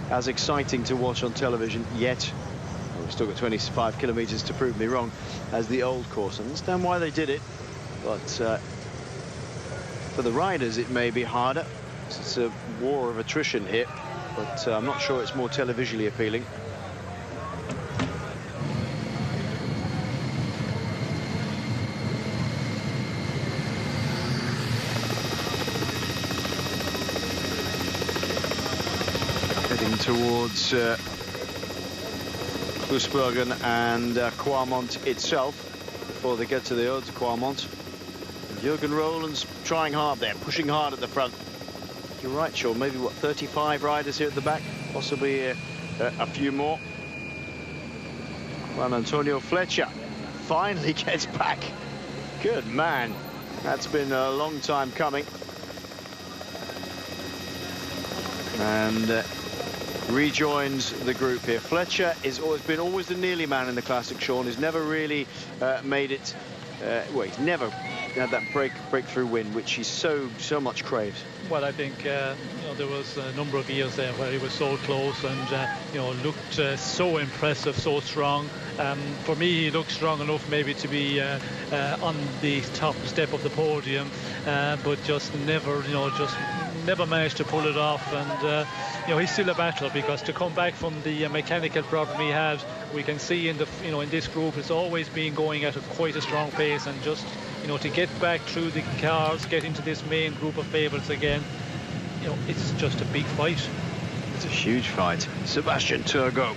as exciting to watch on television yet. We've still got 25 kilometers to prove me wrong, as the old course. I understand why they did it, but for the riders it may be harder. It's a war of attrition here, but I'm not sure it's more televisually appealing. Towards Kloosbergen and Kwarmont itself before they get to the Ode de Kwarmont. Jurgen Rollins trying hard there, pushing hard at the front. You're right, Sean, maybe what, 35 riders here at the back, possibly a few more. Juan Antonio Fletcher finally gets back. Good man, that's been a long time coming. And rejoins the group here. Fletcher has always the nearly man in the classic, Sean. He's never really made it. Well, he's never had that breakthrough win, which he so much craves. Well, I think you know, there was a number of years there where he was so close and you know, looked so impressive, so strong. For me, he looked strong enough maybe to be on the top step of the podium, but just never, you know, never managed to pull it off. And you know, he's still a battler, because to come back from the mechanical problem he had, we can see in the, you know, in this group, it's always been going at quite a strong pace, and just, you know, to get back through the cars, get into this main group of favourites again, you know, it's just a big fight. It's a huge fight. Sebastian Turgot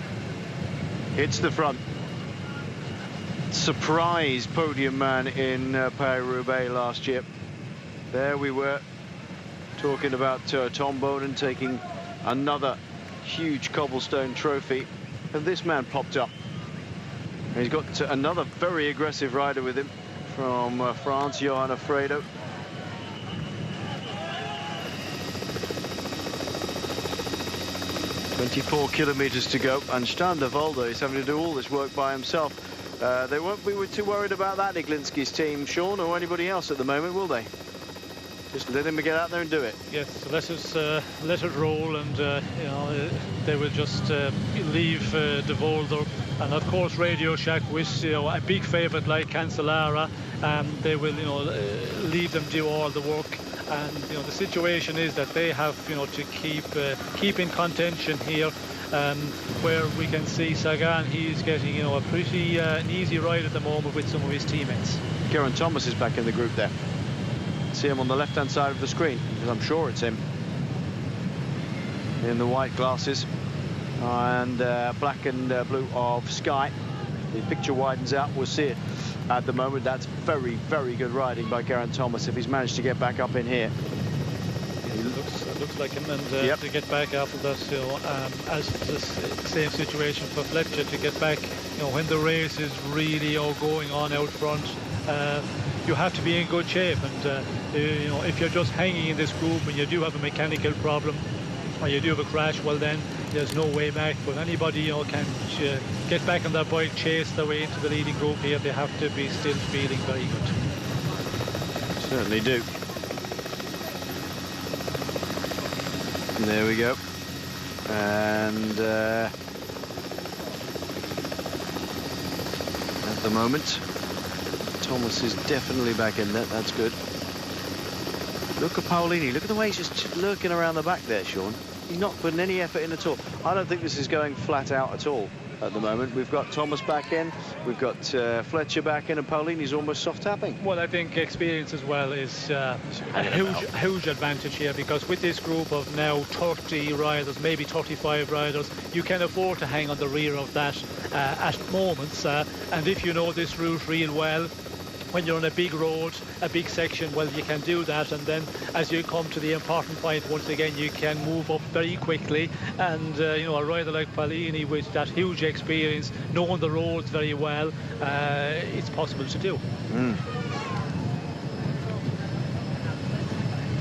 hits the front. Surprise podium man in Paris-Roubaix last year. There we were talking about Tom Bowden taking another huge cobblestone trophy, and this man popped up. He's got another very aggressive rider with him from France, Johan Alfredo. "24 kilometers to go, and Stan de Volder is having to do all this work by himself. They won't be too worried about that, Iglinski's team, Sean, or anybody else at the moment, will they? Just let him get out there and do it." Yes, let it roll, and you know, they will just leave De Volder, and of course Radio Shack with, you know, a big favourite like Cancellara, they will, you know, leave them do all the work. And you know, the situation is that they have, you know, to keep in contention here, where we can see Sagan, he's getting, you know, a pretty an easy ride at the moment with some of his teammates. Geraint Thomas is back in the group there. See him on the left-hand side of the screen, because I'm sure it's him in the white glasses. and black and blue of Sky. The picture widens out, we'll see it at the moment. That's very, very good riding by Geraint Thomas if he's managed to get back up in here. It looks like him, and to get back after that, as the same situation for Fletcher to get back, when the race is really going on out front, you have to be in good shape, and if you're just hanging in this group and you do have a mechanical problem or you do have a crash, well then there's no way back. But anybody can get back on their bike, chase their way into the leading group here, they have to be still feeling very good. Certainly do. There we go. And at the moment, Thomas is definitely back in there. That's good. Look at Paolini. Look at the way he's just lurking around the back there, Sean. He's not putting any effort in at all. I don't think this is going flat out at all at the moment. We've got Thomas back in, we've got Fletcher back in, and Paolini's almost soft tapping. Well, I think experience as well is a huge advantage here, because with this group of now 30 riders, maybe 35 riders, you can afford to hang on the rear of that at moments. And if you know this route real well, when you're on a big road, a big section, well, you can do that, and then as you come to the important point, once again, you can move up very quickly. And a rider like Paolini with that huge experience, knowing the roads very well, it's possible to do.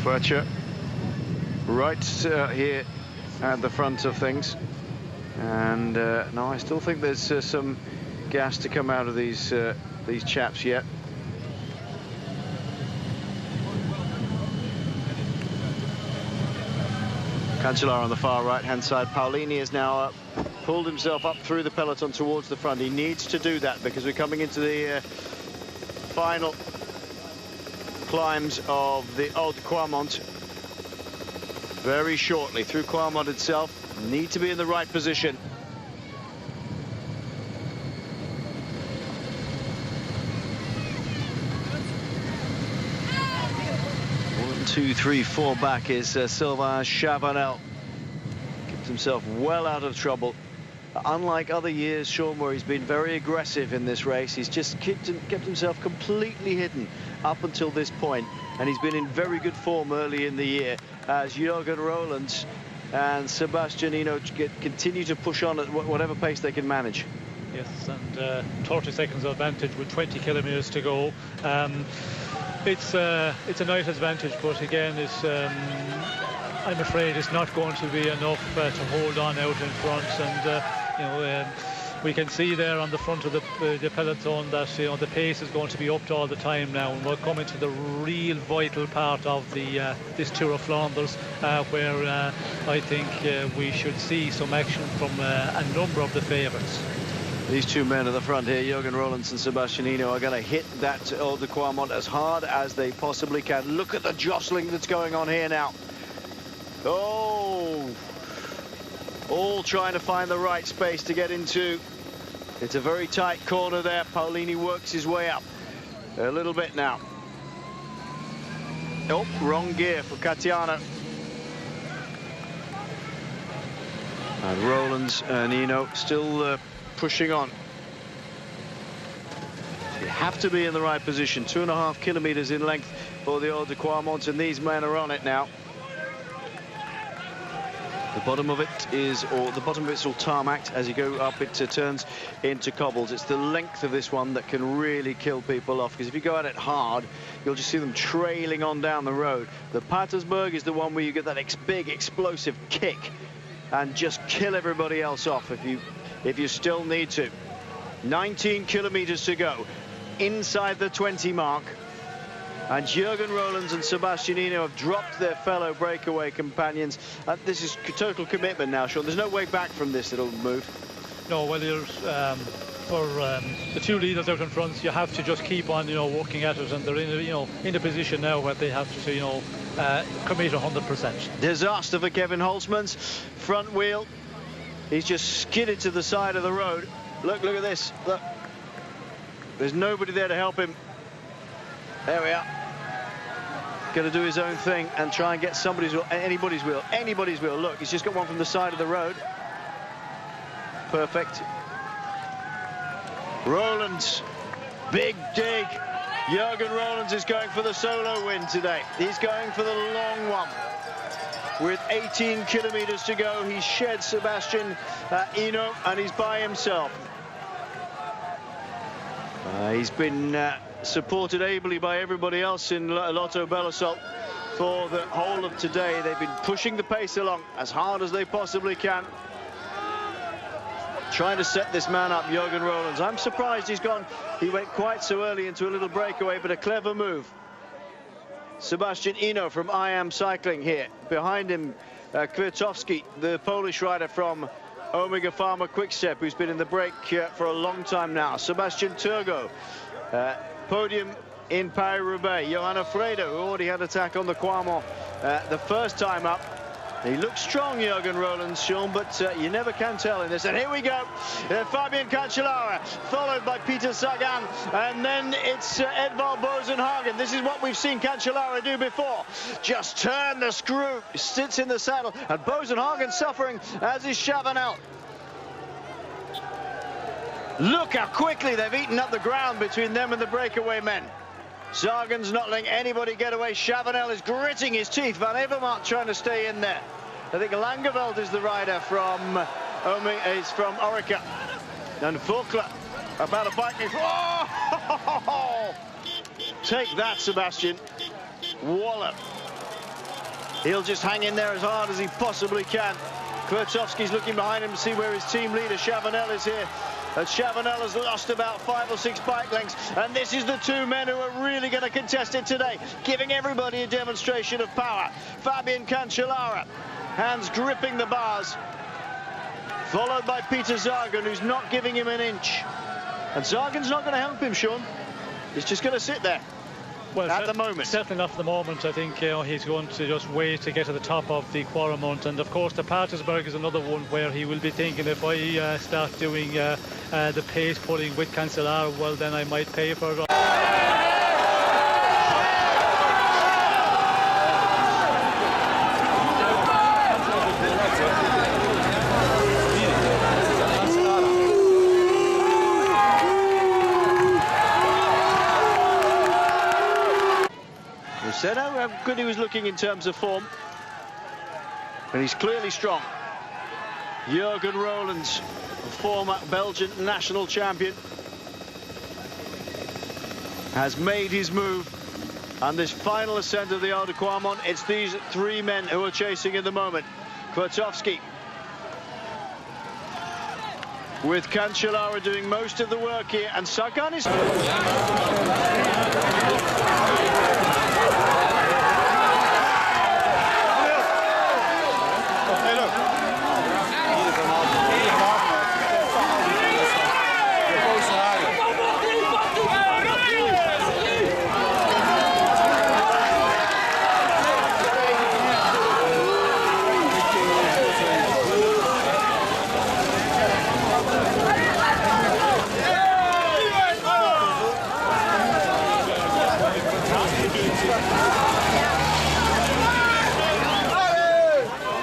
Fletcher right here at the front of things, and no, I still think there's some gas to come out of these chaps yet. Cancellara on the far right-hand side. Paolini has now pulled himself up through the peloton towards the front. He needs to do that because we're coming into the final climbs of the Haute Quamont very shortly. Through Quamont itself, need to be in the right position. 2, 3, 4 back is Sylvain Chavanel. Kept himself well out of trouble. Unlike other years, Sean, where he's been very aggressive in this race, he's just kept himself completely hidden up until this point, and he's been in very good form early in the year as Jürgen Roelands and Sebastianino continue to push on at whatever pace they can manage. Yes, and 30 seconds of advantage with 20 kilometers to go. It's a nice advantage, but again, I'm afraid it's not going to be enough to hold on out in front. And we can see there on the front of the peloton that the pace is going to be upped all the time now, and we're coming to the real vital part of this Tour of Flanders, where I think we should see some action from a number of the favourites. These two men at the front here, Jürgen Roelands and Sebastianino, are going to hit that Haute Quamont as hard as they possibly can. Look at the jostling that's going on here now. Oh, all trying to find the right space to get into. It's a very tight corner there. Paolini works his way up a little bit now. Oh, wrong gear for Catiano. And Roelands and Nino still pushing on. You have to be in the right position. 2.5 kilometers in length for the Haute Quamont, and these men are on it now. The bottom of it is, all tarmac. As you go up, it turns into cobbles. It's the length of this one that can really kill people off, because if you go at it hard, you'll just see them trailing on down the road. The Patersburg is the one where you get that big explosive kick and just kill everybody else off if you still need to. 19 kilometers to go inside the 20 mark, and Jürgen Roelands and Sebastianino have dropped their fellow breakaway companions. This is total commitment now, Sean. There's no way back from this little move. No, well, for the two leaders out in front, you have to just keep on working at it, and they're in a position now where they have to commit 100%. Disaster for Kevin Holzmans. Front wheel, he's just skidded to the side of the road. Look at this. Look, there's nobody there to help him. There we are. Going to do his own thing and try and get anybody's wheel. Look, he's just got one from the side of the road. perfect. Rollins, big dig. Jurgen Rollins is going for the solo win today. He's going for the long one. With 18 kilometers to go, he shed Sebastian Ino, and he's by himself. He's been supported ably by everybody else in Lotto Belisol for the whole of today. They've been pushing the pace along as hard as they possibly can, trying to set this man up, Jurgen Rollins. I'm surprised he went quite so early into a little breakaway, but a clever move. Sebastian Ino from IM Cycling here. Behind him, Kwiatkowski, the Polish rider from Omega Pharma Quickstep, who's been in the break for a long time now. Sebastian Turgo, podium in Paris-Roubaix. Johanna Fredo, who already had attack on the Quarmont the first time up. He looks strong, Jurgen Rollins, Sean, but you never can tell in this. And here we go, Fabian Cancellara, followed by Peter Sagan, and then it's Edvald Boasson-Hagen. This is what we've seen Cancellara do before. Just turn the screw, sits in the saddle, and Boasson-Hagen suffering, as is Chavanel. Look how quickly they've eaten up the ground between them and the breakaway men. Sagan's not letting anybody get away. Chavanel is gritting his teeth. Van Avermaet trying to stay in there. I think Langeveld is the rider from Orica. And Vogler about a bike. Oh! Take that, Sebastian. Wallop. He'll just hang in there as hard as he possibly can. Kwiatkowski's looking behind him to see where his team leader Chavanel is here. And Chavanel has lost about 5 or 6 bike lengths, and this is the two men who are really going to contest it today, giving everybody a demonstration of power. Fabian Cancellara, hands gripping the bars, followed by Peter Sagan, who's not giving him an inch. And Sagan's not going to help him, Sean. He's just going to sit there. Well, at the moment. Certainly not for the moment. I think he's going to just wait to get to the top of the Quarmont. And of course, the Patersburg is another one where he will be thinking, if I start doing the pace pulling with Cancellara, well, then I might pay for it. Said how good he was looking in terms of form, and he's clearly strong. Jurgen Rollins, former Belgian national champion, has made his move on this final ascent of the Oude Quarmont. It's these 3 men who are chasing in the moment. Kwiatkowski, with Cancellara doing most of the work here, and Sagan is...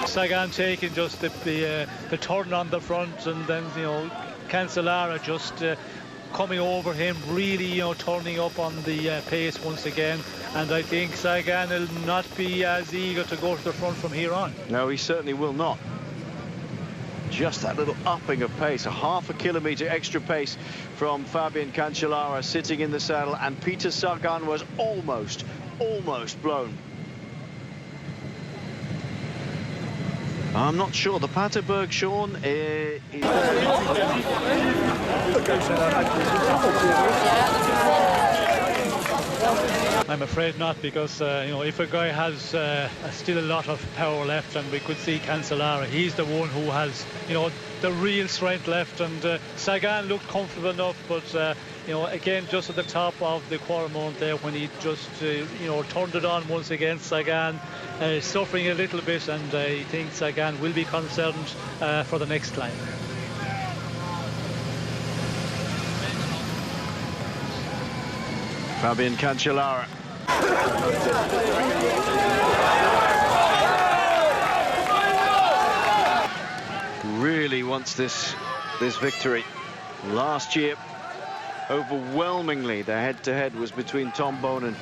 Sagan taking just the turn on the front, and then Cancellara just coming over him, really turning up on the pace once again. And I think Sagan will not be as eager to go to the front from here on. No, he certainly will not. Just that little upping of pace, a half a kilometre extra pace from Fabian Cancellara sitting in the saddle, and Peter Sagan was almost blown. I'm not sure. The Paterberg, Sean, I'm afraid not, because if a guy has still a lot of power left, and we could see Cancellara, he's the one who has the real strength left. And Sagan looked comfortable enough, but again, just at the top of the Quarmont there, when he just turned it on once again, Sagan suffering a little bit, and I think Sagan will be concerned for the next climb. Fabian Cancellara. Really wants this this victory. Last year, overwhelmingly, the head-to-head was between Tom Bonen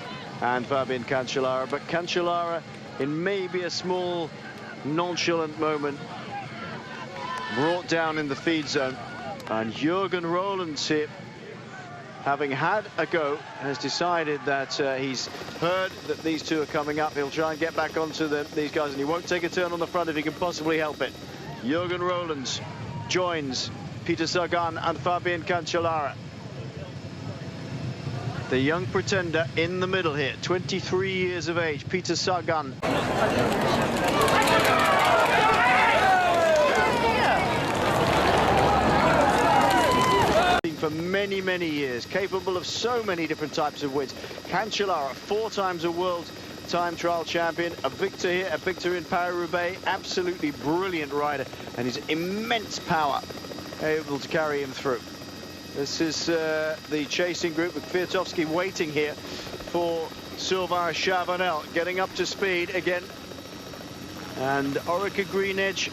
and Fabian Cancellara, but Cancellara, in maybe a small, nonchalant moment, brought down in the feed zone, and Jürgen Roelandts here, having had a go, has decided that he's heard that these two are coming up. He'll try and get back onto these guys, and he won't take a turn on the front if he can possibly help it. Jürgen Roelandts joins Peter Sagan and Fabian Cancellara. The young pretender in the middle here, 23 years of age, Peter Sagan. For many, many years, capable of so many different types of wins. Cancellara, 4 times a world time trial champion, a victor here, a victor in Paris-Roubaix, absolutely brilliant rider, and his immense power able to carry him through. This is the chasing group with Kwiatkowski waiting here for Sylvain Chavanel, getting up to speed again, and Orica Green Edge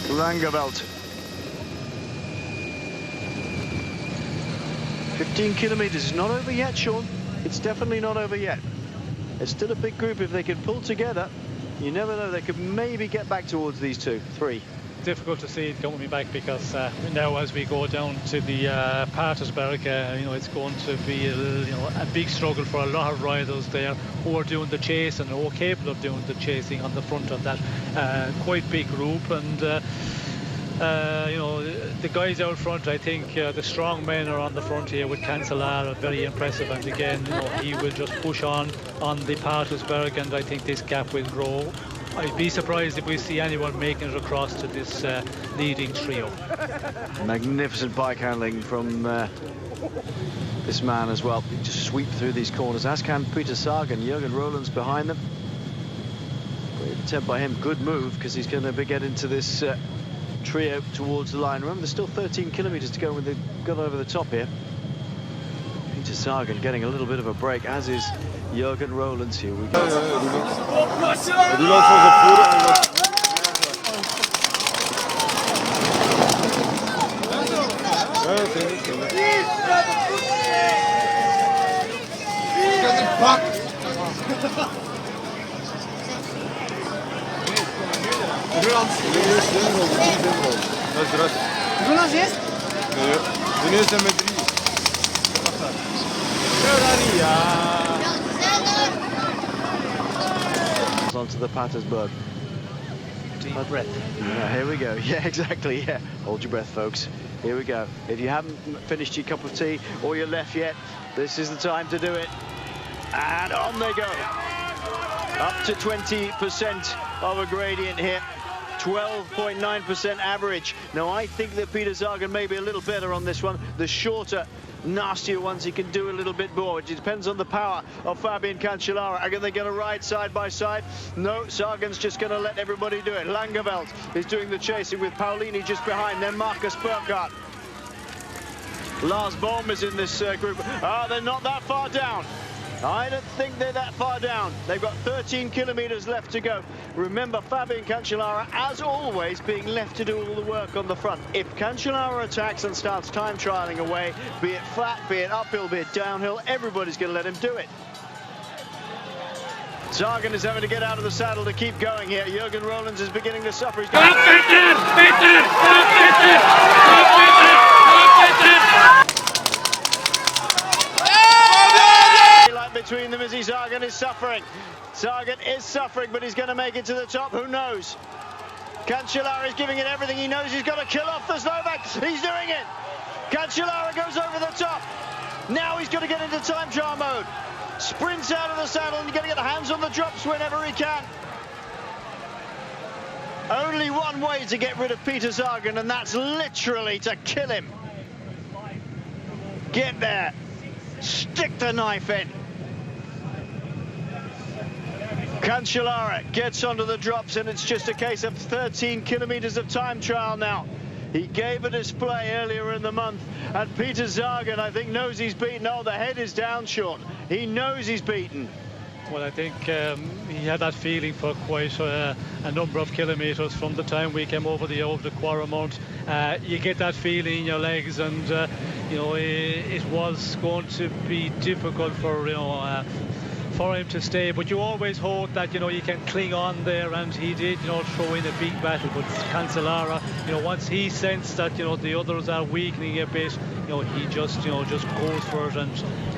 Langeveld. 15 kilometers is not over yet, Sean. It's definitely not over yet. It's still a big group. If they can pull together, you never know, they could maybe get back towards these 2, 3. Difficult to see it coming back, because now as we go down to the Patersberg, it's going to be a big struggle for a lot of riders there who are doing the chase and who are capable of doing the chasing on the front of that quite big group. And the guys out front, I think the strong men are on the front here with Cancellara, very impressive, and again he will just push on the Patersberg, and I think this gap will grow. I'd be surprised if we see anyone making it across to this leading trio. Magnificent bike handling from this man as well. He just sweep through these corners, as can Peter Sagan. Jürgen Roelandts behind them. Great attempt by him, good move, because he's going to get into this trio towards the line. Remember, there's still 13 kilometers to go when they've got over the top here. Peter Sagan getting a little bit of a break, as is Jürgen Roelandts. Here we go. Roelandts eerst? Nee, de eerste met 3. Onto the Patersberg. Deep breath. Yeah, here we go. Yeah, exactly. Yeah. Hold your breath, folks. Here we go. If you haven't finished your cup of tea or your left yet, this is the time to do it. And on they go. Up to 20% of a gradient here. 12.9% average. Now, I think that Peter Sagan may be a little better on this one. The shorter, nastier ones, he can do a little bit more. It depends on the power of Fabian Cancellara. Are they going to ride side by side? No, Sagan's just going to let everybody do it. Langeveld is doing the chasing with Paulini just behind. Then Marcus Burkhardt. Lars Bohm is in this group. They're not that far down. I don't think they're that far down. They've got 13 kilometers left to go. Remember, Fabian Cancellara, as always, being left to do all the work on the front. If Cancellara attacks and starts time trialing away, be it flat, be it uphill, be it downhill, everybody's going to let him do it. Sagan is having to get out of the saddle to keep going here. Jürgen Roelandts is beginning to suffer. He's going between them as Sagan is suffering. Sagan is suffering, but he's going to make it to the top. Who knows? Cancellara is giving it everything. He knows he's got to kill off the Slovaks. He's doing it. Cancellara goes over the top. Now he's got to get into time trial mode. Sprints out of the saddle and he's got to get the hands on the drops whenever he can. Only one way to get rid of Peter Sagan, and that's literally to kill him. Get there. Stick the knife in. Cancellara gets onto the drops, and it's just a case of 13 kilometers of time trial now. He gave a display earlier in the month, and Peter Sagan, I think, knows he's beaten. Oh, the head is down, Sean. He knows he's beaten. Well, I think he had that feeling for quite a number of kilometres from the time we came over the Quaremont. You get that feeling in your legs, and you know, it was going to be difficult for for him to stay, but you always hope that, you know, you can cling on there, and he did, you know, throw in a big battle. But Cancellara, you know, once he sensed that, you know, the others are weakening a bit, you know, he just goes for it, and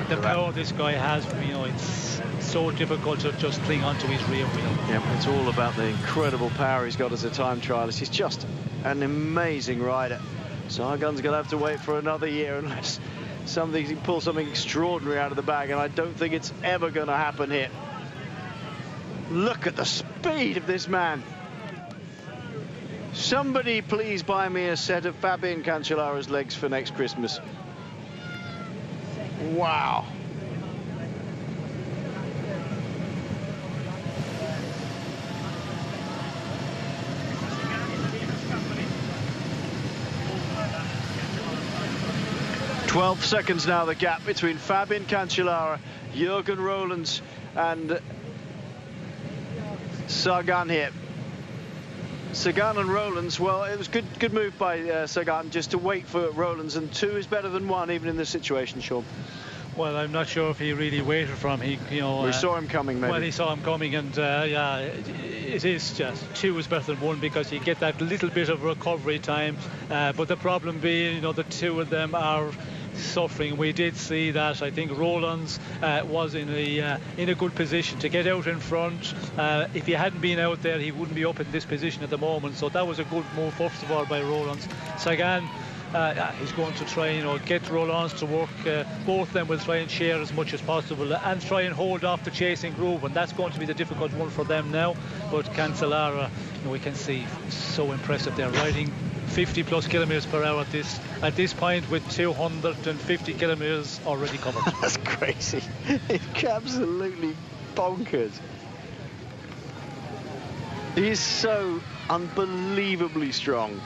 the power this guy has, you know, it's so difficult to just cling on to his rear wheel. Yeah, it's all about the incredible power he's got as a time trialist. He's just an amazing rider. Sagan's going to have to wait for another year unless he can pull something extraordinary out of the bag, and I don't think it's ever going to happen here. Look at the speed of this man. Somebody please buy me a set of Fabian Cancellara's legs for next Christmas. Wow. "12 seconds now, the gap between Fabian Cancellara, Jürgen Roelands and Sagan here. Sagan and Roelands, well, it was good move by Sagan just to wait for Roelands, and 2 is better than 1 even in this situation, Sean. Well, I'm not sure if he really waited for him. We saw him coming, maybe. Well, he saw him coming, and yeah, it is just 2 is better than 1 because you get that little bit of recovery time. But the problem being, you know, the 2 of them are suffering. We did see that. I think Roelands was in a good position to get out in front. If he hadn't been out there, he wouldn't be up in this position at the moment. So that was a good move, first of all, by Roelands. Sagan, he's going to try, you know, get Roelands to work. Both of them will try and share as much as possible and try and hold off the chasing group, and that's going to be the difficult one for them now. But Cancellara, you know, we can see, so impressive. They're riding 50+ kilometers per hour at this point, with 250 kilometers already covered. That's crazy. It's absolutely bonkers. He's so unbelievably strong.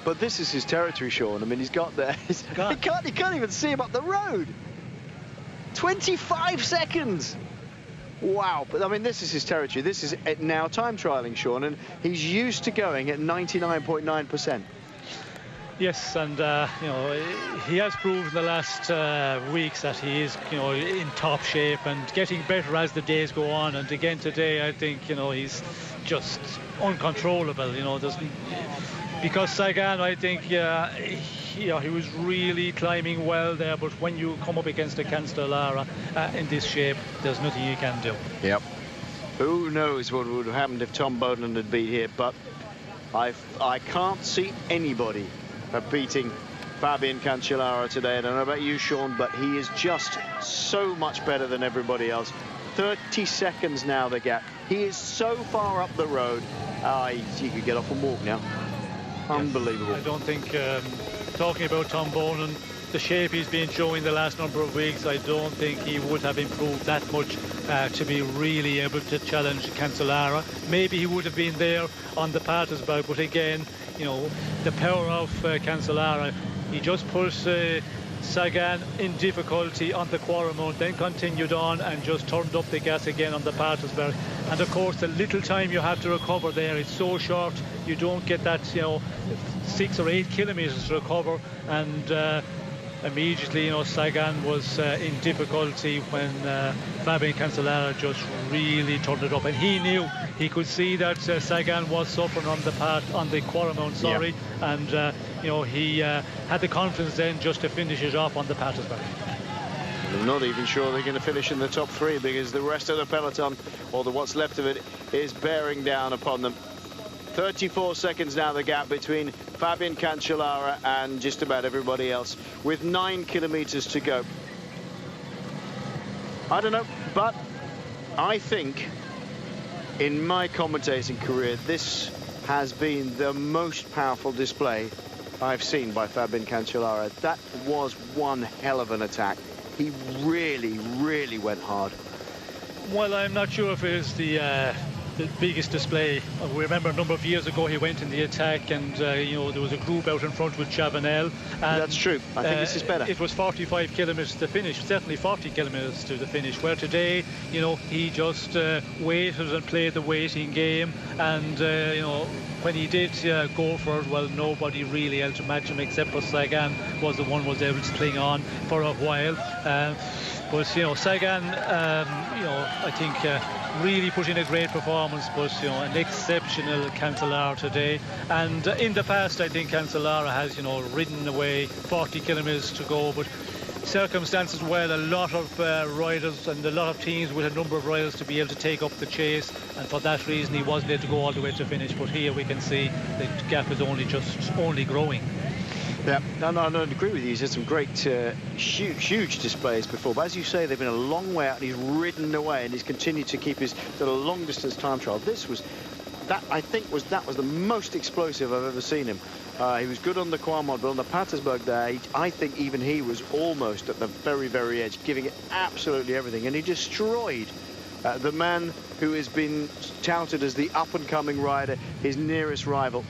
But this is his territory, Sean. I mean, he's got there. He can't even see him up the road. 25 seconds. Wow. But I mean, this is his territory. This is now time trialing, Sean, and he's used to going at 99.9%. Yes, and you know, he has proved in the last weeks that he is, you know, in top shape and getting better as the days go on. And again today, I think, you know, he's just uncontrollable. You know, because Sagan, I think, he was really climbing well there. But when you come up against a Cancellara in this shape, there's nothing you can do. Yep. Who knows what would have happened if Tom Bowden had been here? But I can't see anybody beating Fabian Cancellara today. I don't know about you, Sean, but he is just so much better than everybody else. 30 seconds now, the gap. He is so far up the road. He could get off and walk now. Unbelievable. I don't think, talking about Tom Bowden, the shape he's been showing the last number of weeks, I don't think he would have improved that much to be really able to challenge Cancellara. Maybe he would have been there on the Patersburg, but again, you know, the power of Cancellara, he just put Sagan in difficulty on the Quaremont, then continued on and just turned up the gas again on the Patersburg. And of course, the little time you have to recover there, it's so short, you don't get that, you know, 6 or 8 kilometers to recover. And immediately, you know, Sagan was in difficulty when Fabian Cancellara just really turned it up, and he knew, he could see that Sagan was suffering on the Quaremont, sorry, and you know, he had the confidence then just to finish it off on the Patersburg. I'm not even sure they're going to finish in the top 3, because the rest of the peloton, or what's left of it, is bearing down upon them. 34 seconds now, the gap between Fabian Cancellara and just about everybody else, with 9 kilometers to go. I don't know, but I think in my commentating career, this has been the most powerful display I've seen by Fabian Cancellara. That was one hell of an attack. He really, really went hard. Well, I'm not sure if it is the the biggest display. We remember a number of years ago he went in the attack, and you know, there was a group out in front with Chabanel. And that's true. I think this is better. It was 45 kilometres to finish, certainly 40 kilometres to the finish. Where today, you know, he just waited and played the waiting game, and you know, when he did go for it, well, nobody really held to match him except for Sagan was the one was able to cling on for a while. But you know, Sagan, you know, I think really put in a great performance, but you know, an exceptional Cancellara today. And in the past, I think Cancellara has, you know, ridden away 40 kilometres to go, but circumstances where a lot of riders and a lot of teams with a number of riders to be able to take up the chase, and for that reason he wasn't able to go all the way to finish. But here we can see the gap is only growing. Yeah, no, I don't agree with you. He's had some great, huge displays before. But as you say, they've been a long way out, and he's ridden away, and he's continued to keep his long-distance time trial. This was, that I think was the most explosive I've ever seen him. He was good on the Quamod, but on the Patersburg there, I think even he was almost at the very, very edge, giving it absolutely everything, and he destroyed the man who has been touted as the up-and-coming rider, his nearest rival.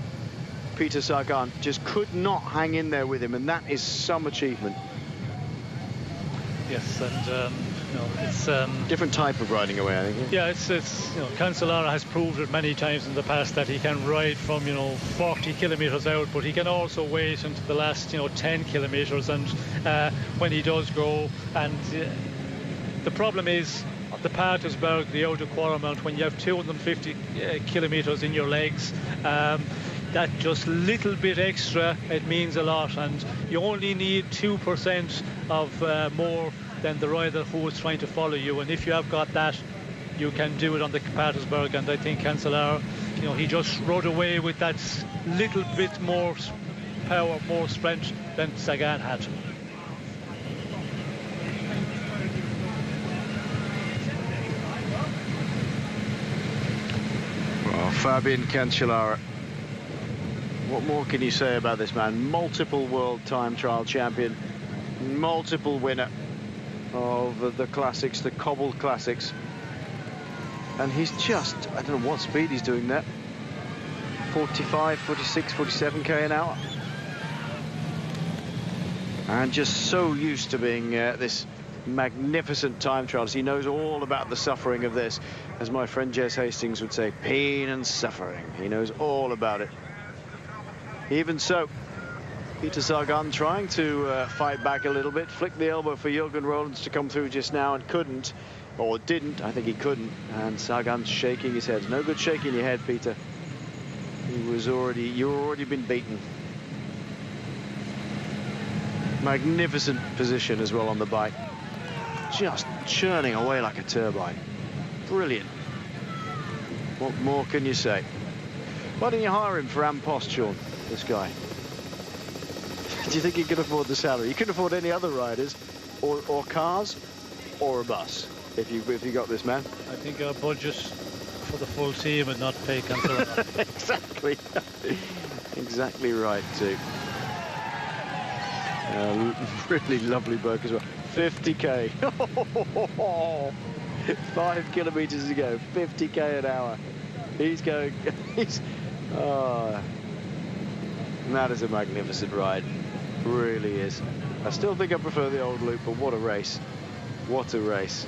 Peter Sagan just could not hang in there with him, and that is some achievement. Yes, and you know, it's different type of riding away, I think. Yeah, it's you know, Cancellara has proved it many times in the past that he can ride from, you know, 40 kilometres out, but he can also wait until the last, you know, 10 kilometres, and when he does go, and the problem is the Patersburg, the outer Quaremont, when you have 250 kilometres in your legs, that just little bit extra, it means a lot, and you only need 2% of more than the rider who is trying to follow you, and if you have got that, you can do it on the Patersburg. And I think Cancellara, you know, he just rode away with that little bit more power, more strength than Sagan had. Well, Fabian Cancellara, what more can you say about this man? Multiple world time trial champion, multiple winner of the classics, the cobbled classics. And he's just, I don't know what speed he's doing there. 45, 46, 47k an hour. And just so used to being this magnificent time trials. He knows all about the suffering of this. As my friend Jez Hastings would say, pain and suffering. He knows all about it. Even so, Peter Sagan trying to fight back a little bit, flicked the elbow for Jürgen Rollins to come through just now and couldn't, or didn't. I think he couldn't. And Sagan's shaking his head. No good shaking your head, Peter. You've already been beaten. Magnificent position as well on the bike. Just churning away like a turbine. Brilliant. What more can you say? Why don't you hire him for Ampost, Sean? This guy. Do you think he could afford the salary? He couldn't afford any other riders, or cars, or a bus. If you got this man. I think our budget for the full team would not pay Cancellara. Exactly. Exactly right too. Really lovely Burke as well. 50k. 5 kilometres to go. 50k an hour. He's going. That is a magnificent ride. Really is. I still think I prefer the old loop, but what a race. What a race.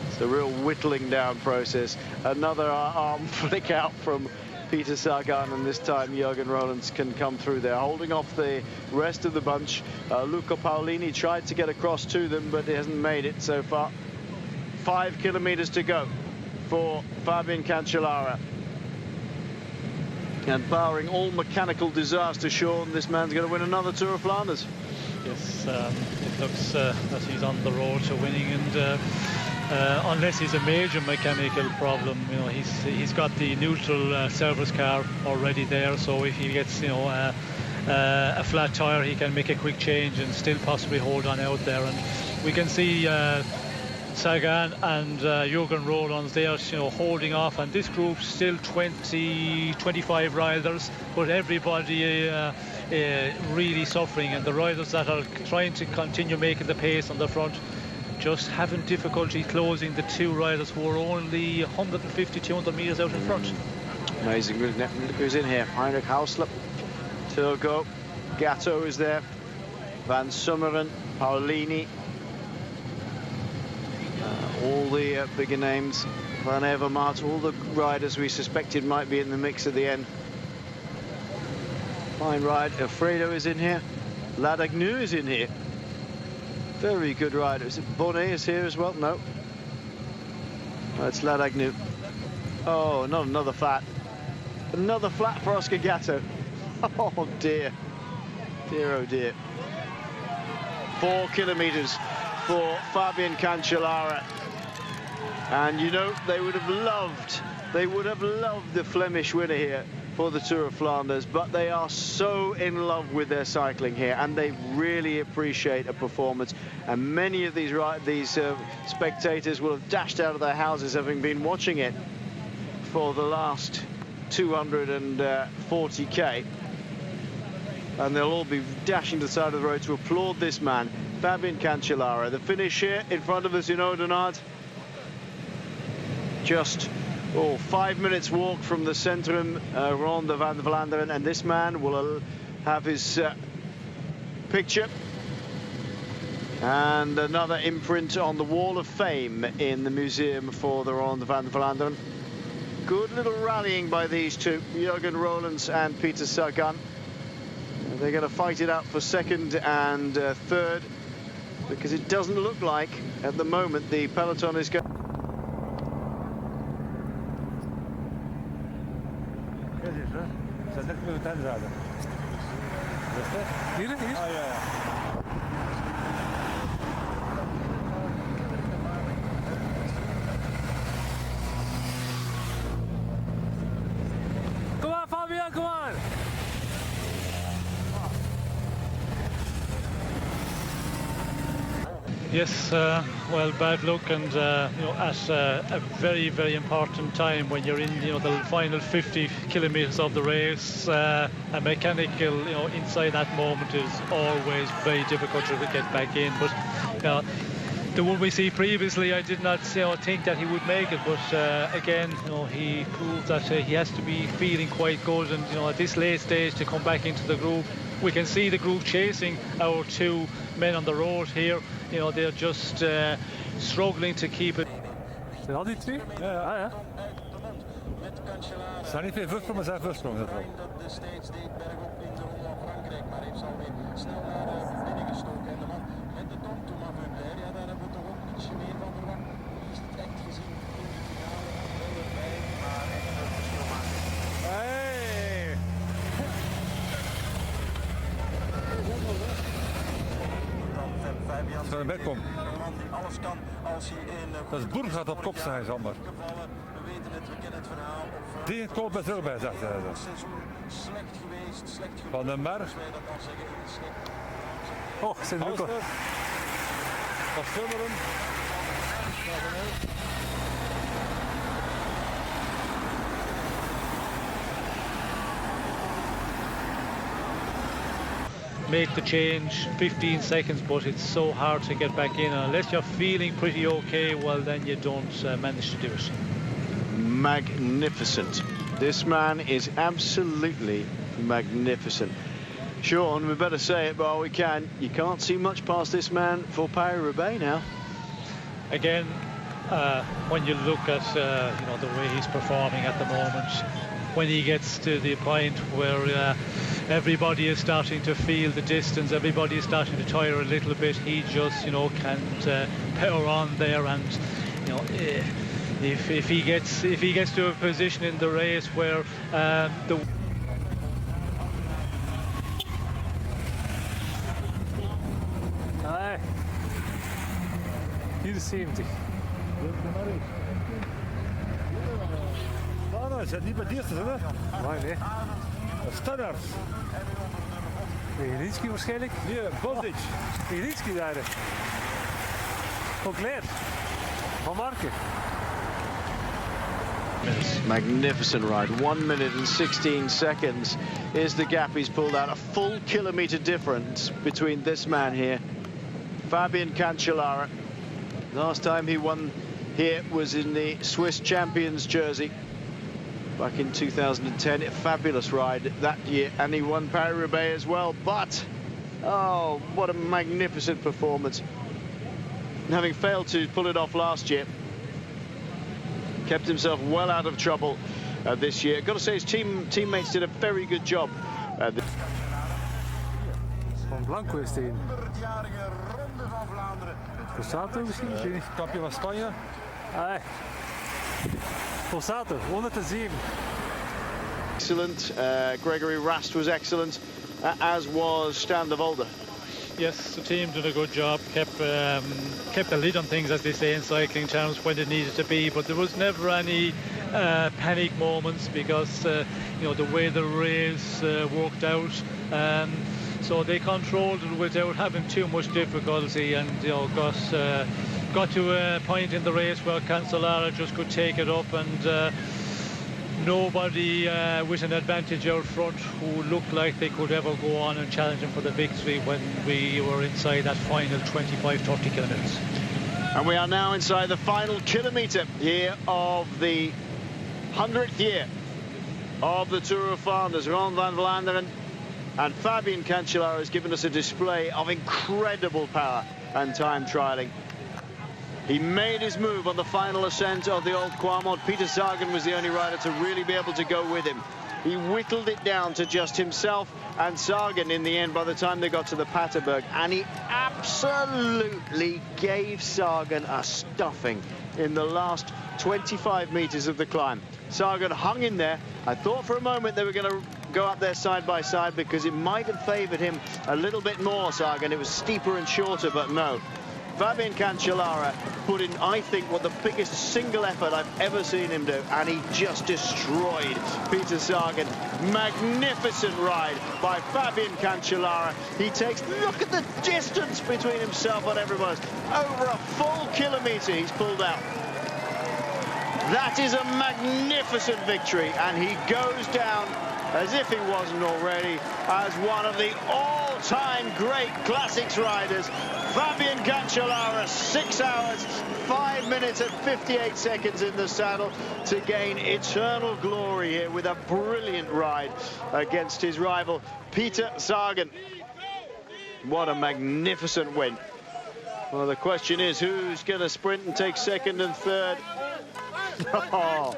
It's a real whittling down process. Another arm flick out from Peter Sagan, and this time Jürgen Rollins can come through there, holding off the rest of the bunch. Luca Paolini tried to get across to them, but he hasn't made it so far. 5 kilometres to go for Fabian Cancellara. And barring all mechanical disaster, Sean, this man's going to win another Tour of Flanders. Yes, it looks that he's on the road to winning, and unless he's a major mechanical problem, you know, he's got the neutral service car already there, so if he gets, you know, a flat tire, he can make a quick change and still possibly hold on out there. And we can see Sagan and Jürgen Rollins, they are, you know, holding off, and this group's still 25 riders, but everybody really suffering, and the riders that are trying to continue making the pace on the front just having difficulty closing the two riders who are only 150, 200 metres out in front. Amazing, look who's in here. Heinrich Hausler, Turgo, Gatto is there, Van Summeren, Paulini, all the bigger names, Van Avermaet, all the riders we suspected might be in the mix at the end. Fine ride. Alfredo is in here. Ladagnu is in here. Very good rider. Is it Bonnet is here as well? No. Oh, it's Ladagnu. Oh, not another flat. Another flat for Oscar Gatto. Oh dear. Dear oh dear. 4 kilometers for Fabian Cancellara. And you know, they would have loved the Flemish winner here for the Tour of Flanders, but they are so in love with their cycling here, and they really appreciate a performance. And many of these spectators will have dashed out of their houses having been watching it for the last 240k, and they'll all be dashing to the side of the road to applaud this man, Fabian Cancellara. The finish here in front of us in Oudenaarde, just 5 minutes walk from the Centrum Ronde van Vlaanderen, and this man will have his picture and another imprint on the wall of fame in the museum for the Ronde van Vlaanderen. Good little rallying by these two, Jurgen Roelens and Peter Sagan. They're going to fight it out for second and third, because it doesn't look like at the moment the peloton is going. Hier? Ah, ja. Come on, Fabian, come on! Yes, well, bad luck, and you know, at a very, very important time when you're in, the final 50 kilometers of the race, a mechanical, inside that moment is always very difficult to get back in. But the one we see previously, I did not think that he would make it, but again, he proved that he has to be feeling quite good, and at this late stage to come back into the group. We can see the group chasing our two men on the road here. They're just struggling to keep it. Zijn al die twee? Ja. Ze zijn niet veel voorsprong, maar ze zijn voorsprong. Dat wel. Als er een bed komt. Dat is Boer gaat op kop zijn, Sander. Die komt met er bij, zegt hij. Van den Berg. Oh, zijn er ook al. Van Summeren. Make the change 15 seconds, but it's so hard to get back in, and unless you're feeling pretty okay, well, then you don't manage to do it. Magnificent. This man is absolutely magnificent. Sean, we better say it while we can. You can't see much past this man for Paris-Roubaix now. Again, when you look at the way he's performing at the moment, when he gets to the point where everybody is starting to feel the distance, everybody is starting to tire a little bit, he just can't power on there, and if he gets to a position in the race where the Hier is 70. Is dat niet bij het eerste, hè? Nee. Flanders. Irinski waarschijnlijk? Nee, Bondic. Irinski daar. Ook leer. Van Marken. Magnificent ride. 1 minute and 16 seconds is the gap he's pulled out. A full kilometer difference between this man here, Fabian Cancellara, Last time he won here was in the Swiss champions jersey back in 2010. A fabulous ride that year, and he won Paris-Roubaix as well. But oh, what a magnificent performance! And having failed to pull it off last year, kept himself well out of trouble this year. Got to say, his teammates did a very good job. Van Blanco is die. Pulsato misschien? Kampioen van Spanje. Pulsato, 107. Excellent. Gregory Rast was excellent, as was Stan de Volder. Yes, the team did a good job, kept the lid on things, as they say in cycling terms, when it needed to be, but there was never any panic moments, because you know, the way the race worked out, so they controlled it without having too much difficulty, and you know, got to a point in the race where Cancellara just could take it up, and nobody with an advantage out front who looked like they could ever go on and challenge him for the victory when we were inside that final 25-30 kilometres. And we are now inside the final kilometre here of the 100th year of the Tour of Flanders. Ronde van Vlaanderen, and Fabian Cancellara has given us a display of incredible power and time trialling. He made his move on the final ascent of the Old Quamont. Peter Sagan was the only rider to really be able to go with him. He whittled it down to just himself and Sagan in the end by the time they got to the Paterberg. And he absolutely gave Sagan a stuffing in the last 25 metres of the climb. Sagan hung in there. I thought for a moment they were going to go up there side by side, because it might have favoured him a little bit more, Sagan. It was steeper and shorter, but no. Fabian Cancellara put in, I think, what the biggest single effort I've ever seen him do, and he just destroyed Peter Sagan. Magnificent ride by Fabian Cancellara. He takes, look at the distance between himself and everyone else. Over a full kilometre he's pulled out. That is a magnificent victory, and he goes down, as if he wasn't already, as one of the all-time great classics riders. Fabian Cancellara, 6 hours, 5 minutes and 58 seconds in the saddle to gain eternal glory here with a brilliant ride against his rival, Peter Sagan. What a magnificent win. Well, the question is, who's going to sprint and take second and third? Oh,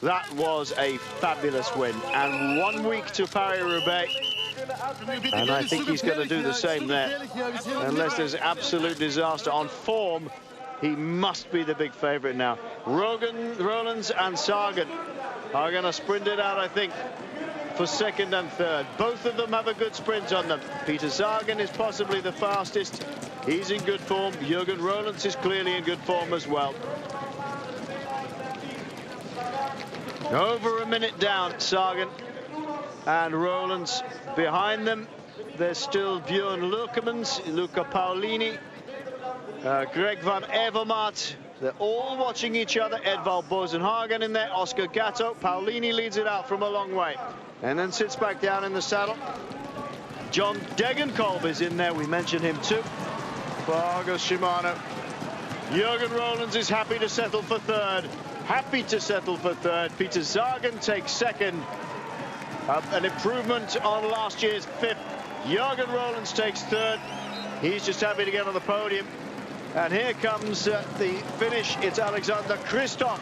that was a fabulous win, and 1 week to Paris-Roubaix, and I think he's going to do the same there. Unless there's absolute disaster on form, he must be the big favourite now. Rollins and Sagan are going to sprint it out, I think, for second and third. Both of them have a good sprint on them. Peter Sagan is possibly the fastest. He's in good form. Jürgen Rollins is clearly in good form as well. Over a minute down, Sagan and Rollins behind them. There's still Björn Lukemans, Luca Paulini, Greg van Avermaet. They're all watching each other. Edvald Bozenhagen in there, Oscar Gatto. Paulini leads it out from a long way and then sits back down in the saddle. John Degenkolb is in there, we mentioned him too, for Argos Shimano. Jürgen Rollins is happy to settle for third. Happy to settle for third. Peter Sagan takes second. An improvement on last year's fifth. Jürgen Rollins takes third. He's just happy to get on the podium. And here comes the finish. It's Alexander Kristoff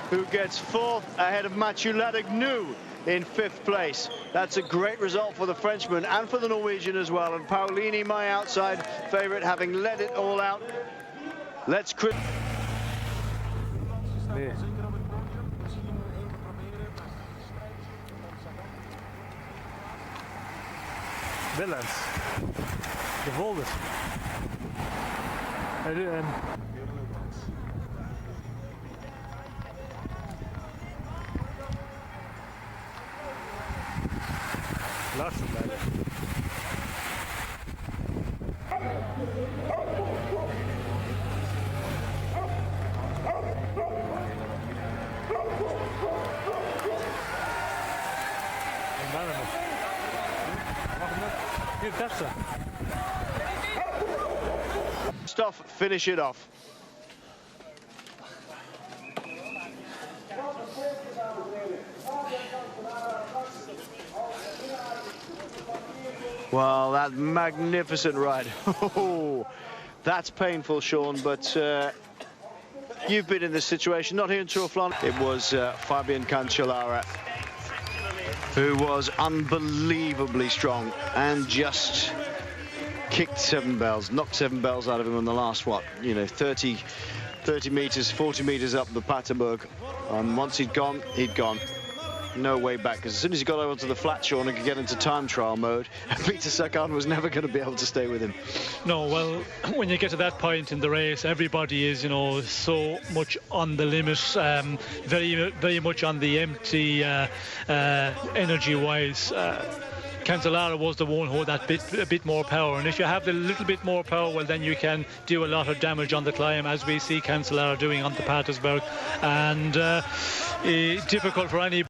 who gets fourth ahead of Mathieu Ladagnou in fifth place. That's a great result for the Frenchman and for the Norwegian as well. And Paulini, my outside favourite, having let it all out. Let's quit. Willems, de Volder. En laatste blijven. Stuff, finish it off. Well, that magnificent ride. Oh, that's painful, Sean, but you've been in this situation, not here in Tour of Flanders. It was Fabian Cancellara, who was unbelievably strong and just kicked 7 bells, knocked 7 bells out of him on the last, 30 meters, 40 meters up the Paterberg. And once he'd gone. No way back, because as soon as he got over to the flat, Sean, and could get into time trial mode, Peter Sagan was never going to be able to stay with him. No, well, when you get to that point in the race, everybody is, so much on the limit, very, very much on the empty energy-wise. Cancellara was the one who had a bit more power, and if you have the little bit more power, well, then you can do a lot of damage on the climb, as we see Cancellara doing on the Patersberg, and difficult for any